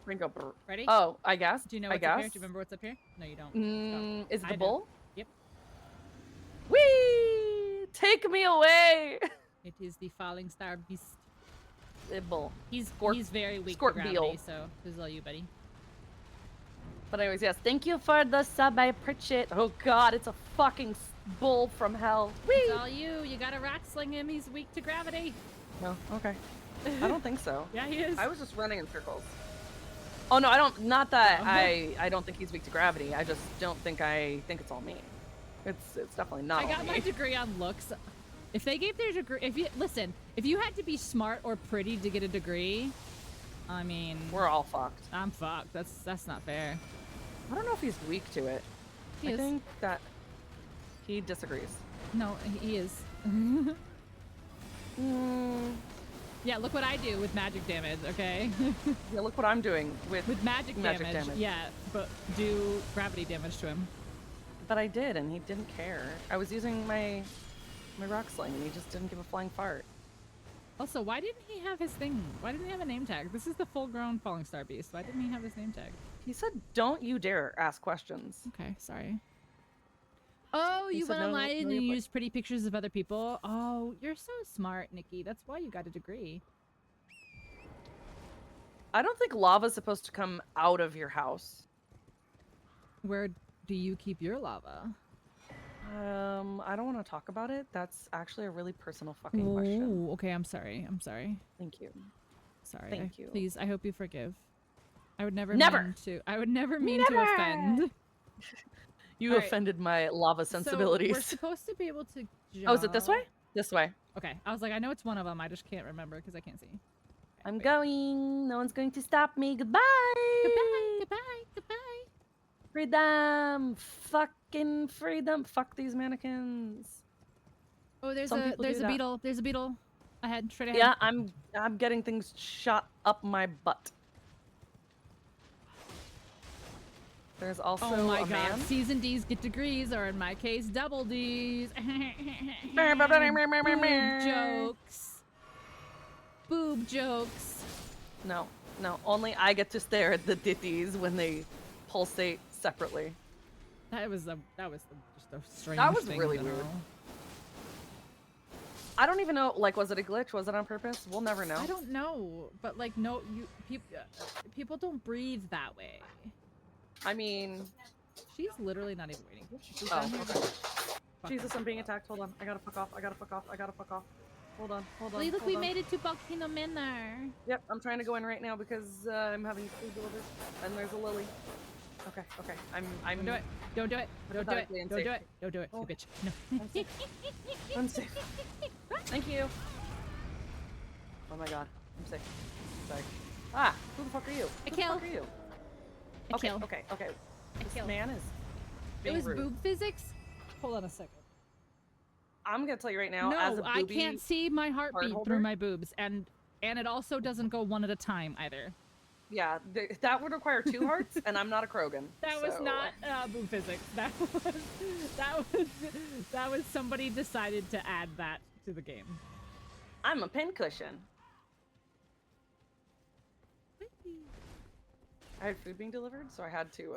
Brain go brr. Ready? Oh, I guess. Do you know I what's up here? guess. Do you remember what's up here? No, you don't. Is it I the do. bull? Yep. Whee! Take me away! It is the falling star beast. The bull. He's Scorp- very weak to Scorpio. gravity, so this is all you, buddy. But anyways, yes, thank you for the sub. I appreciate. Oh god, it's a fucking bull from hell. Whee! It's all you. You gotta rock sling him. He's weak to gravity. No, okay. I don't think so. Yeah, he is. I was just running in circles. Oh no, I don't. Not that I don't think he's weak to gravity. I just don't think I think it's all me. It's definitely not. I got all my me. degree on looks. If they gave their degree, if you had to be smart or pretty to get a degree, I mean, We're all fucked. I'm fucked. That's not fair. I don't know if he's weak to it. He I is. think that he disagrees. No, he is. Yeah, look what I do with magic damage. Okay, Yeah, look what I'm doing with magic Magic damage. damage. Yeah, but do gravity damage to him. But I did, and he didn't care. I was using my rock sling, and he just didn't give a flying fart. Also, why didn't he have his thing? Why didn't he have a name tag? This is the full-grown falling star beast. Why didn't he have his name tag? He said, "Don't you dare ask questions." Okay, sorry. Oh, He you said went no, online no, and you're you fine. used pretty pictures of other people. Oh, you're so smart, Nikki. That's why you got a degree. I don't think lava's supposed to come out of your house. Where do you keep your lava? I don't want to talk about it. That's actually a really personal fucking question. Ooh, okay, I'm sorry. I'm sorry. Thank you. Sorry. Thank you. Please, I hope you forgive. I would never Never! mean to. I would never mean to Never! offend. You All right. offended my lava So we're sensibilities. supposed to be able to jump. Oh, is it this way? This way. Okay. I was like, I know it's one of them. I just can't remember because I can't see. Okay, I'm wait. going. No one's going to stop me. Goodbye. Goodbye. Goodbye. Goodbye. Freedom! Fucking freedom! Fuck these mannequins. Oh, there's Some a people do that. beetle. There's a beetle. Ahead, straight ahead. Yeah, I'm getting things shot up my butt. There's also Oh my a god, man. C's and D's get degrees, or in my case, double D's. Boob jokes. Boob jokes. No, no, only I get to stare at the ditties when they pulsate separately. That was just a strange was thing really in weird. general. I don't even know, like, was it a glitch? Was it on purpose? We'll never know. I don't know, but like, no, people don't breathe that way. I mean, She's literally not even waiting. She's oh, down here. okay. Fuck. Jesus, I'm being attacked. Hold on. I gotta fuck off. I gotta fuck off. I gotta fuck off. Hold on. Hold on. Look, hold we on. made it to Volcano Manor. Yep, I'm trying to go in right now because I'm having food delivered, and there's a lily. Okay, okay. I'm. Don't do it. Don't do it. Don't do it. Hypothetically Don't do unsafe. it. Don't do it. Oh. You bitch. No. Unsafe. Unsafe. Thank you. Oh my god. I'm sick. Sorry. Ah, who the fuck are you? I Who kill. the fuck are you? I Okay, kill. okay, okay. I This kill. man is It being was rude. boob physics? Hold on a second. I'm gonna tell you right now, No, as a I booby can't see my heartbeat holder? through my boobs, and it also doesn't go one at a time either. yeah, that would require 2 hearts, and I'm not a Krogan. That was so- not boob physics. That was somebody decided to add that to the game. I'm a pincushion. I had food being delivered, so I had to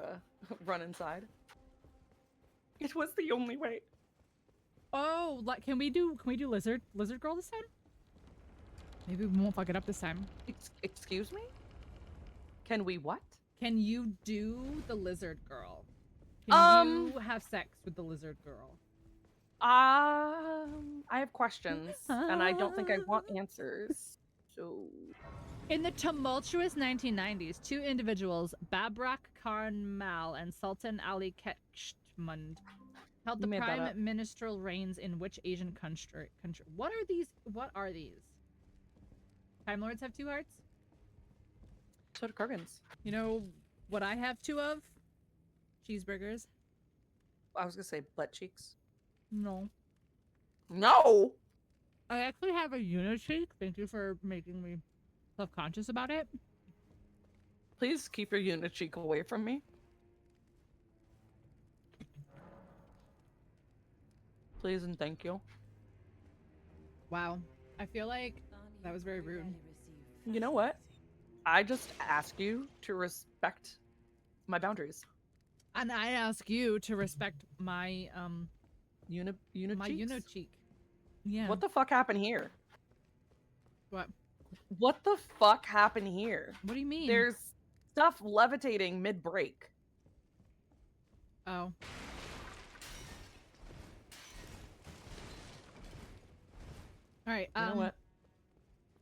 run inside. It was the only way. Oh, like, can we do lizard girl this time? Maybe we won't fuck it up this time. Excuse me? Can we what? Can you do the lizard girl? Can you have sex with the lizard girl? I have questions, and I don't think I want answers. So In the tumultuous 1990s, 2 individuals, Babrak Karnmal and Sultan Ali Kechmund, held the You made that prime up. ministerial reigns in which Asian country? What are these? What are these? Time Lords have 2 hearts? so do Krogans. You know what I have 2 of? Cheeseburgers. I was gonna say butt cheeks. No. No. I actually have a unicheek. Thank you for making me self-conscious about it. Please keep your unit cheek away from me. Please and thank you. Wow. I feel like that was very rude. You know what? I just ask you to respect my boundaries. And I ask you to respect my Unit my cheeks? unicheek. Yeah. What the fuck happened here? What? What the fuck happened here? What do you mean? There's stuff levitating mid-break. Oh. All right. You know what?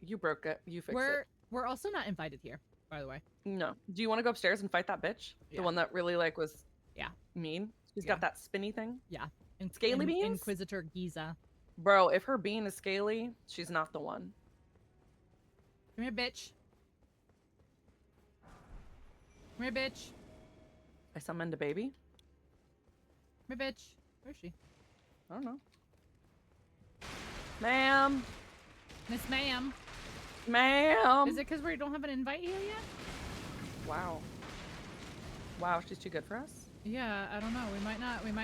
You broke it. You fixed it. We're also not invited here, by the way. No. Do you want to go upstairs and fight that bitch? Yeah. The one that really like was Yeah. mean? She's Yeah. got that spinny thing? Scaly In- beans? Inquisitor Giza. Bro, if her bean is scaly, she's not the one. Come here, bitch. Come here, bitch. I summoned a baby? Come here, bitch. Where is she? I don't know. Ma'am! Miss Ma'am. Ma'am! Is it because we don't have an invite here yet? Wow. Wow, she's too good for us? Yeah, I don't know. We might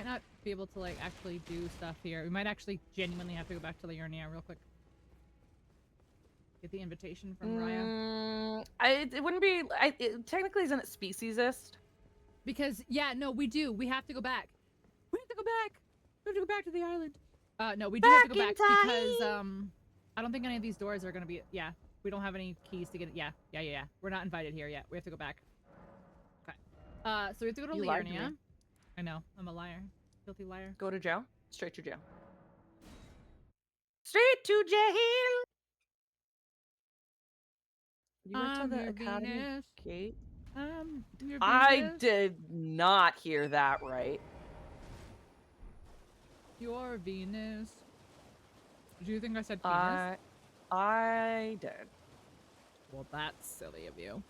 not be able to like actually do stuff here. We might actually genuinely have to go back to Liurnia real quick. Get the invitation from Raya. It wouldn't be... it technically isn't it speciesist? Because yeah, no, we do. We have to go back. We have to go back. We have to go back to the island. No, we do have to go back Back in because I don't think any of these doors are gonna be. Yeah, we don't have any keys to get it. Yeah. We're not invited here yet. We have to go back. Okay. So we have to go to You lied to Liurnia. me. I know. I'm a liar. Filthy liar. Go to jail? Straight to jail. Straight to jail! You went to I'm the your academy Venus. gate? Your I Venus. did not hear that right. Your Venus. Do you think I said penis? I did. Well, that's silly of you.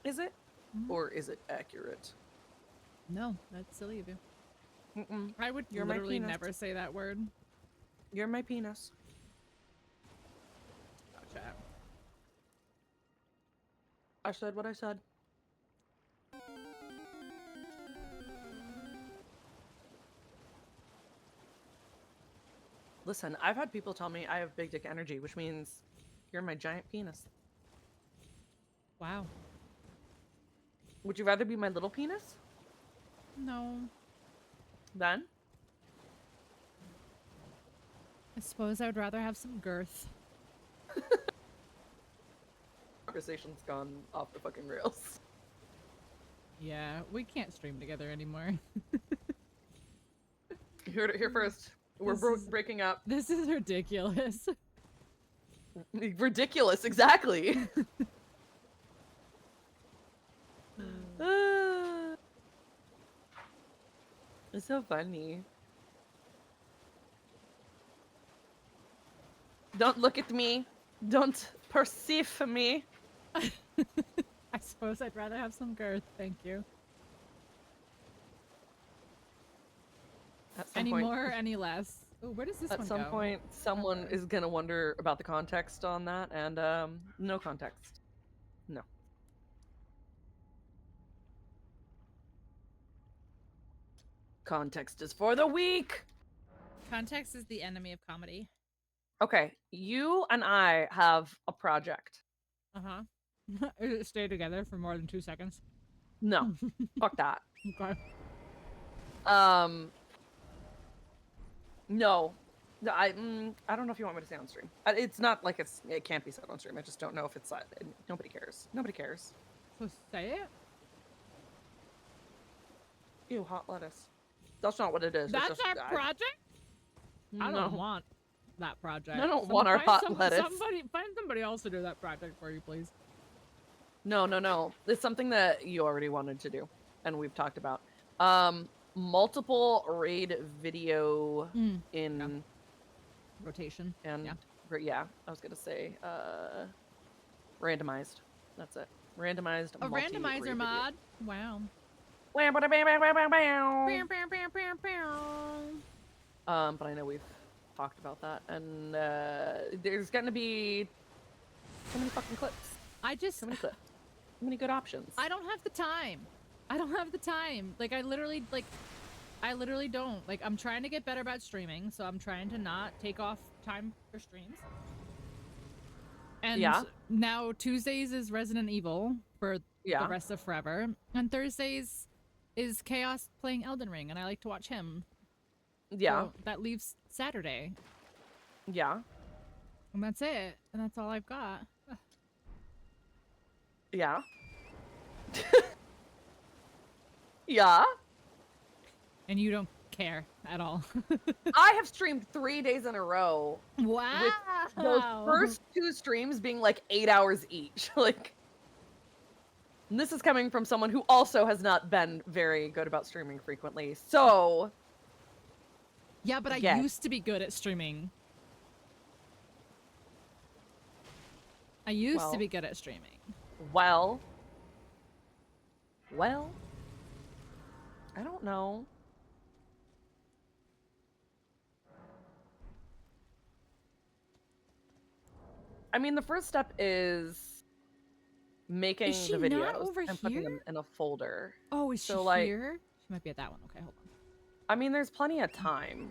Is it? Mhm. Or is it accurate? No, that's silly of you. Mm-mm. I would You're my literally penis. never say that word. You're my penis. Gotcha. I said what I said. Listen, I've had people tell me I have big dick energy, which means you're my giant penis. Wow. Would you rather be my little penis? No. Then? I suppose I would rather have some girth. Conversation's gone off the fucking rails. Yeah, we can't stream together anymore. You heard it here first. We're breaking up. This is ridiculous. Ridiculous, exactly. It's so funny. Don't look at me. Don't perceive me. I suppose I'd rather have some girth, thank you. At some Any point, more, any less? Oh, where does this one at some go? point, someone is gonna wonder about the context on that, and no context. No. Context is for the weak. Context is the enemy of comedy. Okay, you and I have a project. Uh-huh. Stay together for more than 2 seconds. No, fuck that. Okay. No, I don't know if you want me to say on stream. It's not like it can't be said on stream. I just don't know if it's nobody cares. Nobody cares. So say it. Ew, hot lettuce. That's not what it is. That's it's just, our project? I don't No. want that project. I don't want our hot lettuce. Find somebody else to do that project for you, please. No. It's something that you already wanted to do, and we've talked about. Multiple raid video in rotation. and Yeah. yeah, I was gonna say randomized. That's it. Randomized. A multi-raid randomizer video. mod. Wow. But I know we've talked about that, and there's gonna be so many fucking clips. So many clips. So many good options. I don't have the time. I don't have the time. Like, I literally don't. Like, I'm trying to get better about streaming, so I'm trying to not take off time for streams. And now Tuesdays is Resident Evil for the rest of forever, and Thursdays is Chaos playing Elden Ring, and I like to watch him. Yeah. So that leaves Saturday. Yeah. And that's it. And that's all I've got. Yeah. Yeah. And you don't care at all. I have streamed 3 days in a row. Wow. With those first 2 streams being like 8 hours each. Like, and this is coming from someone who also has not been very good about streaming frequently. So. Yeah, but I used to be good at streaming. I used to be good at streaming. Well, I don't know. I mean, the first step is making the videos and putting them in a folder. Oh, is she like, here? She might be at that one. Okay, hold on. I mean, there's plenty of time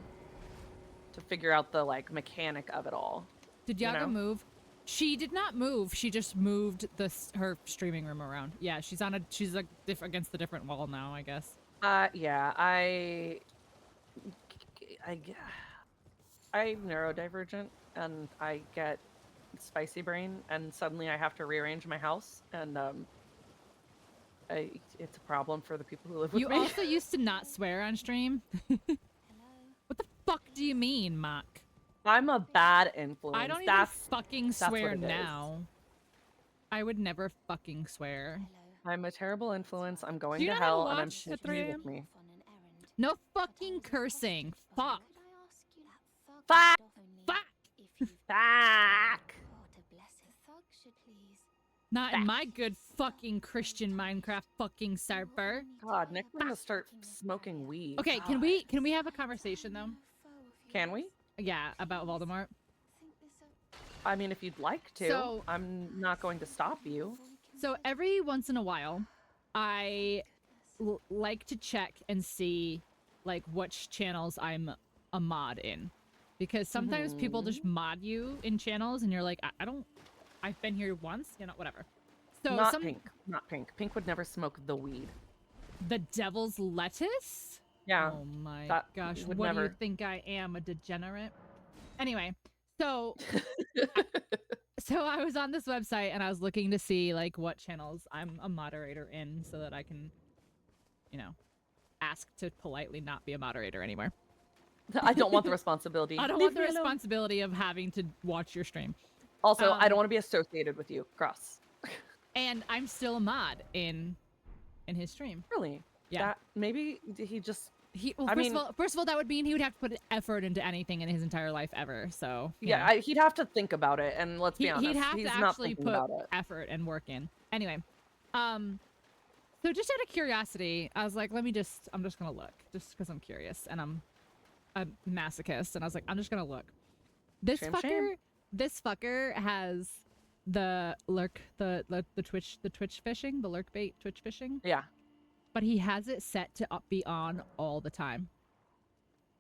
to figure out the like mechanic of it all. Did Yaga move? She did not move. She just moved her streaming room around. Yeah, she's like against the different wall now, I guess. Yeah, I'm neurodivergent and I get spicy brain, and suddenly I have to rearrange my house, and it's a problem for the people who live with me. You also used to not swear on stream. What the fuck do you mean, Mock? I'm a bad influence. I don't even fucking swear now. I would never fucking swear. I'm a terrible influence. I'm going to hell, and I'm taking you with me. No fucking cursing. Fuck. Fuck. Fuck. Fuck. Not in my good fucking Christian Minecraft fucking server. God, Nick's gonna start smoking weed. Okay, God. can we have a conversation though? Can we? Yeah, about Voldemort. I mean, if you'd like to. So- I'm not going to stop you. So every once in a while, I like to check and see like which channels I'm a mod in, because sometimes people just mod you in channels and you're like, I don't, I've been here once, you know, whatever. So Not Pink. Not Pink. Pink would never smoke the weed. The devil's lettuce? Yeah. Oh my that gosh, would what do you never- think I am, a degenerate? Anyway, so so I was on this website and I was looking to see like what channels I'm a moderator in so that I can, you know, ask to politely not be a moderator anymore. I don't want the responsibility. I don't Leave want the me alone. responsibility of having to watch your stream. Also, I don't want to be associated with you. Gross. And I'm still a mod in his stream. Really? Yeah. That, maybe he just. Well, I mean- first of all, that would mean he would have to put effort into anything in his entire life ever. So you know. He'd have to think about it, and let's be honest, He'd have he's to not actually thinking put about it. effort and work in. Anyway, so just out of curiosity, I was like, I'm just gonna look, just because I'm curious and I'm a masochist, and I was like, I'm just gonna look. This Shame, fucker, shame. this fucker has the lurk, the Twitch fishing, the lurk bait Twitch fishing, Yeah. but he has it set to be on all the time.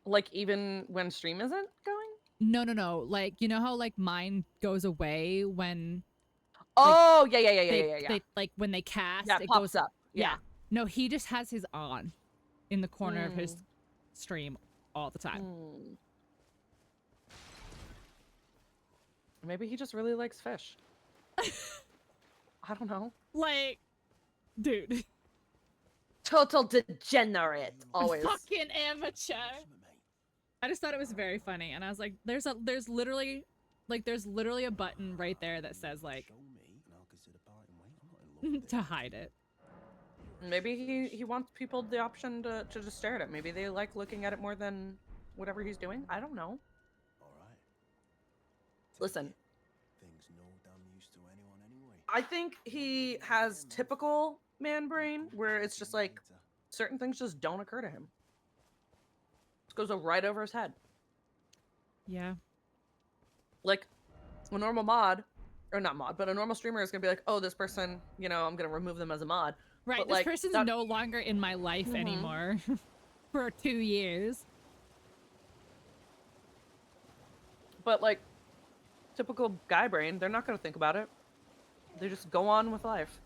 Like even when stream isn't going. No. Like, you know how like mine goes away when Oh yeah. they like when they cast, Yeah, it pops goes up. Yeah. No, he just has his on in the corner of his Mm. stream all the time. Hmm. Maybe he just really likes fish. I don't know. Like, dude, Total degenerate. Always. fucking amateur. I just thought it was very funny, and I was like, there's literally a button right there that says like to hide it. Maybe he wants people the option to just stare at it. Maybe they like looking at it more than whatever he's doing. I don't know. Listen. I think he has typical man brain where it's just like certain things just don't occur to him. It goes right over his head. Yeah. Like a normal mod, or not mod, but a normal streamer is gonna be like, oh, this person, you know, I'm gonna remove them as a mod. Right, But, this like, person's that- no longer in my life Mhm. anymore for 2 years. But like typical guy brain, they're not gonna think about it. They just go on with life.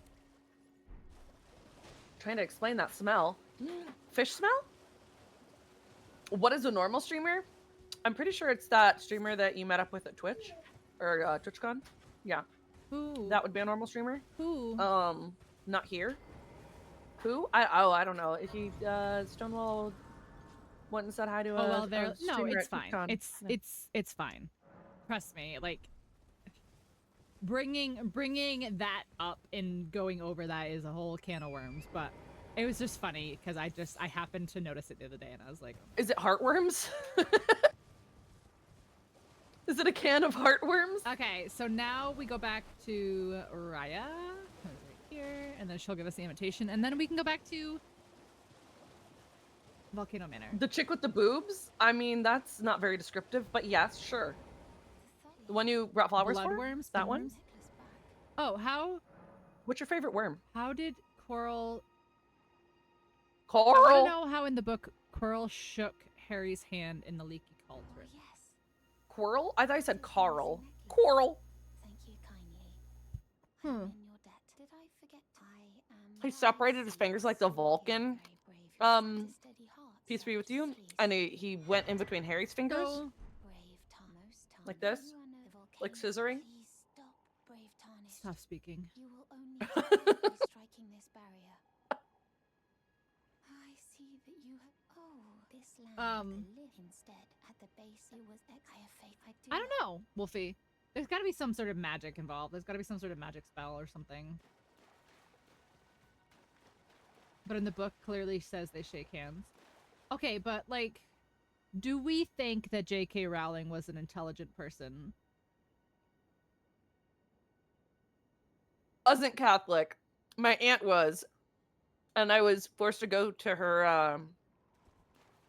Trying to explain that smell. Fish smell? What is a normal streamer? I'm pretty sure it's that streamer that you met up with at Twitch or TwitchCon. Yeah, Who? that would be a normal streamer. Who? Not here. Who? I don't know. He Stonewall went and said hi to Oh a well, there. a No, streamer it's at fine. TwitchCon. It's fine. Trust me. Like bringing that up and going over that is a whole can of worms. But it was just funny because I happened to notice it the other day, and I was like, Is it heartworms? Is it a can of heartworms? okay. So now we go back to Raya, who's right here, and then she'll give us the invitation, and then we can go back to Volcano Manor. The chick with the boobs? I mean, that's not very descriptive, but yes, sure. The one you brought flowers for? Bloodworms. That one? Oh, What's your favorite worm? how did Coral? I Coral? want to know how in the book Coral shook Harry's hand in the leaky cauldron. Coral? I thought you said Carl. Coral. Thank you kindly. Hmm. I'm in your debt. Did I forget? I am. He separated his fingers like the Vulcan. Peace be with you. And he went in between Harry's fingers. So, Like this? Like scissoring? Please stop, brave Tarnished. stop speaking. You will only die by striking this barrier. I see that you have. Oh, this land live instead at the base. It was. I have faith. I don't know, Wolfie. There's got to be some sort of magic involved. There's got to be some sort of magic spell or something. But in the book, clearly says they shake hands. Okay, but like, do we think that J.K. Rowling was an intelligent person? wasn't Catholic. My aunt was, and I was forced to go to her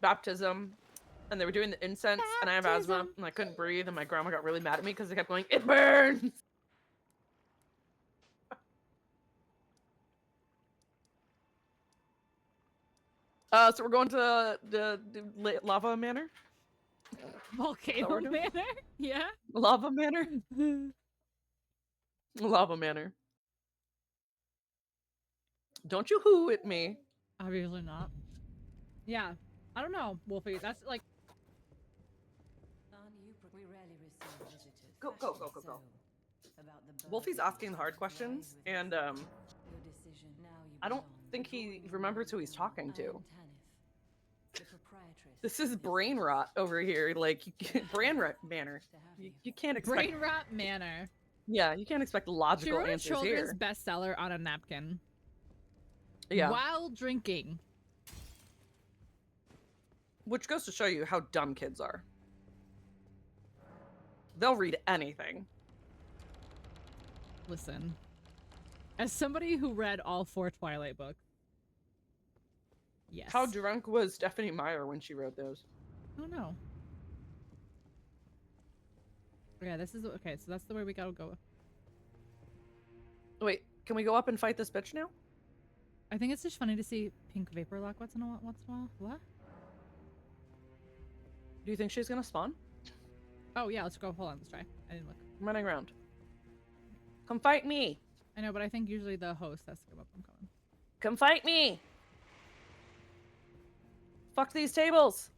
baptism, and they were doing the incense, and I have asthma, Baptism. and I couldn't breathe, and my grandma got really mad at me because they kept going, "It burns." So we're going to the lava manor. Volcano Manor? Yeah. Lava manor. Lava manor. Don't you hoo at me. Obviously not. Yeah. I don't know, Wolfie. That's like Go. Wolfie's asking the hard questions, and I don't think he remembers who he's talking to. This is brain rot over here. Like, brain rot manner. You can't expect. Brain Rot Manor. Yeah, you can't expect She logical wrote a answers children's here. bestseller on a napkin. Yeah. While drinking. Which goes to show you how dumb kids are. They'll read anything. Listen. As somebody who read all 4 Twilight books. Yes. How drunk was Stephanie Meyer when she wrote those? I don't know. Yeah, this is okay, so that's the way we gotta go. Wait, can we go up and fight this bitch now? I think it's just funny to see pink vapor lock once in a while. What? Do you think she's gonna spawn? Oh yeah, let's go. Hold on, let's try. I didn't look. I'm running around. Come fight me. I know, but I think usually the host has to come up. I'm coming. Come fight me. Fuck these tables.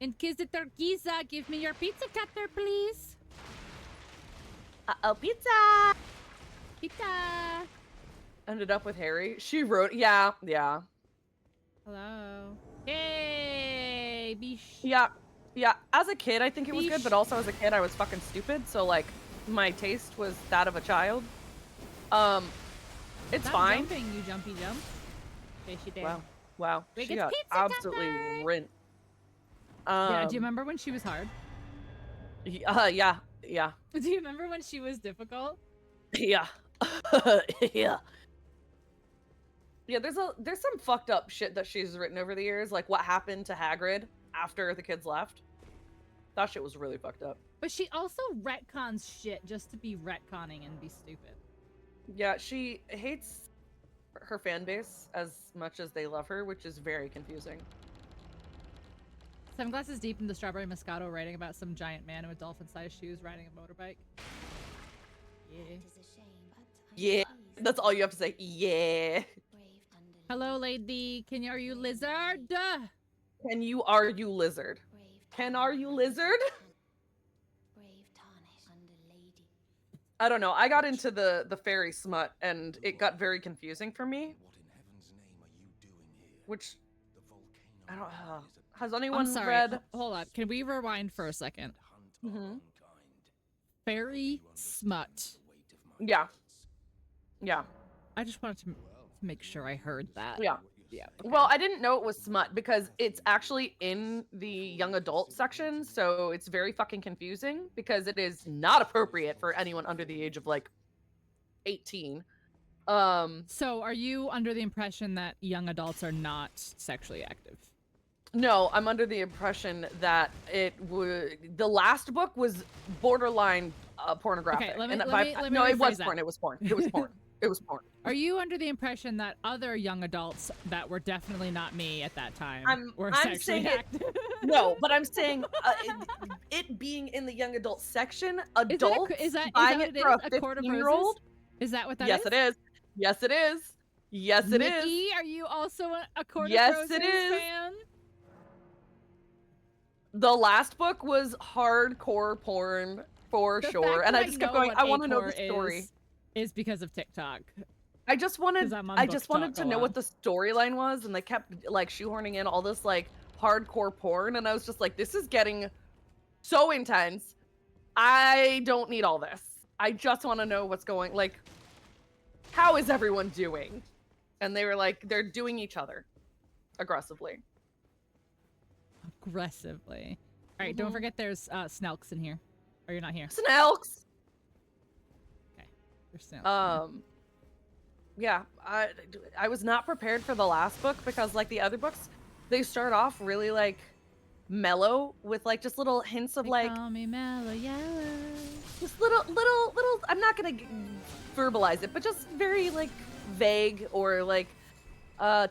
Inquisitor Giza, give me your pizza cutter, please. Uh-oh, pizza. Pizza. Ended up with Harry. She wrote, yeah. Hello. Hey, bish. Yeah. As a kid, I think it was good, but also as a kid, I was fucking stupid. So, like, my taste was that of a child. It's Stop fine. Jumping, you jumpy jump. Okay, she did. Wow. Wait, She it's got pizza absolutely cutter. rinsed. Yeah, do you remember when she was hard? Yeah. Do you remember when she was difficult? Yeah. Yeah. Yeah, there's some fucked up shit that she's written over the years, like what happened to Hagrid after the kids left. That shit was really fucked up. But she also retcons shit just to be retconning and be stupid. Yeah, she hates her fan base as much as they love her, which is very confusing. 7 glasses deep in the Strawberry Moscato, writing about some giant man with dolphin-sized shoes riding a motorbike. Yeah. It is a shame, but I'm Yeah, pleased that's all you have to say. Yeah. brave underling. Hello, lady. Are you lizard? Can you argue lizard? Brave Can are you lizard? brave tarnish under lady. I don't know. I got into the fairy smut and it got very confusing for me. What in heaven's name are you doing here? Which The volcano I don't island is a has anyone I'm sorry. read Hold up. Can we rewind for a second? hunt Mhm. our own kind. Fairy smut. The weight of my Yeah. words. Yeah. I just wanted to make sure I heard that. Yeah. Yeah. Well, I didn't know it was smut because it's actually in the young adult section, so it's very fucking confusing because it is not appropriate for anyone under the age of like 18. So, are you under the impression that young adults are not sexually active? No, I'm under the impression that the last book was borderline pornographic. Okay, let me And rephrase it was that. porn. It was porn. It was porn. It was porn. Are you under the impression that other young adults that were definitely not me at that time were I'm sexually saying it- active? No, but I'm saying it being in the young adult section, adults is that buying what it it for is? a A Court of 15-year-old. Roses? Is that what that Yes, is? it is. Yes, it is. Yes, it is. Nikki, are you also a Court Yes, of Roses it is. fan? The last book was hardcore porn for The sure, fact and that I just kept know going. what I want to know the A-core story. is because of TikTok. I just wanted 'Cause I'm on I just Book wanted Talk to a know lot. what the storyline was, and they kept like shoehorning in all this like hardcore porn, and I was just like, this is getting so intense. I don't need all this. I just want to know what's going like how is everyone doing? And they were like, they're doing each other aggressively. Aggressively. All right, don't Mhm. forget there's Snelks in here. Or you're not here. Snelks. There's Snelks. in here. Yeah, I was not prepared for the last book because like the other books, they start off really like mellow with like just little hints of They like call me mellow yellow. just little I'm not gonna verbalize it, but just very like vague or like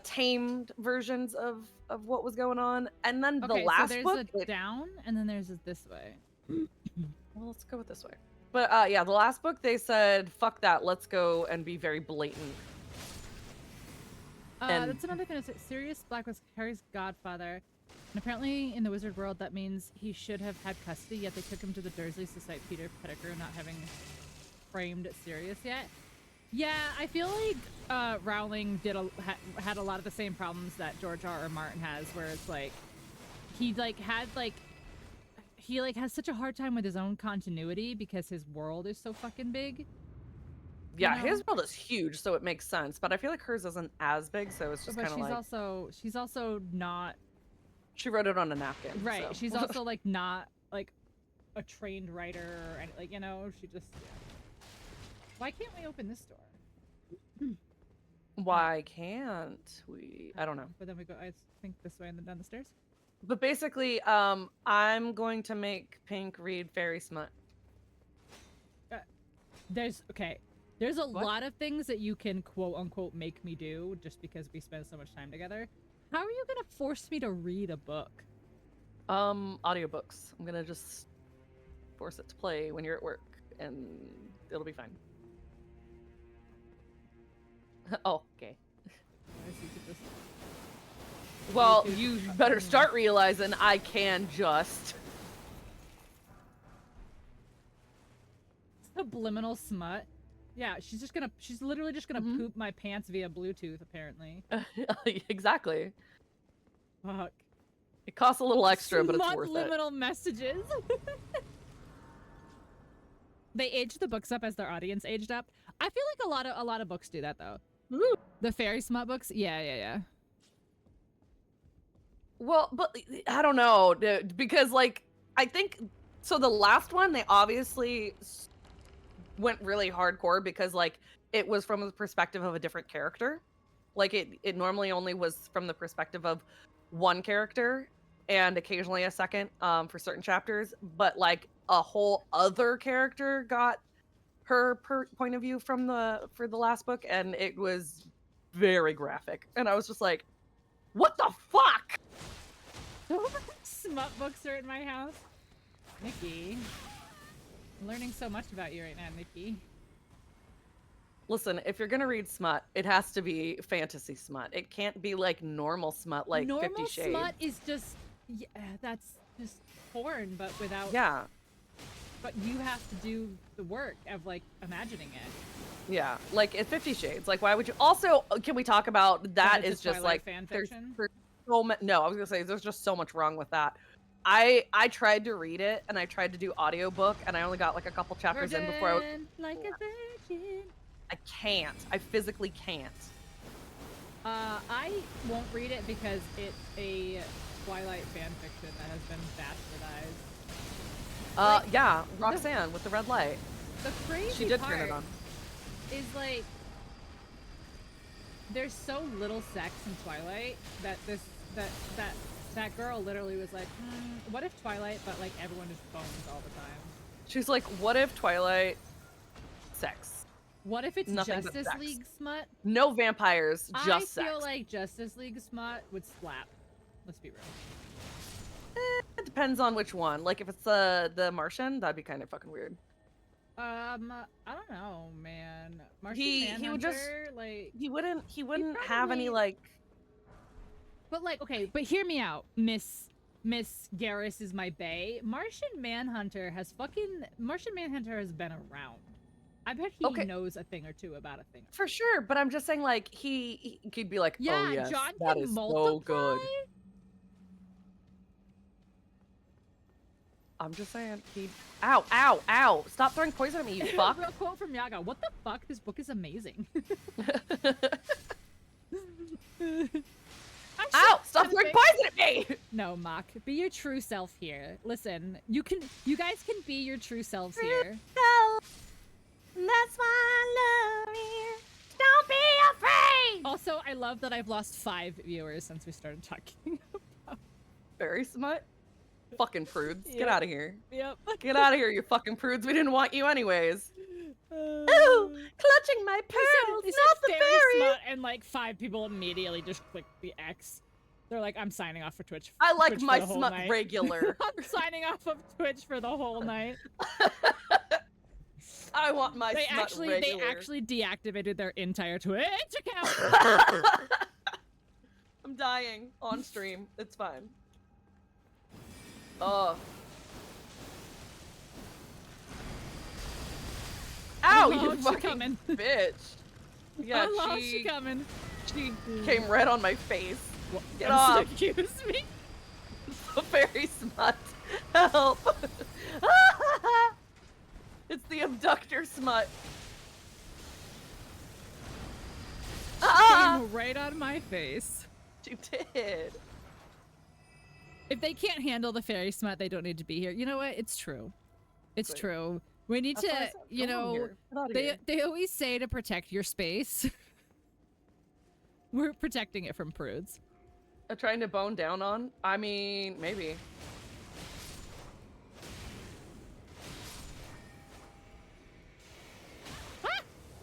tamed versions of what was going on. And then the Okay, so last there's book, a down, and then there's a this way. well, let's go with this way. But yeah, the last book they said, fuck that, let's go and be very blatant. And That's another thing. It's Sirius Black was Harry's godfather, and apparently in the wizard world that means he should have had custody. Yet they took him to the Dursleys to cite Peter Pettigrew not having framed Sirius yet. Yeah, I feel like Rowling had a lot of the same problems that George R.R. Martin has, where it's like he has such a hard time with his own continuity because his world is so fucking big. yeah, You know? his world is huge, so it makes sense. But I feel like hers isn't as big, so it's just But kind of like she's also not she wrote it on a napkin. right. So. She's also like not like a trained writer or like she just. Yeah. Why can't we open this door? Why can't we? I don't know. But then we go, I think, this way and then down the stairs. But basically, I'm going to make Pink read Fairy Smut. There's a What? lot of things that you can quote unquote make me do just because we spend so much time together. How are you gonna force me to read a book? Audiobooks. I'm gonna just force it to play when you're at work, and it'll be fine. Oh, okay. Well, you better start realizing I can just. Subliminal smut. Yeah, she's literally just gonna poop my pants via Bluetooth, apparently. Exactly. Fuck. It costs a little extra, but it's worth it. Subliminal messages. They aged the books up as their audience aged up. I feel like a lot of books do that though. Ooh. The fairy smut books, yeah. Well, but I don't know, because like I think so. The last one, they obviously went really hardcore because like it was from the perspective of a different character. Like it normally only was from the perspective of one character and occasionally a second for certain chapters, but like a whole other character got her point of view for the last book, and it was very graphic. And I was just like, what the fuck? Smut books are in my house. Nikki. I'm learning so much about you right now, Nikki. Listen, if you're gonna read smut, it has to be fantasy smut. It can't be like normal smut, like Normal 50 Shades. smut is just, yeah, that's just porn, but without. Yeah. But you have to do the work of like imagining it. Yeah, like it's 50 Shades. Like, why would you? Also, can we talk about that? it's Is a just Twilight like fan there's fiction? so much. No, I was gonna say there's just so much wrong with that. I tried to read it and I tried to do audiobook and I only got like a couple chapters in before I was. Virgin, like a virgin. I can't. I physically can't. I won't read it because it's a Twilight fan fiction that has been bastardized. Like, Yeah, Roxanne with the red light. The crazy She did part turn it on. is like there's so little sex in Twilight that that girl literally was like, what if Twilight, but like everyone just bones all the time? She's like, what if Twilight sex? What if it's Nothing but Justice sex. League smut? No vampires, just sex. I feel like Justice League smut would slap. Let's be real. It depends on which one. Like if it's the Martian, that'd be kind of fucking weird. I don't know, man. Martian He would just Manhunter, like he wouldn't have probably- any like. But like, okay, but hear me out, Miss Garrus is my bae. Martian Manhunter has been around. I bet he knows a thing or two about a thing. For sure, but I'm just saying, like he could be like, Yeah, oh yes, John that can is multiply. so good. I'm just saying, ow, ow, ow! Stop throwing poison at me, you fuck! Real quote from Yaga. What the fuck? This book is amazing. Ow! Stop throwing poison at me! No, Mock. Be your true self here. Listen, you guys can be your true selves here. That's why I love you. Don't be Also, I love that I've lost 5 viewers since we started talking. Fairy smut? Fucking prudes. Get Yep. out of here. Yep. Get out of here, you fucking prudes. We didn't want you anyways. Ooh, Ooh, clutching my pearls, they said not the fairy. smut, and like 5 people immediately just clicked the X. They're like, I'm signing off for Twitch. I like Twitch for my the whole smut night. regular. I'm signing off of Twitch for the whole night. I want my They smut regular. They actually deactivated their entire Twitch account. I'm dying on stream. It's fine. Oh. Ow, you fucking coming. bitch. Yeah, Hello, she coming. She came right on my face. What? Get off. Excuse me. The fairy smut. Help. It's the abductor smut. Came right on my face. You did. If they can't handle the fairy smut, they don't need to be here. You know what? It's true. It's Good. true. We need That's why I to, said, you "Go on know, here. Get outta here." they always say to protect your space. We're protecting it from prudes. Trying to bone down on? I mean, maybe.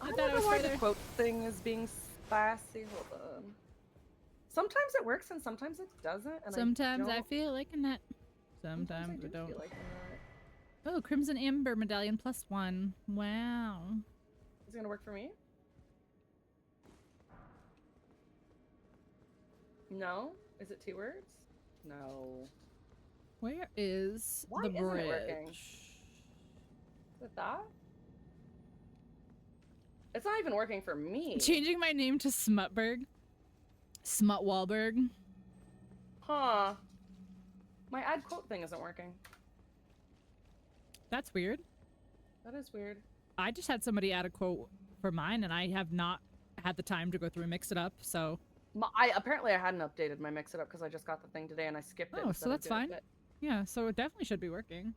I thought don't it know was why further. the quote thing is being spicy. Hold on. Sometimes it works and sometimes it doesn't. And Sometimes I don't- feel like a nut. sometimes I Sometimes we do don't. feel like a nut. Oh, Crimson Amber medallion +1. Wow. Is it gonna work for me? No? Is it 2 words? No. Where is Why the isn't it working? bridge? Is it that? It's not even working for me. Changing my name to Smutberg. Smut Wahlberg. Huh. My add quote thing isn't working. That's weird. That is weird. I just had somebody add a quote for mine, and I have not had the time to go through and mix it up, so... Apparently I hadn't updated my mix it up because I just got the thing today and I skipped it. Oh, instead so of that's doing fine. it. Yeah, so it definitely should be working.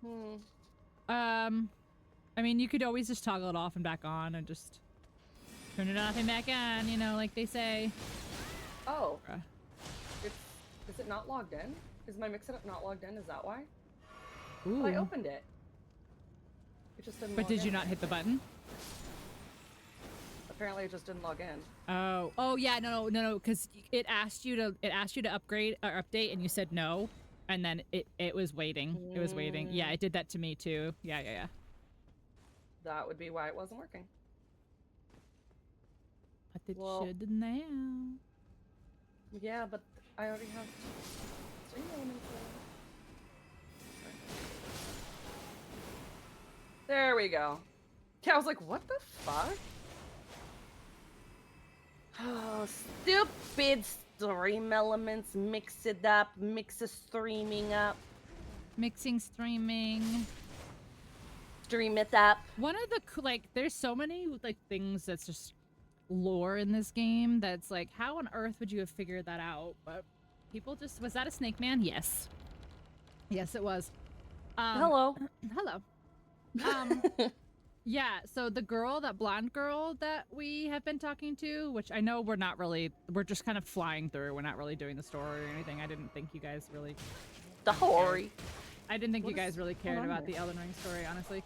Hmm. I mean, you could always just toggle it off and back on and just turn it off and back on, you know, like they say. Oh. Bruh. Is it not logged in? Is my mix it up not logged in? Is that why? Ooh. But I opened it. It just didn't But log did you in. not hit the button? Apparently it just didn't log in. Oh yeah, no, because it asked you to upgrade or update, and you said no, and then it was waiting. It was waiting. Yeah, it did that to me too. Yeah. That would be why it wasn't working. But it Well- should now. Yeah, but I already have 3 elements there we go. Yeah, I was like, what the fuck? Oh, stupid stream elements. Mix it up. Mix the streaming up. Mixing, streaming. Stream it up. One of the there's so many like things that's just lore in this game that's like, how on earth would you have figured that out? But people just was that a snake man? Yes. Yes, it was. Hello. Hello. Yeah, so the girl, that blonde girl that we have been talking to, which I know we're just kind of flying through. We're not really doing the story or anything. I didn't think you guys really... The story. I didn't think What you guys is really going cared on about here? the Elden Ring story, honestly.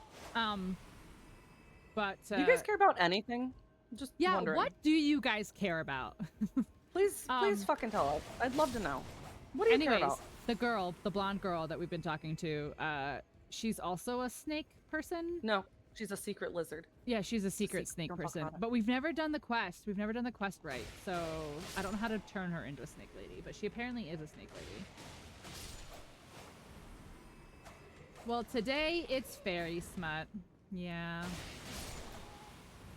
But... Do you guys care about anything? Just yeah, wondering. what do you guys care about? Please fucking tell us. I'd love to know. What do you Anyways, care about? the blonde girl that we've been talking to, she's also a snake person? No, she's a secret lizard. Yeah, she's a secret snake don't fuck person. about it. But we've never done the quest. We've never done the quest right. So I don't know how to turn her into a snake lady, but she apparently is a snake lady. Well, today it's fairy smut. Yeah.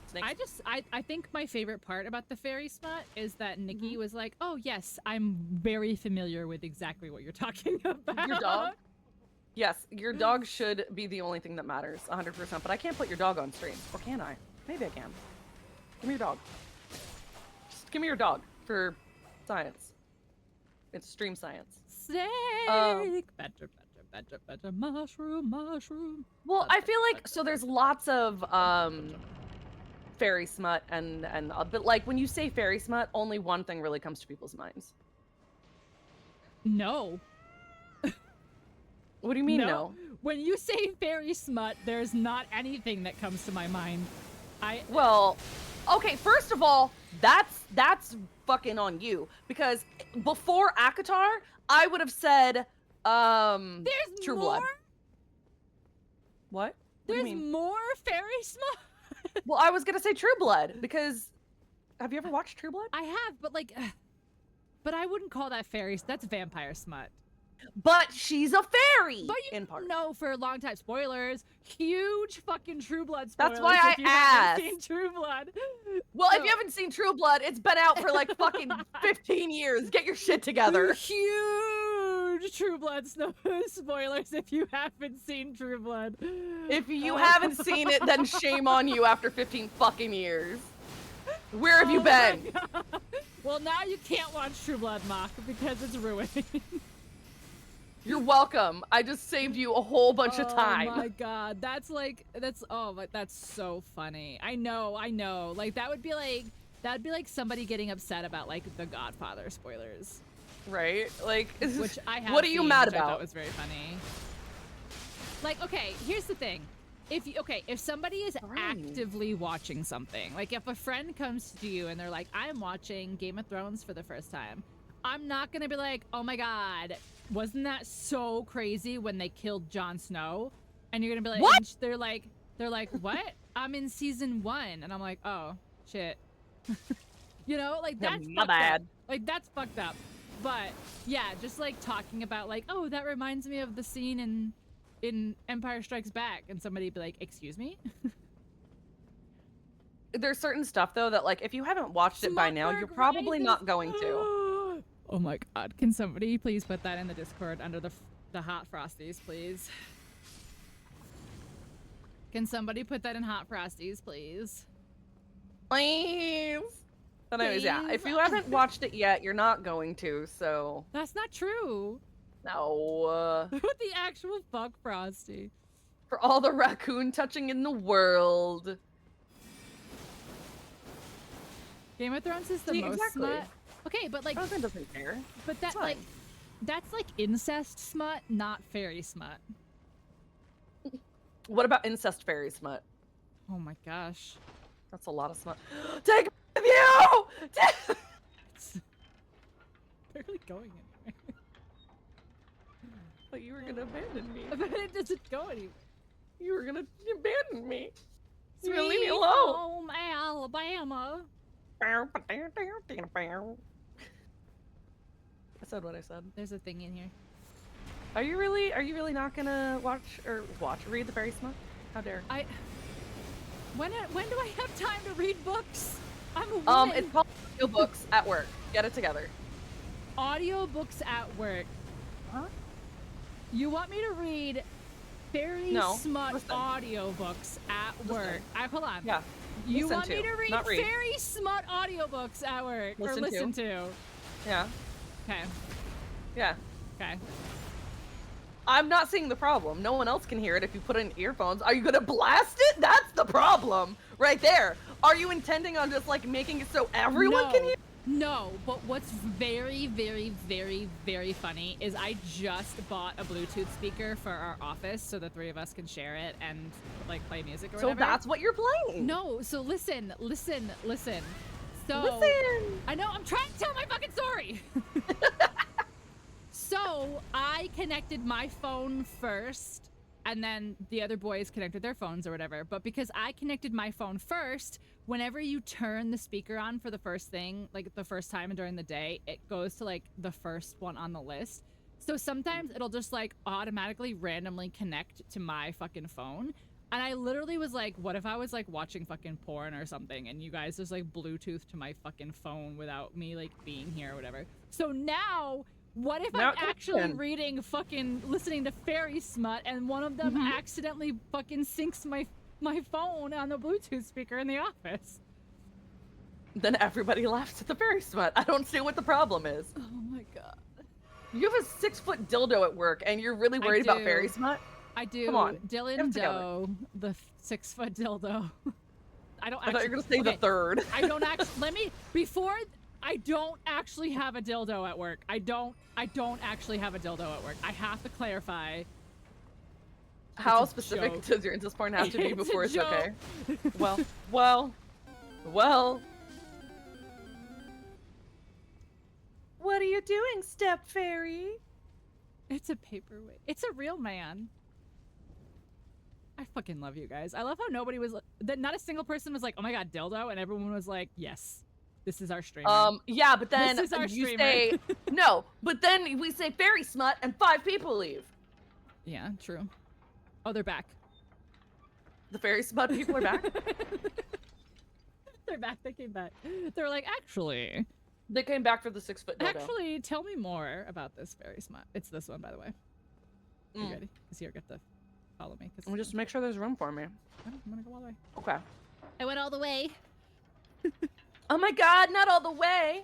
Snakes. I think my favorite part about the fairy smut is that Nikki was like, oh yes, I'm very familiar with exactly what you're talking about. Your dog? Yes, your dog should be the only thing that matters, 100%. But I can't put your dog on stream. Or can I? Maybe I can. Give me your dog. Just give me your dog for science. It's stream science. Snake! Better, mushroom. Well, I feel like, so there's lots of fairy smut and but like when you say fairy smut, only one thing really comes to people's minds. No. What do you mean no? When you say fairy smut, there's not anything that comes to my mind. Well, okay, first of all, that's fucking on you, because before ACOTAR, I would have said There's True more? Blood. What? What do you There's mean? more fairy smut? Well, I was gonna say True Blood, because have you ever watched True Blood? I have, but like, but I wouldn't call that fairy. That's vampire smut. But she's a fairy But you in part. know, for a long time, spoilers, huge fucking True Blood spoilers. That's why I if you haven't asked. seen True Blood. Well, So- if you haven't seen True Blood, it's been out for like fucking 15 years. Get your shit together. Huge True Blood spoilers if you haven't seen True Blood. If you haven't seen it, then shame on you after 15 fucking years. Where have you Oh my been? God. Well, now you can't watch True Blood, Mock, because it's ruined. You're welcome. I just saved you a whole bunch of time. Oh my God, that's so funny. I know. Like that would be like somebody getting upset about like the Godfather spoilers. Right? Like, Which I have what are you seen, mad which I thought about? was very funny. Like, okay, here's the thing. If somebody is actively watching something, like if a friend comes to you and they're like, I'm watching Game of Thrones for the first time, I'm not gonna be like, oh my God, wasn't that so crazy when they killed Jon Snow? And you're gonna be like, What? and they're like, what? I'm in season 1, and I'm like, oh shit. You know, like that's My fucked bad. up. Like that's fucked up. But yeah, just like talking about like, oh, that reminds me of the scene in Empire Strikes Back, and somebody be like, excuse me? There's certain stuff though that like if you haven't watched it by now, you're probably not going to. Oh my God, can somebody please put that in the Discord under the hot frosties, please? Can somebody put that in hot frosties, please? Please. But anyways, yeah, if Please. you haven't watched it yet, you're not going to, so That's not true. no. What the actual fuck, Frosty? For all the raccoon touching in the world. Game of Thrones is the See, most exactly. smut. Okay, but like, Jonathan doesn't care. but that It's fine. like, that's like incest smut, not fairy smut. What about incest fairy smut? Oh my gosh. That's a lot of smut. Take me with you! It's barely going anywhere. But you were gonna abandon me. But it doesn't go anywhere. You were gonna abandon me. You were Sweet gonna leave me alone. home Alabama. I said what I said. There's a thing in here. Are you really not gonna read the fairy smut? How dare. When do I have time to read books? I'm a woman. It's called audiobooks at work. Get it together. Audiobooks at work. Huh? You want me to read fairy No, smut listen. audiobooks at work? Hold on. Yeah. You listen want me to read not read. fairy smut audiobooks at work? Or Listen listen to? Yeah. Okay. Yeah. Okay. I'm not seeing the problem. No one else can hear it if you put in earphones. Are you gonna blast it? That's the problem right there. Are you intending on just like making it so everyone can hear? No, but what's very, very, very, very funny is I just bought a Bluetooth speaker for our office so the three of us can share it and like play music or So whatever. that's what you're playing. No, so listen. So Listen. I know, I'm trying to tell my fucking story. So I connected my phone first, and then the other boys connected their phones or whatever. But because I connected my phone first, whenever you turn the speaker on for the first thing, like the first time during the day, it goes to like the first one on the list. So sometimes it'll just like automatically randomly connect to my fucking phone. And I literally was like, what if I was like watching fucking porn or something and you guys just like Bluetooth to my fucking phone without me like being here or whatever. So now, what if Now I'm actually listen. listening to fairy smut and one of them accidentally fucking syncs my phone on the Bluetooth speaker in the office? Then everybody laughs at the fairy smut. I don't see what the problem is. Oh my God. You have a 6-foot dildo at work and you're really worried about do. fairy smut? I do. Come on, get Dylan it together. Doe, the 6-foot dildo. I don't I thought actually. you were gonna say okay, the third. I don't actually. I don't actually have a dildo at work. I don't actually have a dildo at work. I have to clarify. How It's a specific joke. does your incest porn have to be It's a before it's joke. okay? Well. What are you doing, step fairy? It's a paperweight. It's a real man. I fucking love you guys. I love how nobody was that not a single person was like, "Oh my god, dildo," and everyone was like, "Yes, this is our streamer." Yeah, but then This is our you streamer. say no, but then we say fairy smut and 5 people leave. Yeah, true. Oh, they're back. The fairy smut people are back. They're back. They came back. They're like, actually, They came back for the 6-foot dildo. actually, tell me more about this very smut. It's this one, by the way. You ready? Because you get to follow me. Well, just make sure there's room for me. I'm gonna go all the way. Okay. I went all the way. Oh my god, not all the way.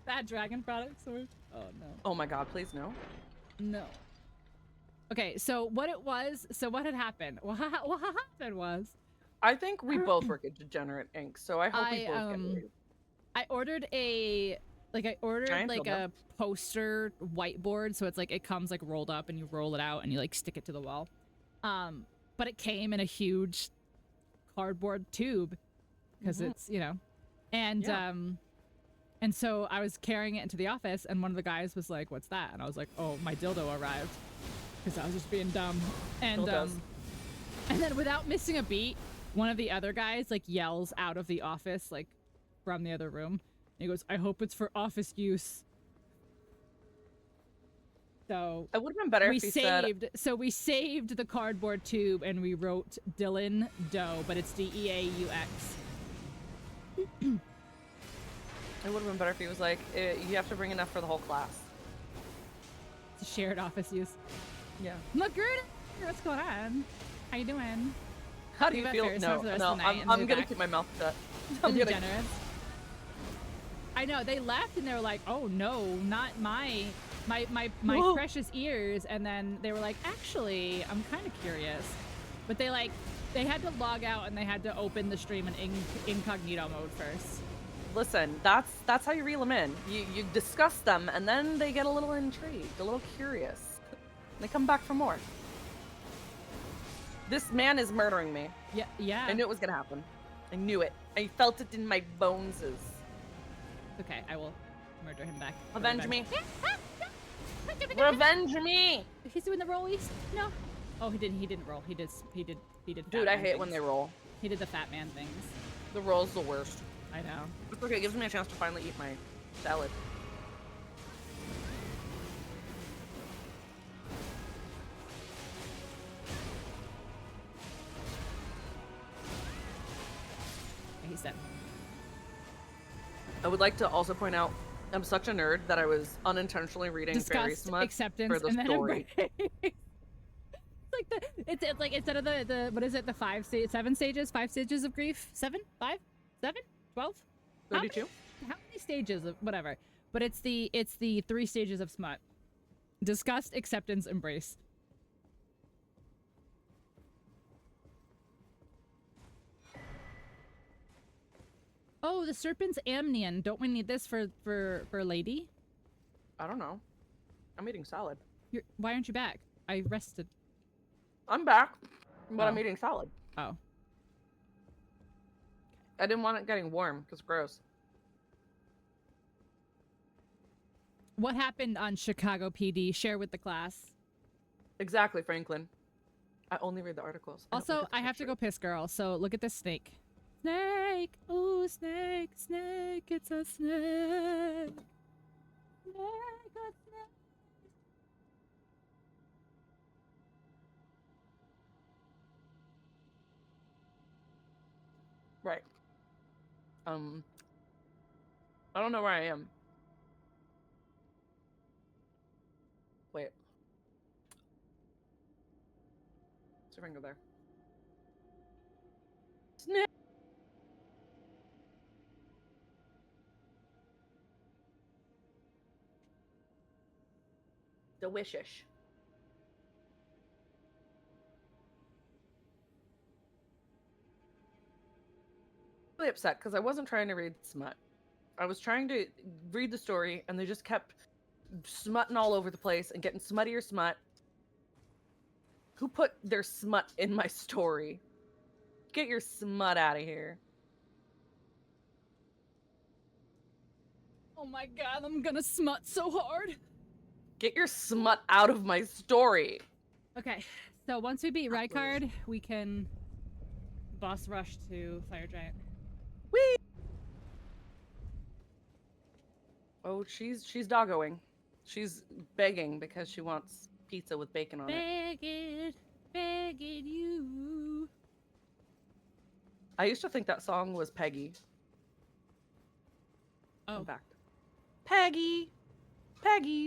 Bad dragon product sword. Oh no. Oh my god, please no. No. Okay, so what had happened? What happened was I think we both work at Degenerate Inc., so I hope we both get married. I ordered a poster whiteboard, so it's like it comes like rolled up and you roll it out and you like stick it to the wall. But it came in a huge cardboard tube because it's, you know. And and so I was carrying it into the office and one of the guys was like, "What's that?" And I was like, "Oh, my dildo arrived." Because I was just being dumb. And and then without missing a beat, one of the other guys like yells out of the office, like from the other room. And he goes, "I hope it's for office use." So it would have been better if he said... So we saved the cardboard tube and we wrote Dylan Doe, but it's DEAUX. It would have been better if he was like, you have to bring enough for the whole class. It's a shared office use. Yeah. Magruder, what's going on? How you doing? How do you feel? No, I'm gonna keep my mouth shut. I'm gonna... generous. I know, they left and they were like, "Oh no, not my precious ears." And then they were like, "Actually, I'm kind of curious." But they had to log out and they had to open the stream in incognito mode first. Listen, that's how you reel them in. You discuss them and then they get a little intrigued, a little curious. They come back for more. This man is murdering me. Yeah. I knew it was gonna happen. I knew it. I felt it in my boneses. Okay, I will murder him back. Avenge me. Revenge me. He's doing the rollies. No. Oh, he didn't roll. He did. Dude, I hate when they roll. He did the fat man things. The roll's the worst. I know. It's okay. It gives me a chance to finally eat my salad. He's dead. I would like to also point out, I'm such a nerd that I was unintentionally reading Fairy Smut acceptance for the and then story. it's like instead of the what is it, the 7 stages, 5 stages of grief? 7? 5? 7? 12? 32? How many stages of whatever? But it's the 3 stages of smut. Disgust, acceptance, embrace. Oh, the serpent's amnion. Don't we need this for lady? I don't know. I'm eating salad. Why aren't you back? I rested. I'm back, but I'm eating salad. Oh. I didn't want it getting warm, because gross. What happened on Chicago PD? Share with the class. Exactly, Franklin. I only read the articles. Also, I have to go piss, girl, so look at this snake. Snake! Ooh, snake, snake, it's a snake. Snake, a snake. Right. I don't know where I am. Wait. What's your finger there? Snake! Delicious. really upset because I wasn't trying to read smut. I was trying to read the story, and they just kept smutting all over the place and getting smuttier smut. Who put their smut in my story? Get your smut out of here. Oh my god, I'm gonna smut so hard. Get your smut out of my story. Okay, so once we beat Rykard, we can boss rush to Fire Giant. Whee! Oh, she's doggoing. She's begging because she wants pizza with bacon on it. Begging you. I used to think that song was Peggy. Oh. In fact. Peggy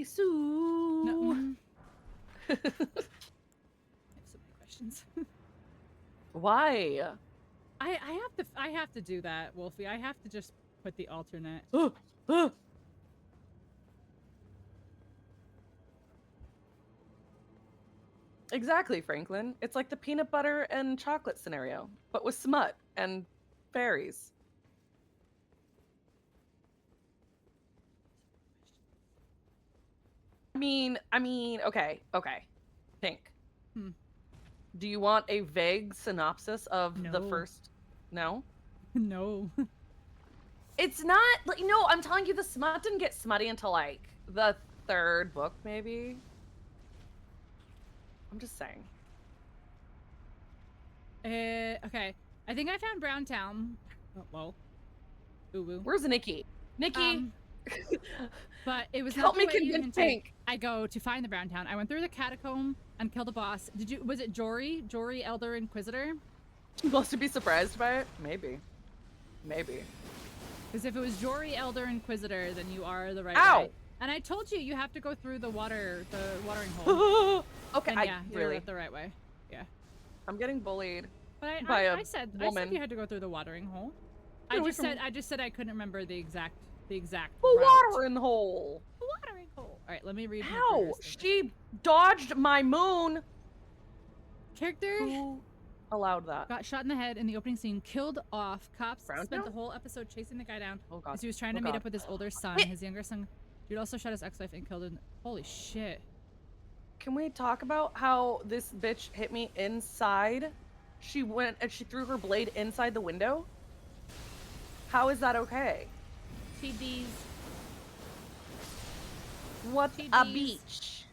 Sue. No. I have so many questions. Why? I have to do that, Wolfie. I have to just put the alternate. Exactly, Franklin. It's like the peanut butter and chocolate scenario, but with smut and fairies. I mean, okay. Pink. Do you want a vague synopsis of the No. first? No? No. It's not, like, no, I'm telling you, the smut didn't get smutty until, like, the third book, maybe? I'm just saying. Okay. I think I found Brown Town. Oh, well. Ooh. Where's Nikki? Nikki! But it was Help not the me way you convince hinted. Pink. I go to find the Brown Town. I went through the catacomb and killed a boss. Was it Jory? Jory, Elder Inquisitor? Supposed to be surprised by it? Maybe. Because if it was Jory, Elder Inquisitor, then you are the right Ow! way. And I told you have to go through the watering hole. Okay, And yeah, you're really. the right way. Yeah. I'm getting bullied. But by I a said woman. you had to go through the watering hole. Get away I just said I couldn't remember the exact The route. watering hole! The watering hole. All right, let me read. Ow! She dodged my moon! Character Who allowed that? got shot in the head in the opening scene, killed off. Cops Brown spent Town? the whole episode chasing the guy down Oh god. as he was trying to meet up with his older son. His younger son, dude, also shot his ex-wife and killed him. Holy shit. Can we talk about how this bitch hit me inside? She went and she threw her blade inside the window? How is that okay? TDs. What a TDs. beach.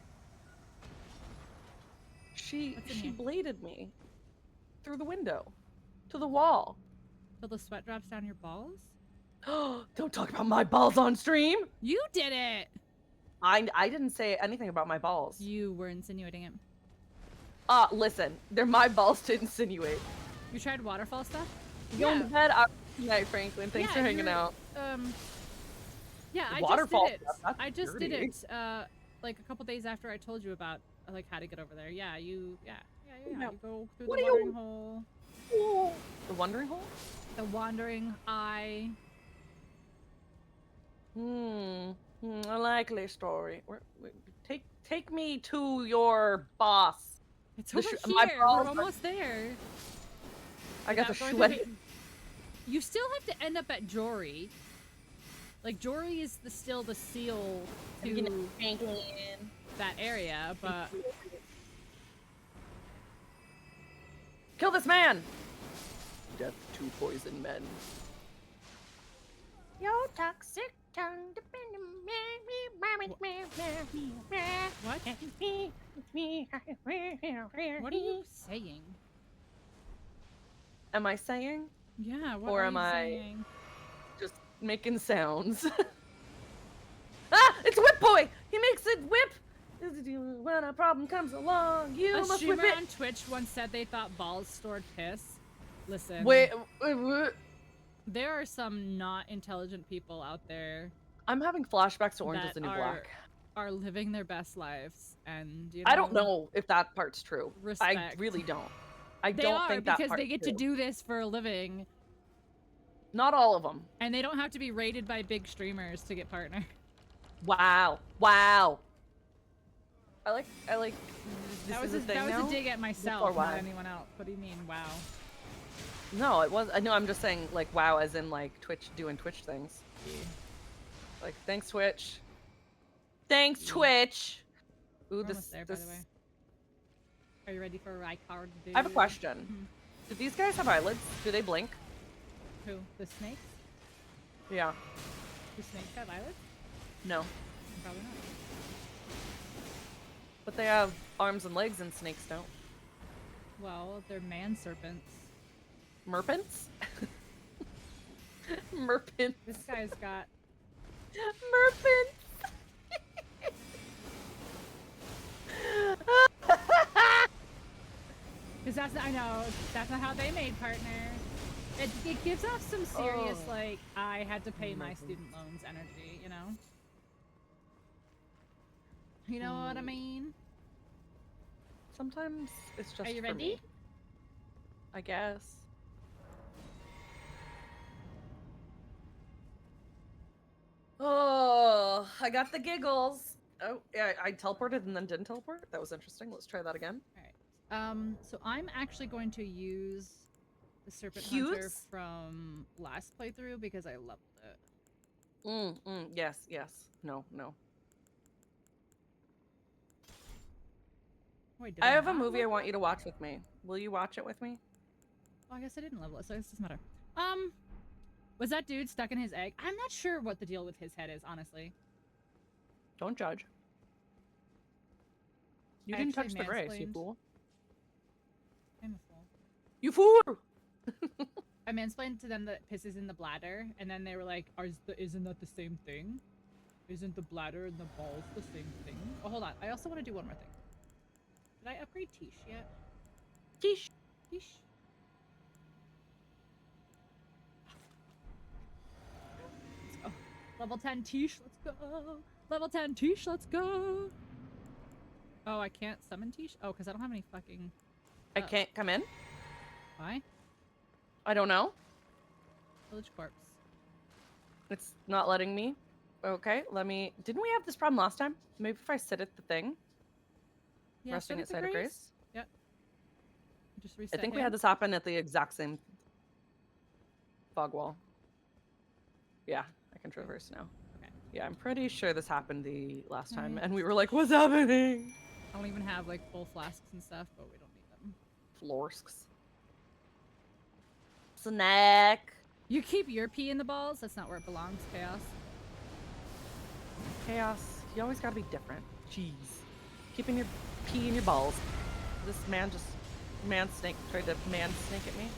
She What's in here? bladed me through the window to the wall. Till the sweat drops down your balls? Don't talk about my balls on stream. You did it! I didn't say anything about my balls. You were insinuating it. Listen, they're my balls to insinuate. You tried waterfall stuff? You going to bed? Good night, Franklin. Thanks for hanging out. Yeah, I Waterfall just did it. stuff, that's I just did dirty. it. Like a couple days after I told you about like how to get over there. Yeah, you No. you go through What the are you- watering hole. Ooh. The wandering hole? The wandering eye. A likely story. Take me to your boss. It's The over sh- my here. balls We're are- almost there. I got the Without going sweaty. through the- You still have to end up at Jory. Like Jory is still the seal to that area, but Kill this man! Death to poison men. Your toxic tongue. what? What are you saying? Am I saying? Yeah, what Or are am you I- saying? Just making sounds. It's Whip Boy! He makes it whip! When a problem comes along, you A must whip streamer it! on Twitch once said they thought balls stored piss. Listen, Wait. there are some not intelligent people out there I'm having flashbacks to Orange is that the New Black. are living their best lives, and you I don't know if that part's true. I Respect. really don't. I They don't are think that because part's they get true. to do this for a living, Not all of them. and they don't have to be rated by big streamers to get partner. Wow. I like. This That was is a thing now? a dig at myself, or not why? anyone else. What do you mean? Wow. No, it was. No, I'm just saying, like, wow, as in, like, Twitch doing Twitch things. Like, thanks, Twitch. Thanks, Twitch. Ooh, We're this. almost there, by the way. Are you ready for a card, dude? I have a question. Do these guys have eyelids? Do they blink? Who? The snakes? Yeah. Do snakes have eyelids? No. Probably not. But they have arms and legs, and snakes don't. Well, they're man serpents. Merpents? Merpents. This guy's got. Merpents. Because I know, that's not how they made partner. It gives off some serious, like, I had to pay my student loans energy, you know? You know what I mean? Sometimes it's just Are you for ready? me, I guess. Oh, I got the giggles. Oh, yeah, I teleported and then didn't teleport. That was interesting. Let's try that again. Alright. So I'm actually going to use the Serpent Hunter Use? from last playthrough because I loved it. Yes, yes. No, no. Wait, did I have a not movie I level want it? you to watch with me. Will you watch it with me? Oh, I guess I didn't level it, so it doesn't matter. Was that dude stuck in his egg? I'm not sure what the deal with his head is, honestly. Don't judge. You I didn't actually touch the grace, you mansplained. fool. I'm a fool. You fool! I mansplained to them that pisses in the bladder, and then they were like, isn't that the same thing? Isn't the bladder and the balls the same thing? Oh, hold on. I also want to do one more thing. Did I upgrade Tish yet? Tish. Tish. Let's go. Level 10 Tish, let's go. Level 10 Tish, let's go. Oh, I can't summon Tish? Oh, because I don't have any fucking... I can't come in? Why? I don't know. Village corpse. It's not letting me. Okay, let me... Didn't we have this problem last time? Maybe if I sit at the thing? Yeah, resting sit at side of grace? Yep. Just I reset think we him. had this happen at the exact same fog wall. Yeah, I can traverse now. Okay. Yeah, I'm pretty sure this happened the last time, Right. and we were like, what's happening? I don't even have like full flasks and stuff, but we don't need them. Florsks. Snack. You keep your pee in the balls? That's not where it belongs, Chaos. Chaos. You always gotta be different. Jeez. Keeping your pee in your balls. This man just... Man snake tried to man snake at me.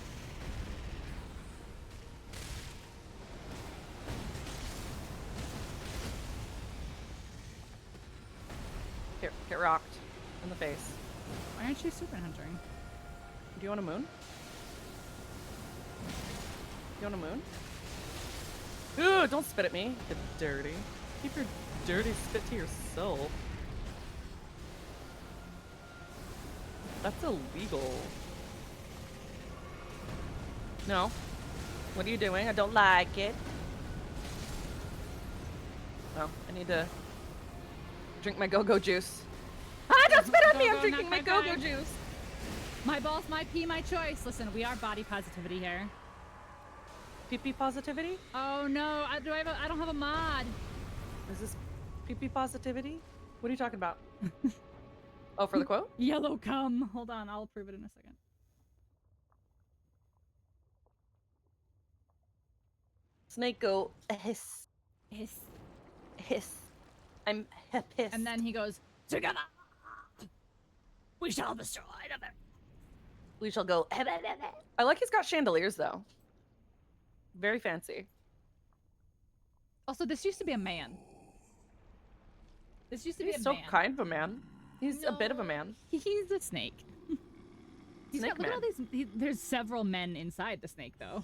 Get rocked in the face. Why aren't you super hunting? Do you want a moon? You want a moon? Ooh, don't spit at me. Get dirty. Keep your dirty spit to yourself. That's illegal. No. What are you doing? I don't like it. Oh, I need to drink my go-go juice. Ah, don't spit on me! I'm Go-go, drinking my knock my go-go back. juice. My balls, my pee, my choice. Listen, we are body positivity here. Pee-pee positivity? Oh no, I don't have a mod. Is this pee-pee positivity? What are you talking about? Oh, for the quote? Yellow cum. Hold on, I'll approve it in a second. Snake go hiss, Hiss. hiss. I'm pissed. And then he goes, together we shall destroy them. we shall go. I like he's got chandeliers though. Very fancy. Also, this used to be a man. This used to be He's a so man. kind of a man. He's a bit of a No, man. He's a snake. He's Snake got, look at all man. these. There's several men inside the snake, though.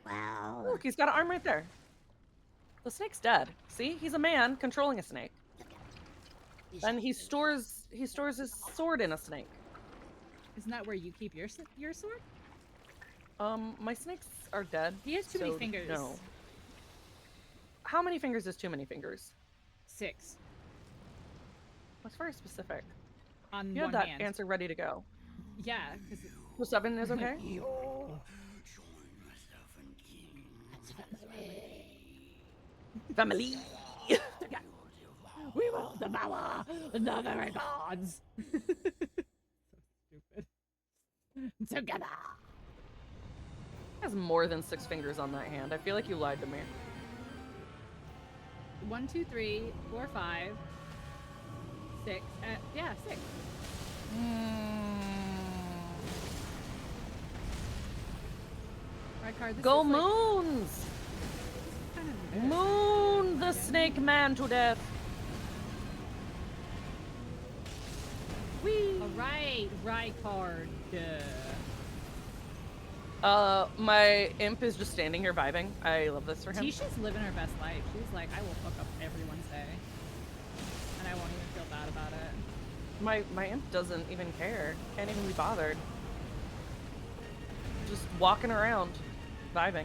Well, Look, he's got an arm right there. The snake's dead. See, he's a man controlling a snake. And he stores his sword in a snake. Isn't that where you keep your sword? My snakes are dead. He has too many so fingers. No. How many fingers is too many fingers? 6 That's very specific. on You one had that hand. answer ready to go. Yeah, because So 7 is okay? Family. We will devour the very gods. So stupid. Together. Has more than 6 fingers on that hand. I feel like you lied to me. 1, 2, 3, 4, 5, 6. Yeah, 6. Right card. This Go is, like, moons! kind of Moon the snake man to death. Whee! All right, right card. My imp is just standing here vibing. I love this for him. Tisha's living her best life. She's like, I will fuck up everyone's day, and I won't even feel bad about it. My imp doesn't even care. Can't even be bothered. Just walking around, vibing.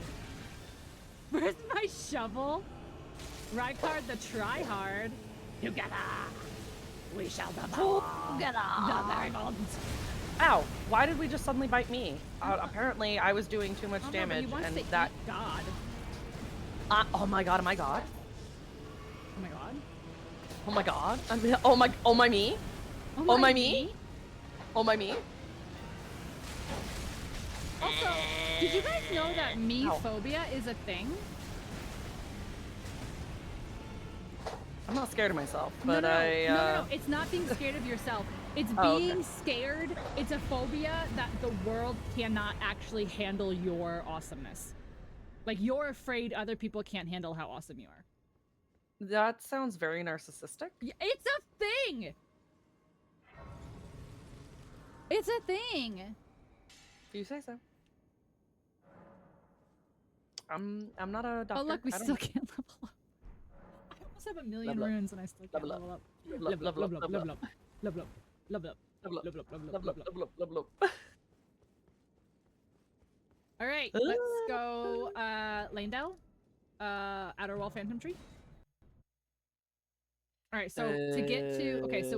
Where's my shovel? Right card, the try hard. Together, we shall devour the very gods. Ow! Why did we just suddenly bite me? Apparently, I was doing too much Oh, no, but he damage, wants and to that. eat God. Oh my god! Oh my god! Oh my god. Oh my god! Oh my! Oh my me! Oh my me! Oh my me! Also, did you guys know that me phobia is a thing? I'm not scared of myself, No, but no, it's not being scared of yourself. It's being scared. It's a phobia that the world cannot actually handle your awesomeness. Like, you're afraid other people can't handle how awesome you are. That sounds very narcissistic. It's a thing! It's a thing! If you say so. I'm not a doctor. Oh, look, we I don't still know. can't level up. I almost have a million Level up. runes and I still can't Level level up. Level up, level up, level up, level up, level up, level up, level up, level up, level up, level up, level up. level up, level up. All right, let's go Lanedale, Outer Wall Phantom Tree. All right, so to get to so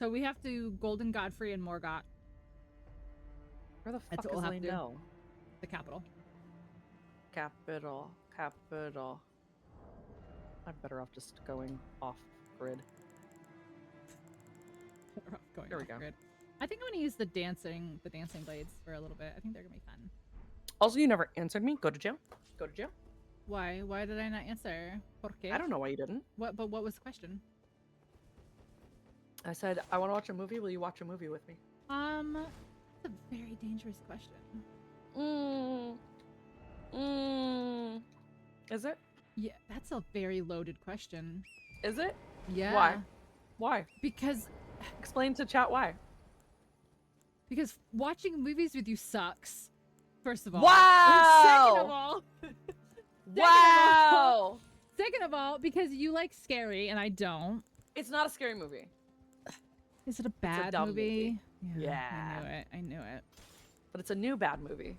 we have to Golden Godfrey and Morgott. Where the That's fuck what is we'll have to do. Lindell? The capital. Capital. I'm better off just going off grid. We're off going There we off go. grid. I think I'm gonna use the dancing blades for a little bit. I think they're gonna be fun. Also, you never answered me. Go to jail. Go to jail. Why? Why did I not answer? ¿Por qué? I don't know why you didn't. What? But what was the question? I said, I want to watch a movie. Will you watch a movie with me? That's a very dangerous question. Is it? Yeah, that's a very loaded question. Is it? Yeah. Why? Why? Because Explain to chat why. watching movies with you sucks. First of all. Wow! Second of all. Wow! Second of all, because you like scary and I don't. It's not a scary movie. Is it a bad dumb movie? Yeah. I knew it. But it's a new bad movie.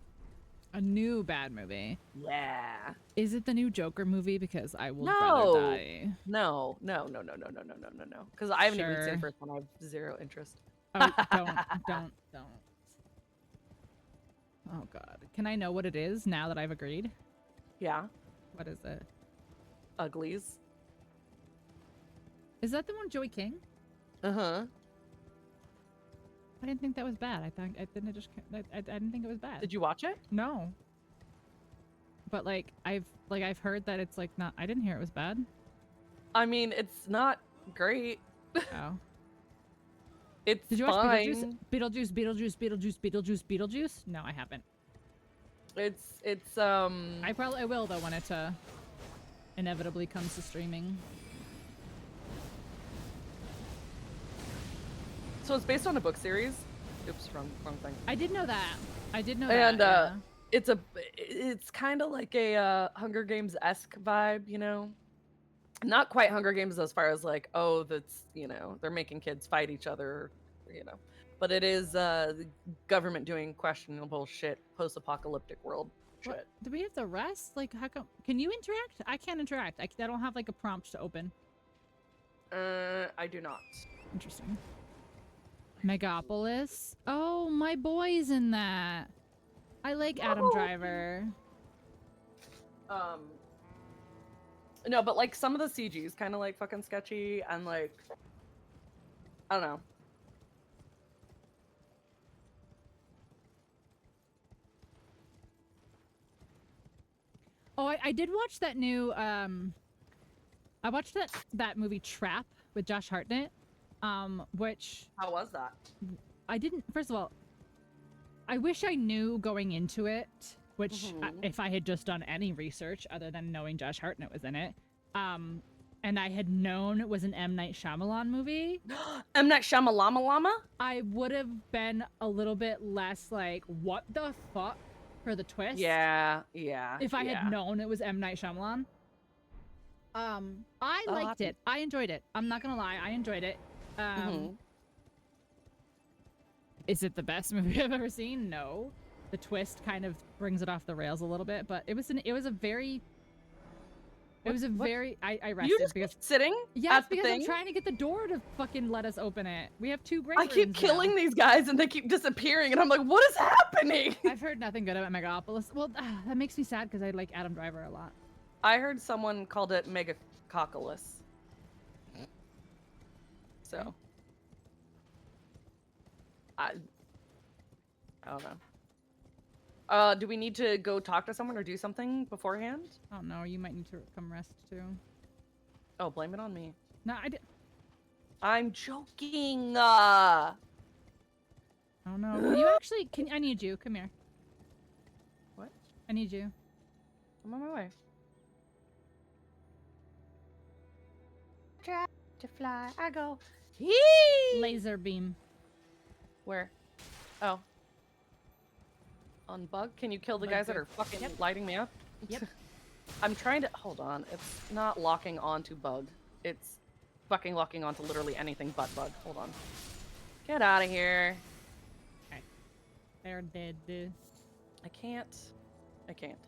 A new bad movie. Yeah. Is it the new Joker movie? Because I will No. rather die. No. Because I haven't even seen Sure. the first one. I have zero interest. Oh, don't. Oh god. Can I know what it is now that I've agreed? Yeah. What is it? Uglies. Is that the one with Joey King? Uh-huh. I didn't think that was bad. I didn't think it was bad. Did you watch it? No. But I've heard that it's not. I didn't hear it was bad. I mean, it's not great. Oh. It's Did you watch fine. Beetlejuice? No, I haven't. It's I probably will though when it inevitably comes to streaming. So it's based on a book series. Oops, wrong thing. I did know that. And yeah. it's kind of like a Hunger Games-esque vibe, you know? Not quite Hunger Games as far as that's, they're making kids fight each other, But it is the government doing questionable shit, post-apocalyptic world shit. What? Do we have to rest? How come? Can you interact? I can't interact. I don't have a prompt to open. I do not. Interesting. Megapolis. Oh, my boy's in that. I like Adam Driver. No, but like some of the CG is kind of like fucking sketchy and like I don't know. Oh, I did watch that new I watched that movie Trap with Josh Hartnett. Which How was that? I didn't, first of all, I wish I knew going into it, which if I had just done any research other than knowing Josh Hartnett was in it, and I had known it was an M. Night Shyamalan movie, M. Night Shyamalan? I would have been a little bit less like, what the fuck for the twist? Yeah. If I had known it was M. Night Shyamalan. I liked it. I enjoyed it. I'm not gonna lie, I enjoyed it. Is it the best movie I've ever seen? No. The twist kind of brings it off the rails a little bit, but I rested You just because keep sitting? yes, at the because I'm thing? trying to get the door to fucking let us open it. We have 2 great I keep rooms killing now. these guys and they keep disappearing, and I'm like, what is happening? I've heard nothing good about Megapolis. Well, that makes me sad because I like Adam Driver a lot. I heard someone called it Megacoculus. So. I don't know. Do we need to go talk to someone or do something beforehand? Oh no, you might need to come rest too. Oh, blame it on me. No, I did. I'm joking. Oh no. Can you actually? I need you. Come here. What? I need you. I'm on my way. Try to fly. I go. Yee! Laser beam. Where? Oh. On bug? Can you kill the Bug guys that good. are fucking Yep. lighting me up? Yep. I'm trying to. Hold on. It's not locking onto bug. It's fucking locking onto literally anything but bug. Hold on. Get out of here. Okay. They're dead. I can't.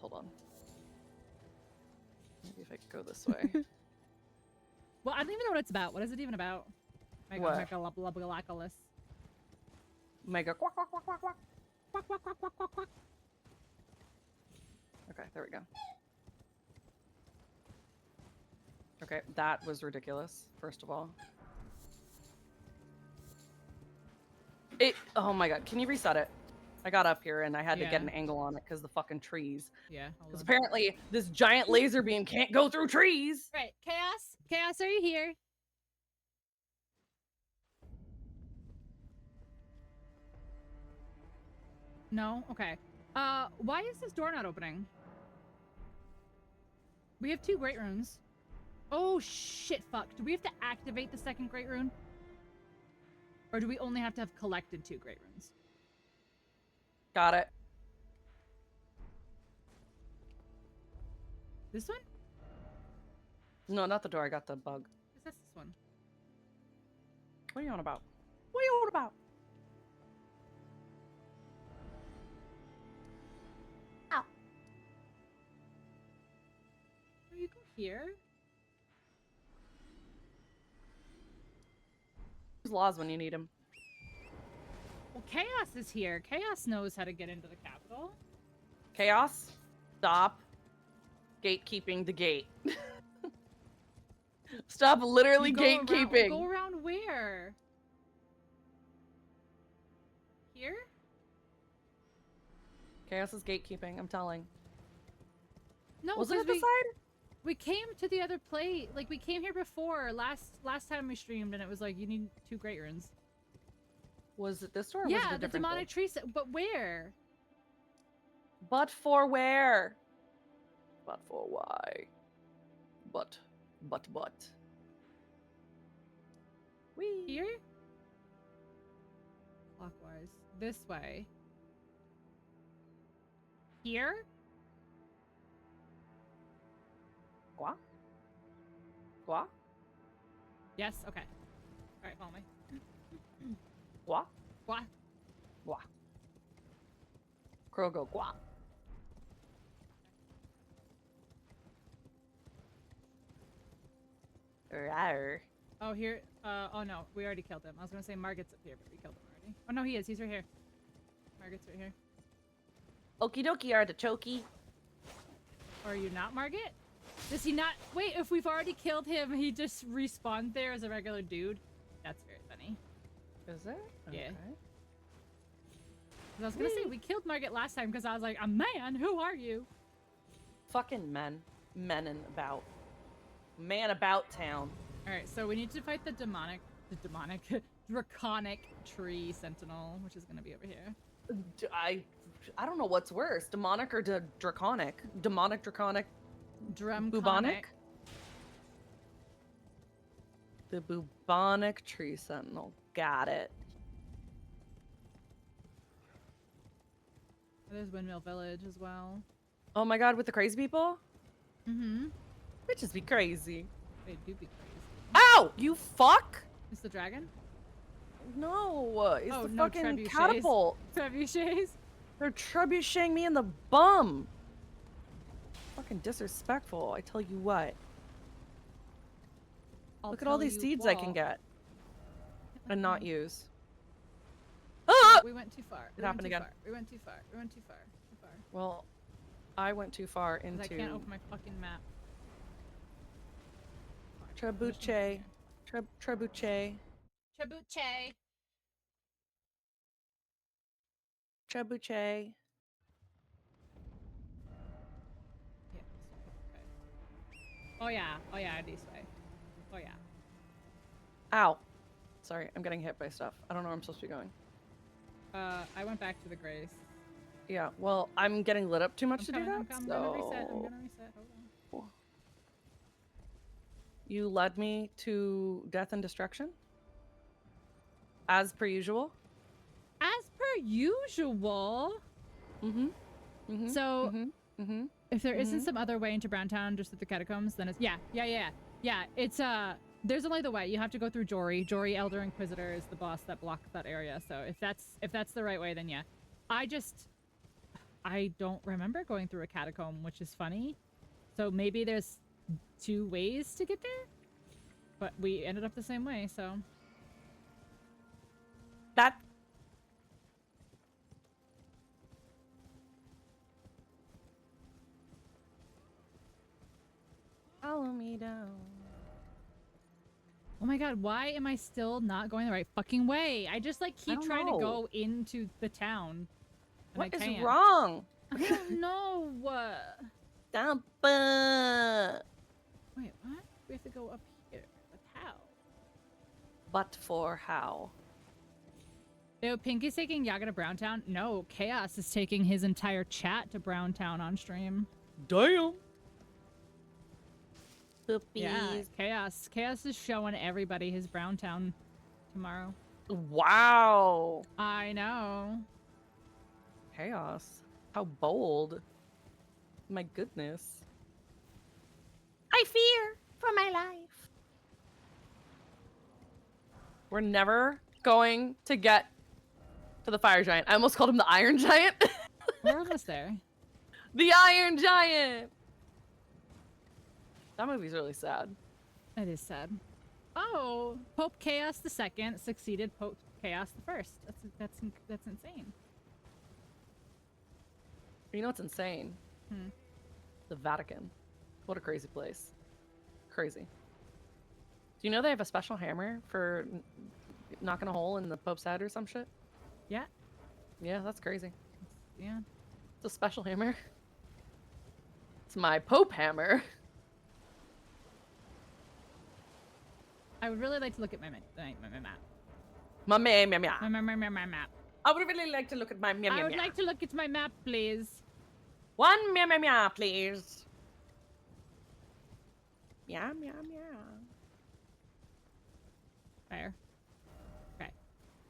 Hold on. Maybe if I could go this way. Well, I don't even know what it's about. What is it even about? What? Megalopolis. Mega quack quack quack quack quack. Quack, quack, quack, quack, quack, quack. Okay, there we go. Okay, that was ridiculous, first of all. Oh my god, can you reset it? I got up here and I had to get Yeah. an angle on it because the fucking trees. Yeah. Because apparently this giant laser beam can't go through trees. Right. Chaos? Chaos, are you here? No? Okay. Why is this door not opening? We have 2 great runes. Oh, shit, fuck. Do we have to activate the second great rune? Or do we only have to have collected 2 great runes? Got it. This one? No, not the door. I got the bug. Is this one? What are you on about? What are you on about? Ow. Oh, you go here? Use laws when you need him. Well, Chaos is here. Chaos knows how to get into the capital. Chaos, stop gatekeeping the gate. Stop literally You go gatekeeping. Go around where? Here? Chaos is gatekeeping, I'm telling. No, Was it 'cause at the side? we came to the other plate. Like, we came here before. Last time we streamed, and it was like, you need 2 great runes. Was it this door or was it Yeah, a the different demonic tree set. But where? But for where? But for why? But. Whee! Here? Clockwise. This way. Here? Quoi? Quoi? Yes, okay. Alright, follow me. Quoi? What? Quoi? Crow go quoi? Rawr. Oh, here. Oh no, we already killed him. I was gonna say Margit's up here, but we killed him already. Oh no, he is. He's right here. Margit's right here. Okie dokie, artichoke. Or are you not Margit? Does he not? Wait, if we've already killed him, he just respawned there as a regular dude. That's very funny. Is it? Yeah. Okay. 'Cause I was gonna say we killed Margit last time because I was like, a man? Who are you? Fucking men. Men and about. Man about town. All right, so we need to fight the draconic tree sentinel, which is gonna be over here. I don't know what's worse, demonic or draconic. Demonic, draconic, bubonic. The bubonic tree sentinel. Got it. There's Windmill Village as well. Oh my god, with the crazy people? Mm-hmm. Bitches be crazy. They do be crazy. Ow! You fuck! Is the dragon? No, it's Oh, the no fucking trebuchets. catapult. Trebuchets? They're trebucheting me in the bum. Fucking disrespectful, I tell you what. Look at all these seeds I can get and not use. Ah! We went too far. It happened again. We went too far. We went too far. Too far. Well, I went too far 'Cause into I can't open my fucking map. trebuchet. Trebuchet. Trebuchet. Trebuchet. Yeah. Okay. Oh yeah. Oh yeah. This way. Oh yeah. Ow. Sorry, I'm getting hit by stuff. I don't know where I'm supposed to be going. I went back to the Grace. Yeah, well, I'm getting lit up too much I'm to coming, do that, I'm so... gonna reset. I'm gonna reset. Hold on. You led me to death and destruction? As per usual? As per usual. Mm-hmm. Mm-hmm. So, Mm-hmm. if there isn't some other way into Browntown just through the catacombs, then it's yeah. It's there's only the way. You have to go through Jory. Jory Elder Inquisitor is the boss that blocks that area. So if that's the right way, then yeah. I don't remember going through a catacomb, which is funny. So maybe there's 2 ways to get there, but we ended up the same way. So That... Follow me down. oh my god, why am I still not going the right fucking way? I just like keep don't trying know. to go into the town. And What I is can't. wrong? I don't know. Dump. Wait, what? We have to go up here. But how? But for how? Yo, Pinky's taking Yaga to Browntown. No, Chaos is taking his entire chat to Browntown on stream. Damn. Yeah, Chaos. Chaos is showing everybody his Browntown tomorrow. Wow. I know. Chaos. How bold. My goodness. I fear for my life. We're never going to get to the fire giant. I almost called him the iron giant. We're almost there. The iron giant. That movie's really sad. It is sad. Oh, Pope Chaos II succeeded Pope Chaos I. That's insane. You know what's insane? Hmm. The Vatican. What a crazy place. Crazy. Do you know they have a special hammer for knocking a hole in the Pope's head or some shit? Yeah. Yeah, that's crazy. Yeah. It's a special hammer. It's my Pope hammer. I would really like to look at my map. My meh, meh, meh. My map. I would really like to look at my meh, meh, I would meh. like to look at my map, please. One meh, meh, meh, please. Meow, meow, meow. Fair. Okay.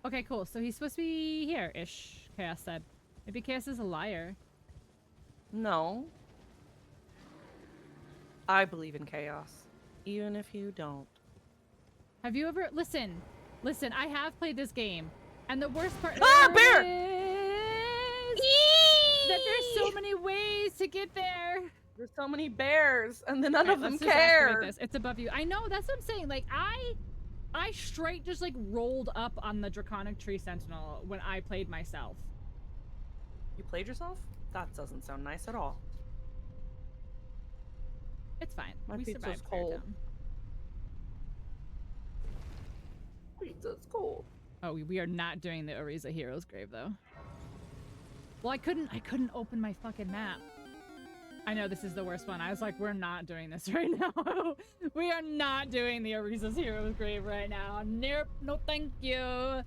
Okay, cool. So he's supposed to be here-ish, Chaos said. Maybe Chaos is a liar. No. I believe in chaos. Even if you don't. Have you ever... Listen, I have played this game. And the worst part bear! is that there's so many ways to get there. There's so many bears, and then none Alright, of them let's just activate care. this. It's above you. I know, that's what I'm saying. Like, I straight just like rolled up on the Draconic Tree Sentinel when I played myself. You played yourself? That doesn't sound nice at all. It's fine. My We pizza's survived cold. Fairtown. Pizza's cold. Oh, we are not doing the Ariza Hero's Grave though. Well, I couldn't open my fucking map. I know this is the worst one. I was like, we're not doing this right now. We are not doing the Ariza's Hero's Grave right now. Nope. No, thank you.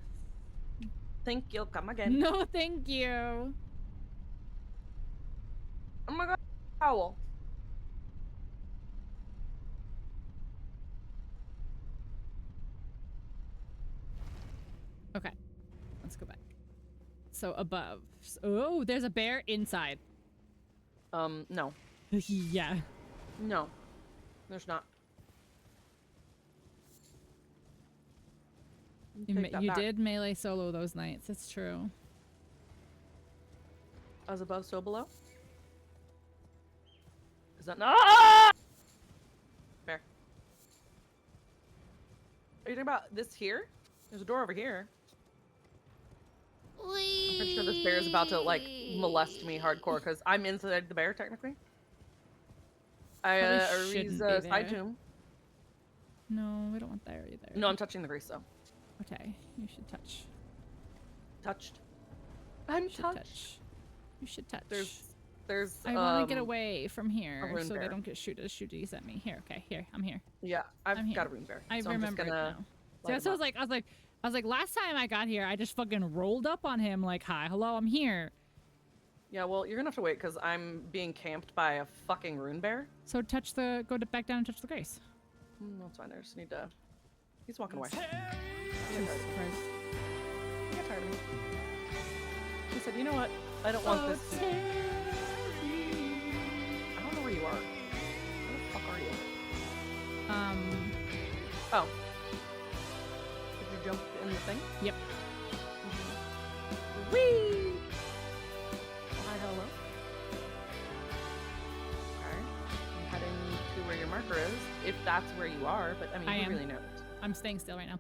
Thank you. Come again. No, thank you. Oh my god. Owl. Okay. Let's go back. So above. Oh, there's a bear inside. No. Yeah. No. There's not. You did melee solo those nights. It's true. As above, so below? Is that not? Ah! Bear. Are you talking about this here? There's a door over here. I'm pretty sure this bear is about to, like, molest me hardcore, because I'm inside the bear, technically. Probably shouldn't be Ariza side there. tomb. No, we don't want that either. No, I'm touching the grease, though. Okay, you should touch. Touched. I'm You should touched. touch. You should touch. There's, I want to get away from here rune so they bear. don't get shooties at me. Here, okay, here, I'm here. Yeah, I'm I've here. got a rune bear. I so remember I'm it just gonna now. light So him I was like, last time I got here, I just fucking rolled up on him like, hi, hello, I'm here. Yeah, well, you're gonna have to wait because I'm being camped by a fucking rune bear. So back down and touch the grace. That's fine. I just need to. He's walking away. Jesus Christ. He got tired of me. He said, "You know what? I don't want this." I don't know where you are. Where the fuck are you? Oh. Did you jump in the thing? Yep. Whee! Hi, hello. Okay. I'm heading to where your marker is, if that's where you are, but I mean, I who am. really knows? I'm staying still right now.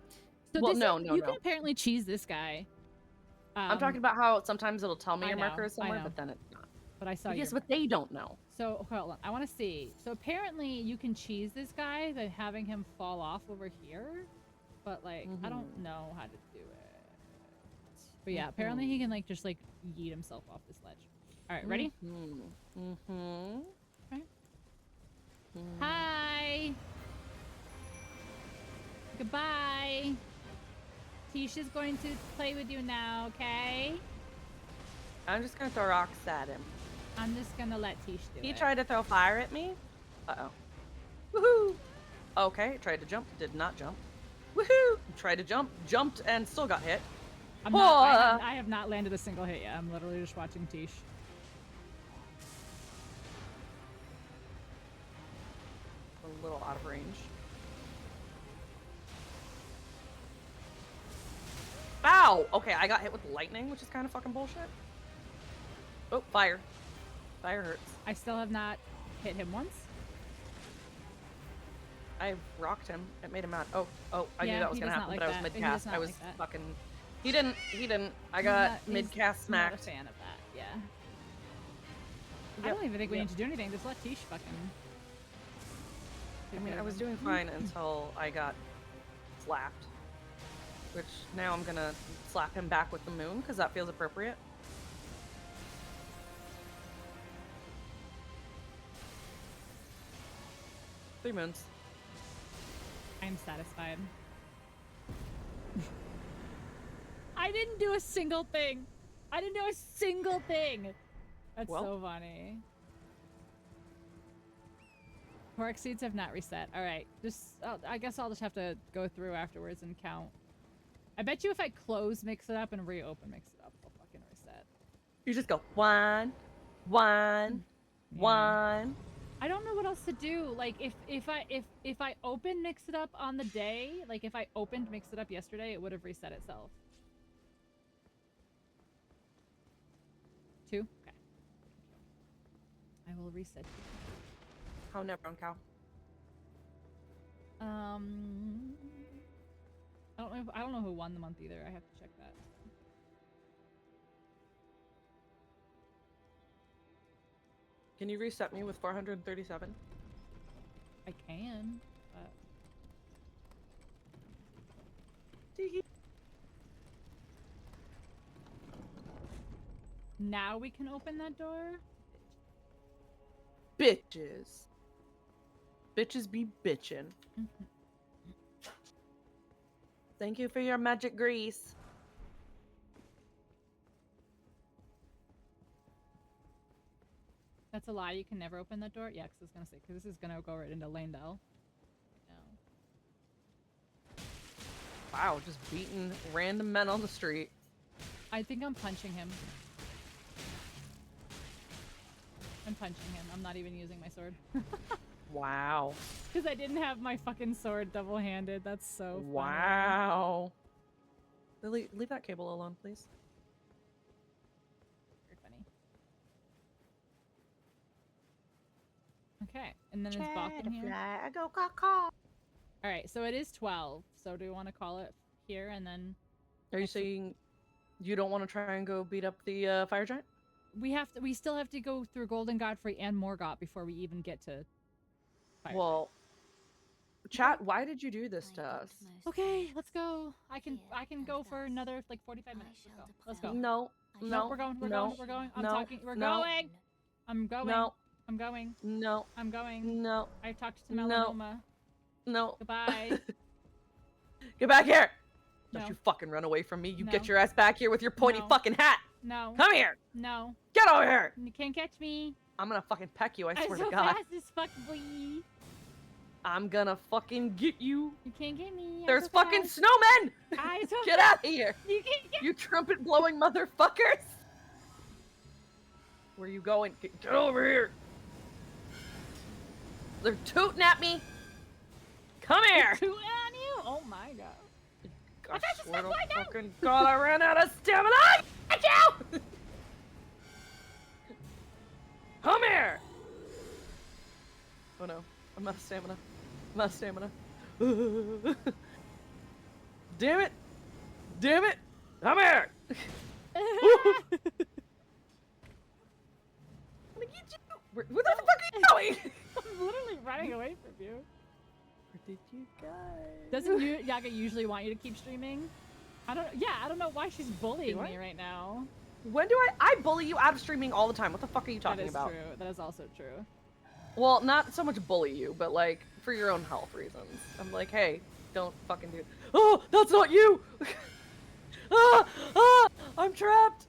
So Well, this no, is- no, you no. can apparently cheese this guy. I'm talking about how sometimes it'll tell me I your marker know, is I somewhere, know. but then it's not. But I saw Yes, your but they don't know. So hold on, I want to see. So apparently you can cheese this guy by having him fall off over here, but like I don't know how to do it. But yeah, apparently he can like just like yeet himself off this ledge. All right, ready? Okay. Hi. Goodbye. Tisha's going to play with you now, okay? I'm just gonna throw rocks at him. I'm just gonna let Tish do He it. tried to throw fire at me. Uh-oh. Woohoo! Okay, tried to jump, did not jump. Woohoo! Tried to jump, jumped, and still got hit. I have not landed a single hit yet. I'm literally just watching Tish. A little out of range. Ow! Okay, I got hit with lightning, which is kind of fucking bullshit. Oh, fire. Fire hurts. I still have not hit him once. I rocked him. It made him mad. Oh, I Yeah, knew that was he gonna does not happen, like but I was that. He mid-cast. does not I was like that. fucking... He didn't. I He's got not- mid-cast he's not a smacked. fan of that. Yeah. I Yep, don't even think we yep. need to do anything. Just let Tish fucking. I mean, I was doing fine until I got slapped. Which, now I'm gonna slap him back with the moon, because that feels appropriate. Three moons. I'm satisfied. I didn't do a single thing. I didn't do a single thing. That's Well. so funny. Pork seeds have not reset. All right, I guess I'll just have to go through afterwards and count. I bet you if I close mix it up and reopen mix it up, I'll fucking reset. You just go, one, one, Yeah. one. I don't know what else to do. Like if I open mix it up on the day, like if I opened mix it up yesterday, it would have reset itself. 2? Okay. I will reset you. How never brown cow. I don't know who won the month either. I have to check that. Can you reset me with 437? I can, but now we can open that door. Bitches. Bitches be bitchin'. Thank you for your magic grease. That's a lie. You can never open that door. Yeah, because I was gonna say, because this is gonna go right into Landell. Wow, just beating random men on the street. I think I'm punching him. I'm punching him. I'm not even using my sword. Wow. Because I didn't have my fucking sword double-handed. That's so funny. Wow. Lily, leave that cable alone, please. Very funny. Okay, and then there's Bach in here. I go caw. Alright, so it is 12. So do we want to call it here and then... Are you saying you don't want to try and go beat up the fire giant? We still have to go through Golden Godfrey and Morgott before we even get to fire. Well, chat, why did you do this to us? Okay, let's go. I can go for another like 45 minutes. Let's go. No, no, we're going. I'm no, talking. We're no, going. I'm going. No, I'm going. no, I'm going. no, I talked to Melanoma. no. Goodbye. Get back here! No. Don't you fucking run away from me. You No. get your ass back here with your pointy No. fucking hat. No. Come here. No. Get over here. You can't catch me. I'm gonna fucking peck you, I I'm swear so to God. fast as fuck, boy. I'm gonna fucking get you. You can't get me. I'm There's so fucking fast. snowmen! I'm so Get fast. out of here! You can't get You trumpet blowing motherfuckers! Where you going? Get over here! They're tooting at me! Come here! Two on you. Oh my God. I thought you swear said to fly down. fucking God, I ran out of stamina! Get you! Come here! Oh no, I'm out of stamina. I'm out of stamina. Damn it! Damn it! Come here! I'm gonna get you! Where the fuck are you going? I'm literally running away from you. Where did you go? Doesn't Yaga usually want you to keep streaming? I don't know why she's bullying Do I? me right now. When do I bully you out of streaming all the time? What the fuck are you talking That is about? true. That is also true. Well, not so much bully you, but like for your own health reasons. I'm like, hey, don't fucking do it. Oh, that's not you! I'm trapped!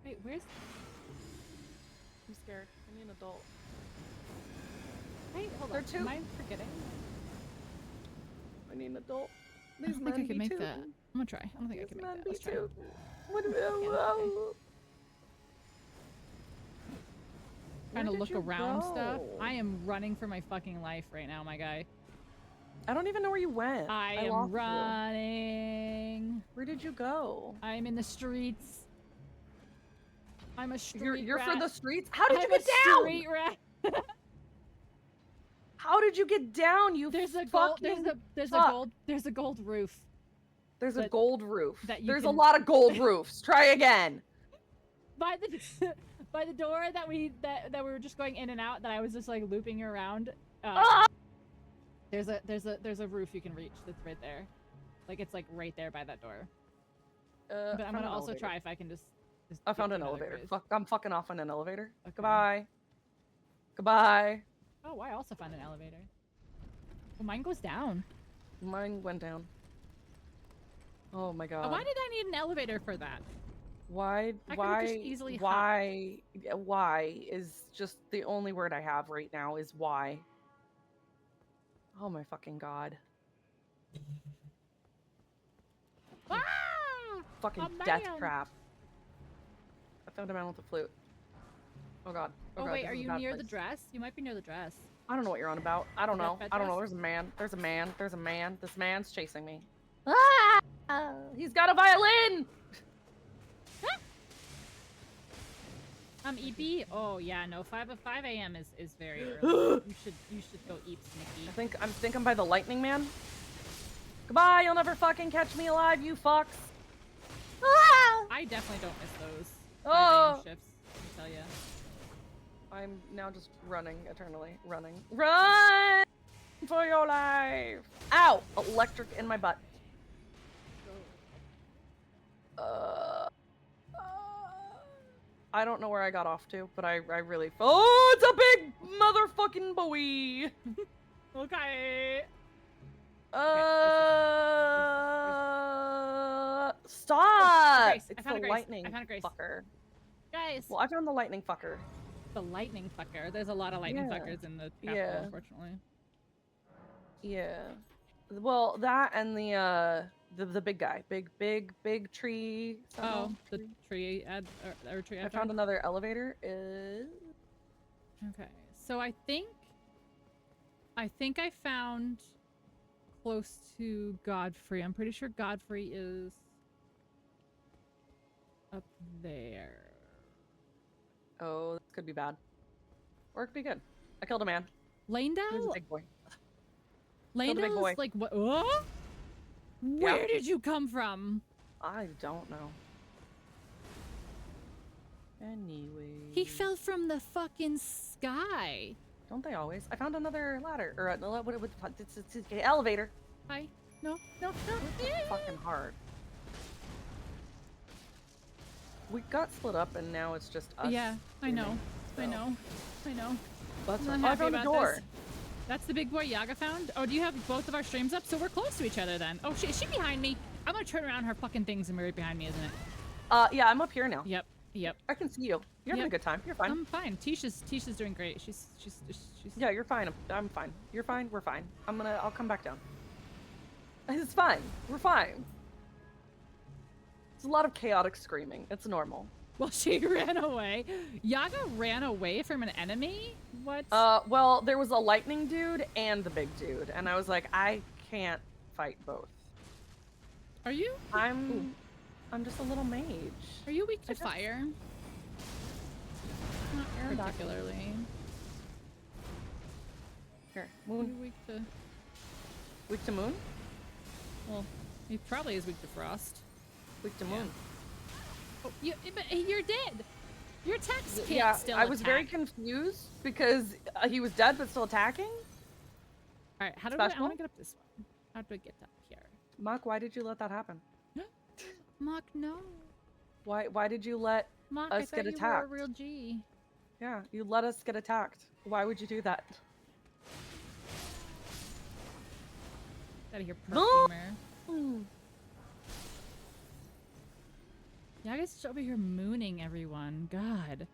Wait, where's... I'm scared. I need an adult. Wait, hold There on. are two. Am I forgetting? I need an adult. I don't think I can make that. I'm gonna try. I don't think I can make that. Let's try. Trying to look around stuff. I am running for my fucking life right now, my guy. I don't even know where you went. I am lost you. running. Where did you go? I'm in the streets. I'm a street You're rat. for the streets? How did you I'm get a down? street rat. How did you get down? You There's a fucking there's a gold roof. There's a that- gold roof. that you There's a can- lot of gold roofs. Try again. By the by the door that we were just going in and out, that I was just like looping around. There's a roof you can reach that's right there. Like it's like right there by that door. But I'm gonna also try if I can just I get found to an another elevator. cruise. Fuck, I'm fucking off on an elevator. Okay. Goodbye. Goodbye. Oh, I also found an elevator. Well, mine goes down. Mine went down. Oh my god. Why did I need an elevator for that? Why? I could've Why? just easily hopped. Why? Why is just the only word I have right now is why. Oh my fucking god. Ah! Fucking A death man. trap. I found a man with a flute. Oh god. Oh, god, wait, this are is a you bad near the place. dress? You might be near the dress. I don't know what you're on about. I don't That know. bed I don't know. dress? There's a man. There's a man. There's a man. This man's chasing me. Ah! He's got a violin! EP? Oh yeah, no, 5 a.m. is very early. you should go eat, Snicky. I think I'm by the lightning man. Goodbye, you'll never fucking catch me alive, you fucks. Ah! I definitely don't miss those 5 Oh. a.m. shifts, let me tell you. I'm now just running eternally. Running. Run for your life! Ow! Electric in my butt. I don't know where I got off to, but I really. Oh, it's a big motherfucking buoy! Okay. Stop! Grace, I It's found the a Grace. lightning I found a Grace. fucker. Guys, Well, I found the lightning fucker. the lightning fucker. There's a lot of lightning Yeah. fuckers in the capital, Yeah. unfortunately. Yeah. Well, that and the big guy, big tree. Oh, sentinel the tree. tree ad or tree. I found another elevator. Is Okay, so I think I found close to Godfrey. I'm pretty sure Godfrey is up there. oh, this could be bad, or it could be good. I killed a man. He was a Landau? big boy. Landau big boy. is like what? Oh? Where did you come from? I don't know. Anyway. He fell from the fucking sky. Don't they always? I found another ladder, or it's an elevator. Hi. No. It's fucking hard. We got split up, and now it's just us. Yeah, I know. I so. know. That's I'm right. not I found happy the about door. this. That's the big boy Yaga found? Oh, do you have both of our streams up? So we're close to each other then. Oh, is she behind me? I'm gonna turn around her fucking things and be right behind me, isn't it? Yeah, I'm up here now. Yep. I can see you. You're having a Yep. good time. You're fine. I'm fine. Tisha's doing great. She's Yeah, you're fine. I'm fine. You're fine. We're fine. I'll come back down. It's fine. We're fine. It's a lot of chaotic screaming. It's normal. Well, she ran away. Yaga ran away from an enemy? What? Well, there was a lightning dude and the big dude, and I was like, I can't fight both. Are you? I'm just a little mage. Are you weak to I guess- fire? Not particularly. Here, Are you moon. weak to... Moon? Well, he probably is weak to frost. Weak to moon. Oh, but you're dead. Your attacks can't Yeah, still I was very attack. confused because he was dead but still attacking. All right, how do I Special? want to get up this one? How do I get up here? Mock, why did you let that happen? Mock, no. Why did you let Mock, us I thought get you were attacked? a real G. Yeah, you let us get attacked. Why would you do that? Out of here, No! perfumer. Yeah, I guess just over here mooning everyone. God.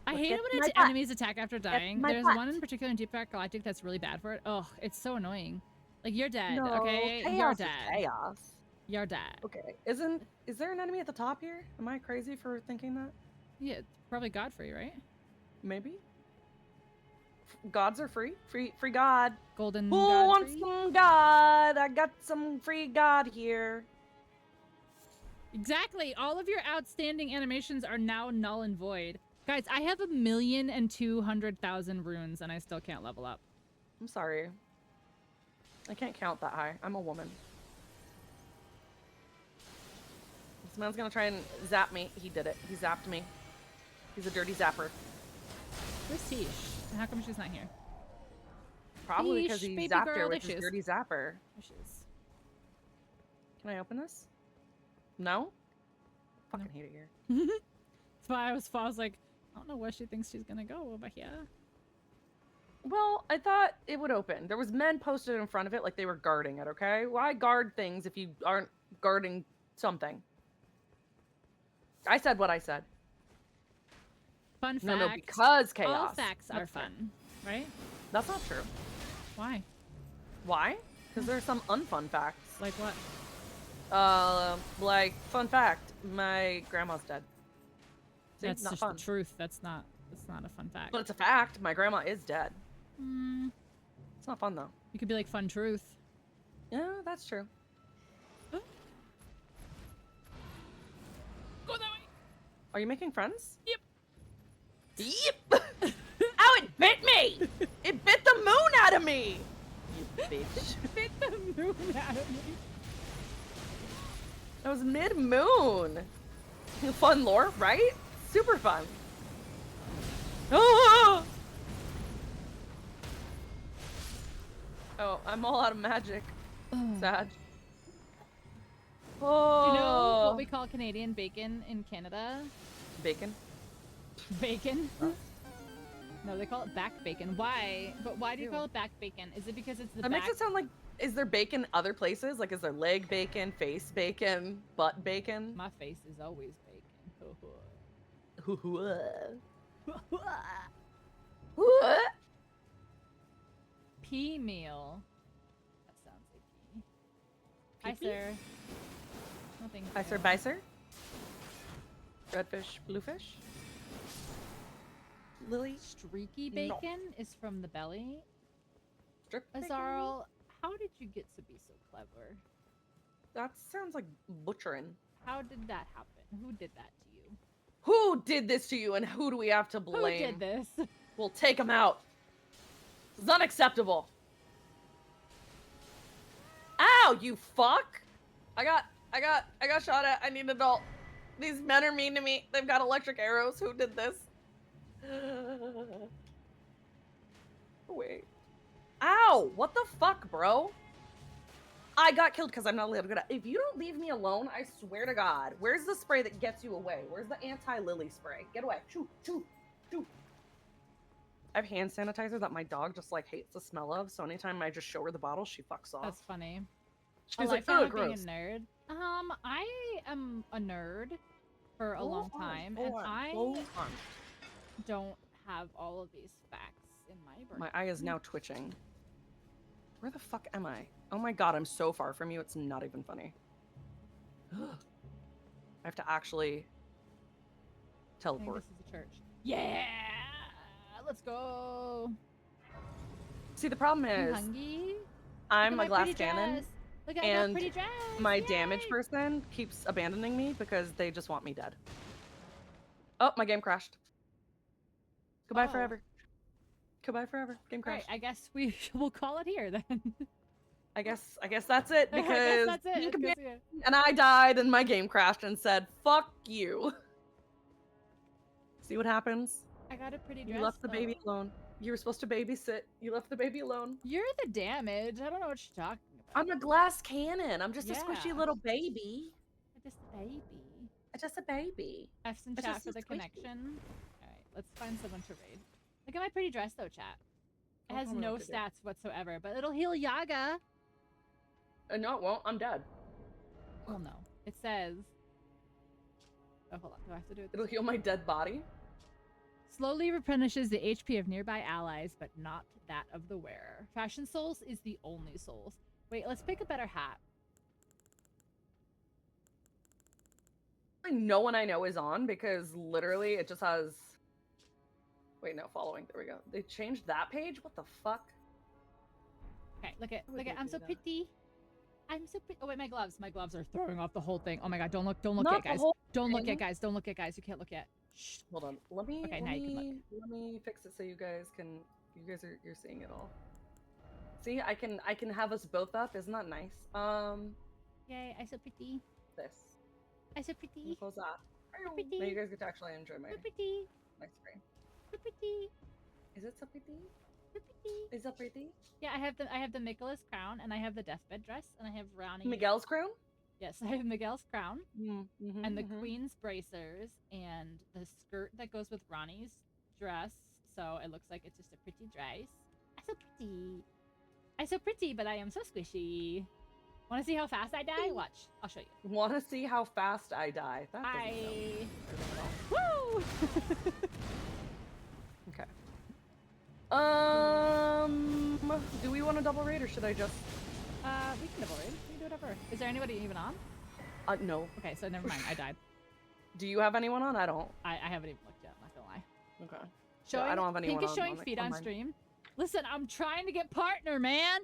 I Look hate it at when my it's butt. enemies attack after dying. my There's butt. one in particular in Deep Dark Galactic that's really bad for it. Ugh, it's so annoying. Like, you're dead, No, okay? chaos You're is dead. chaos. You're dead. Okay, is there an enemy at the top here? Am I crazy for thinking that? Yeah, it's probably Godfrey, right? Maybe. Gods are free. Free God. Golden Who wants Godfrey? some God? I got some free God here. Exactly. All of your outstanding animations are now null and void. Guys, I have 1,200,000 runes and I still can't level up. I'm sorry. I can't count that high. I'm a woman. This man's gonna try and zap me. He did it. He zapped me. He's a dirty zapper. Where's Tish? How come she's not here? Probably because Yeesh, he baby zapped girl, her there with she his is. dirty zapper. There she is. Can I open this? No? Fucking hate it here. That's why I was like, I don't know where she thinks she's gonna go over here. Well, I thought it would open. There was men posted in front of it like they were guarding it, okay? Why guard things if you aren't guarding something? I said what I said. Fun fact. No, because chaos. All facts are That's right. fun, right? That's not true. Why? Why? Because there's some unfun facts. Like what? Like, fun fact, my grandma's dead. See, That's not just fun. the truth. That's not a fun fact. But it's a fact. My grandma is dead. Mm, It's not fun, though. you could be like fun truth. Yeah, that's true. Go that way. Are you making friends? Yep. Yep! Ow, it bit me! It bit the moon out of me! You bitch. Bit the moon out of me. That was mid-moon. Fun lore, right? Super fun. Ah! Oh, I'm all out of magic. Sad. Oh. Do you know what we call Canadian bacon in Canada? Bacon? Bacon? No, they call it back bacon. Why? But why do you call it back bacon? Is it because it's the That back? makes it sound like, is there bacon other places? Like, is there leg bacon, face bacon, butt bacon? My face is always bacon. Pea meal. That sounds like pea. Hi, Pee-pee? sir. Nothing. Hi, sir, bye, sir. Redfish, bluefish. Lily. Streaky bacon is from the belly. Strip bacon? Azarl, how did you get to be so clever? That sounds like butchering. How did that happen? Who did that to you? Who did this to you and who do we have to blame? Who did this? We'll take him out. This is unacceptable. Ow, you fuck! I got shot at. I need an adult. These men are mean to me. They've got electric arrows. Who did this? Wait. Ow! What the fuck, bro? I got killed because I'm not allowed to go down. If you don't leave me alone, I swear to God. Where's the spray that gets you away? Where's the anti-lily spray? Get away. Shoo, shoo, shoo. I have hand sanitizer that my dog just like hates the smell of, so anytime I just show her the bottle, she fucks off. That's funny. She's I like, found oh, out being gross. a nerd. I am a nerd for a long time, and I don't have all of these facts in my brain. My eye is now twitching. Where the fuck am I? Oh my God, I'm so far from you. It's not even funny. I have to actually I think teleport. this is a church. Yeah, let's go. See, the problem You is hungry? I'm Look a at my glass pretty cannon, dress. Look at my and pretty dress. my damage Yay! person keeps abandoning me because they just want me dead. Oh, my game crashed. Goodbye Oh. forever. Goodbye forever. Game Right, crashed. I guess we will call it here then. I guess that's it I guess because that's it. you It's command- good. and I died and my game crashed and said, "Fuck you." See what happens? I got a pretty dress. You left the baby though. alone. You were supposed to babysit. You left the baby alone. You're the damage. I don't know what you're talking about. I'm a glass cannon. I'm just a squishy Yeah. little baby. I'm just a baby. I'm just a baby. F's in It's chat just for so the squishy. connection. Alright, let's find someone to raid. Look at my pretty dress though, chat. It Don't has tell me no what to do. stats whatsoever, but it'll heal Yaga. No, it won't. I'm dead. Well, no. It says... Oh, hold on. Do I have to do it? It'll heal my dead body. Slowly replenishes the HP of nearby allies, but not that of the wearer. Fashion Souls is the only souls. Wait, let's pick a better hat. No one I know is on because literally it just has. Wait, no, following. There we go. They changed that page. What the fuck? Okay, look at, would they I'm do so that? pretty. I'm so pretty. Oh wait, my gloves. My gloves are throwing off the whole thing. Oh my god, don't look Not yet, the guys. whole Don't look thing. yet, guys. Don't look yet, guys. You can't look yet. Shh. Hold on. Let me. Okay, let now you can look. Let me fix it so you guys can. You guys are. You're seeing it all. See, I can have us both up. Isn't that nice? Yay, I'm so pretty. This. I'm so Let me pretty. close that. So pretty. Now you guys get to actually enjoy my So pretty. screen. So pretty. Is it so pretty? So pretty. Is it pretty? Yeah, I have the Nicholas crown, and I have the deathbed dress, and I have Ronnie. Miguel's crown? Yes, I have Miguel's crown, Mm-hmm, and the Queen's bracers, and the skirt that goes with Ronnie's dress. So it looks like it's just a pretty dress. I'm so pretty. I'm so pretty, but I am so squishy. Want to see how fast I die? Watch. I'll show you. Want to see how fast I die? That doesn't I. sound Woo! okay. Do we want a double raid or should I just? We can double raid. We can do whatever. Is there anybody even on? No. Okay, so never mind. I died. Do you have anyone on? I don't. I haven't even looked yet. I'm not gonna lie. Okay. Showing, I don't have anyone Pink is on showing my- feet on on mine. stream. Listen, I'm trying to get partner, man.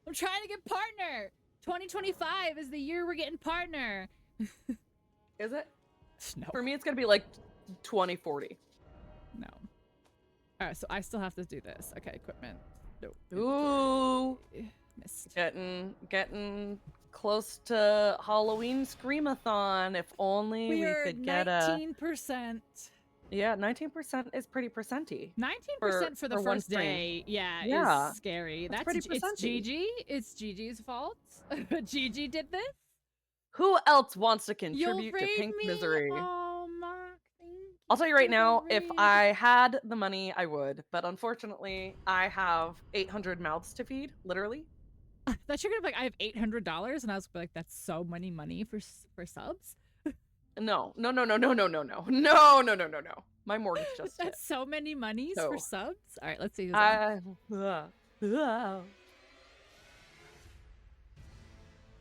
I'm trying to get partner. 2025 is the year we're getting partner. Is it? No. For me, it's gonna be like 2040. No. All right, so I still have to do this. Okay, equipment. Nope. Ooh, Missed. getting close to Halloween Screamathon. If only we We're could get a 19%. yeah, 19% is pretty percenty. 19% for the one first stream. day, yeah, Yeah, is scary. that's pretty It's percenty. Gigi. It's Gigi's fault. Gigi did this. Who else wants to You'll contribute to raid Pink me. Misery? Oh, Mark, thank I'll tell you right for the now, if raid. I had the money, I would. But unfortunately, I have 800 mouths to feed, literally. I thought you were gonna be like, I have $800, and I was like, that's so many money for subs. No. My mortgage just hit. That's so many monies for subs. All right, let's see who's on.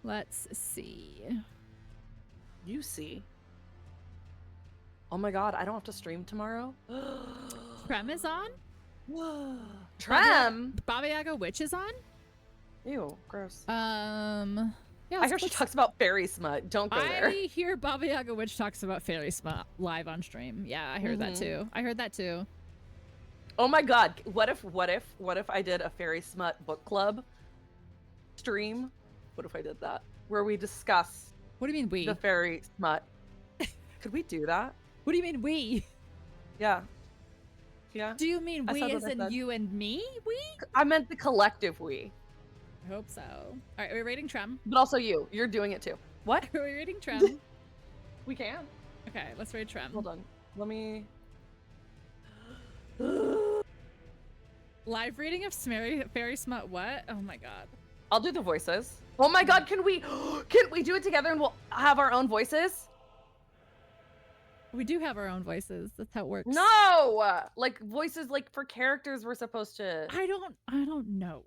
Let's see. You see. Oh my god, I don't have to stream tomorrow. Trem is on. Trem. BabaYaga Witch is on. Ew, gross. Yeah, I hear she talks about fairy smut. Don't go there. I hear BabaYaga Witch talks about fairy smut live on stream. Yeah, I heard that too. I heard that too. Oh my god, what if I did a fairy smut book club stream? What if I did that? Where we discuss What do you mean we? the fairy smut. Could we do that? What do you mean we? Yeah. Yeah. Do you mean I we said as what I in said. you and me? We? I meant the collective we. I hope so. All right, we're rating Trem. But also you. You're doing it too. What? We're rating Trem. We can. Okay, let's rate Trem. Hold on. Let me... Live reading of fairy smut what? Oh my god. I'll do the voices. Oh my god, can we do it together and we'll have our own voices? We do have our own voices. That's how it works. No! Like voices like for characters we're supposed to... I don't know.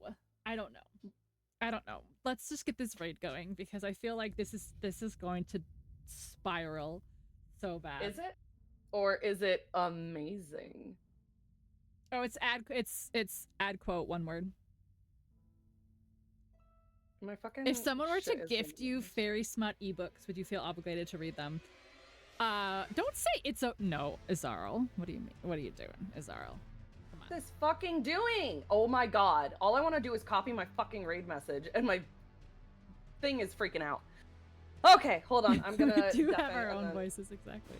I don't know. Let's just get this raid going because I feel like this is going to spiral so bad. Is it? Or is it amazing? Oh, it's ad quote one word. My fucking If someone were to shit is gift you fairy smut ebooks, would you feel obligated to read them? Don't say it's a no, Azarl. What do you mean? What are you doing, Azarl? Come on. This fucking doing? Oh my god. All I want to do is copy my fucking raid message and my thing is freaking out. Okay, hold on. I'm gonna we do have deafen our and own then- voices, exactly.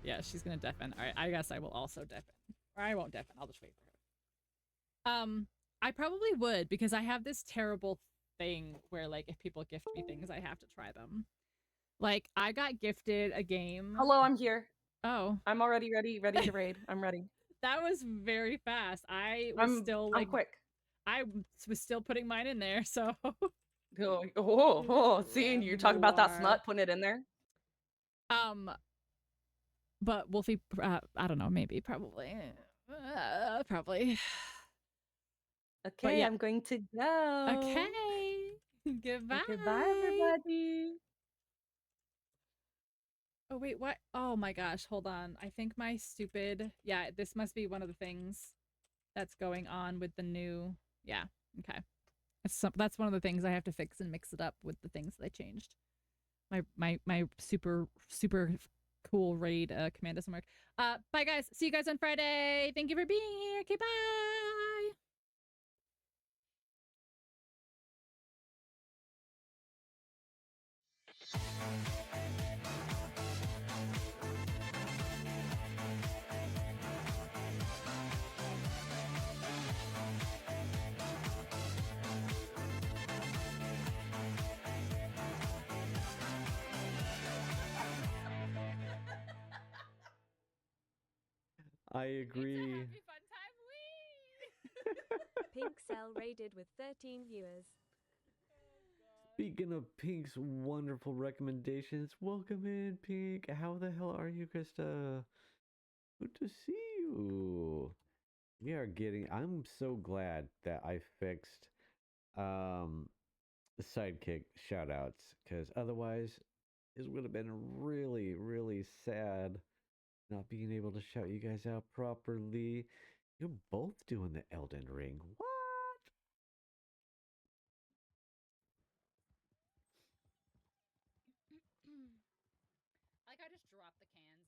Yeah, she's gonna deafen. Alright, I guess I will also deafen. Or I won't deafen, I'll just wait for her. I probably would because I have this terrible thing where like if people gift me things, I have to try them. Like I got gifted a game. Hello, I'm here. Oh. I'm already ready to raid. I'm ready. That was very fast. I'm quick. I was still putting mine in there, so Seeing you talk about that smut, putting it in there. But Wolfie, I don't know, maybe, probably. Probably. Okay, yeah. I'm going to go. Okay. Goodbye. Okay, bye, everybody. Oh, wait, what? Oh my gosh, hold on. I think my stupid... Yeah, this must be one of the things that's going on with the new... Yeah, okay. That's one of the things I have to fix and mix it up with the things that I changed. My super cool raid command doesn't work. Bye guys. See you guys on Friday. Thank you for being here. Okay, bye. I agree. Pink Cell raided with 13 viewers. Speaking of Pink's wonderful recommendations, welcome in, Pink. How the hell are you, Krista? Good to see you. We are getting... I'm so glad that I fixed the sidekick shoutouts, because otherwise it would have been really, really sad not being able to shout you guys out properly. You're both doing the Elden Ring. What?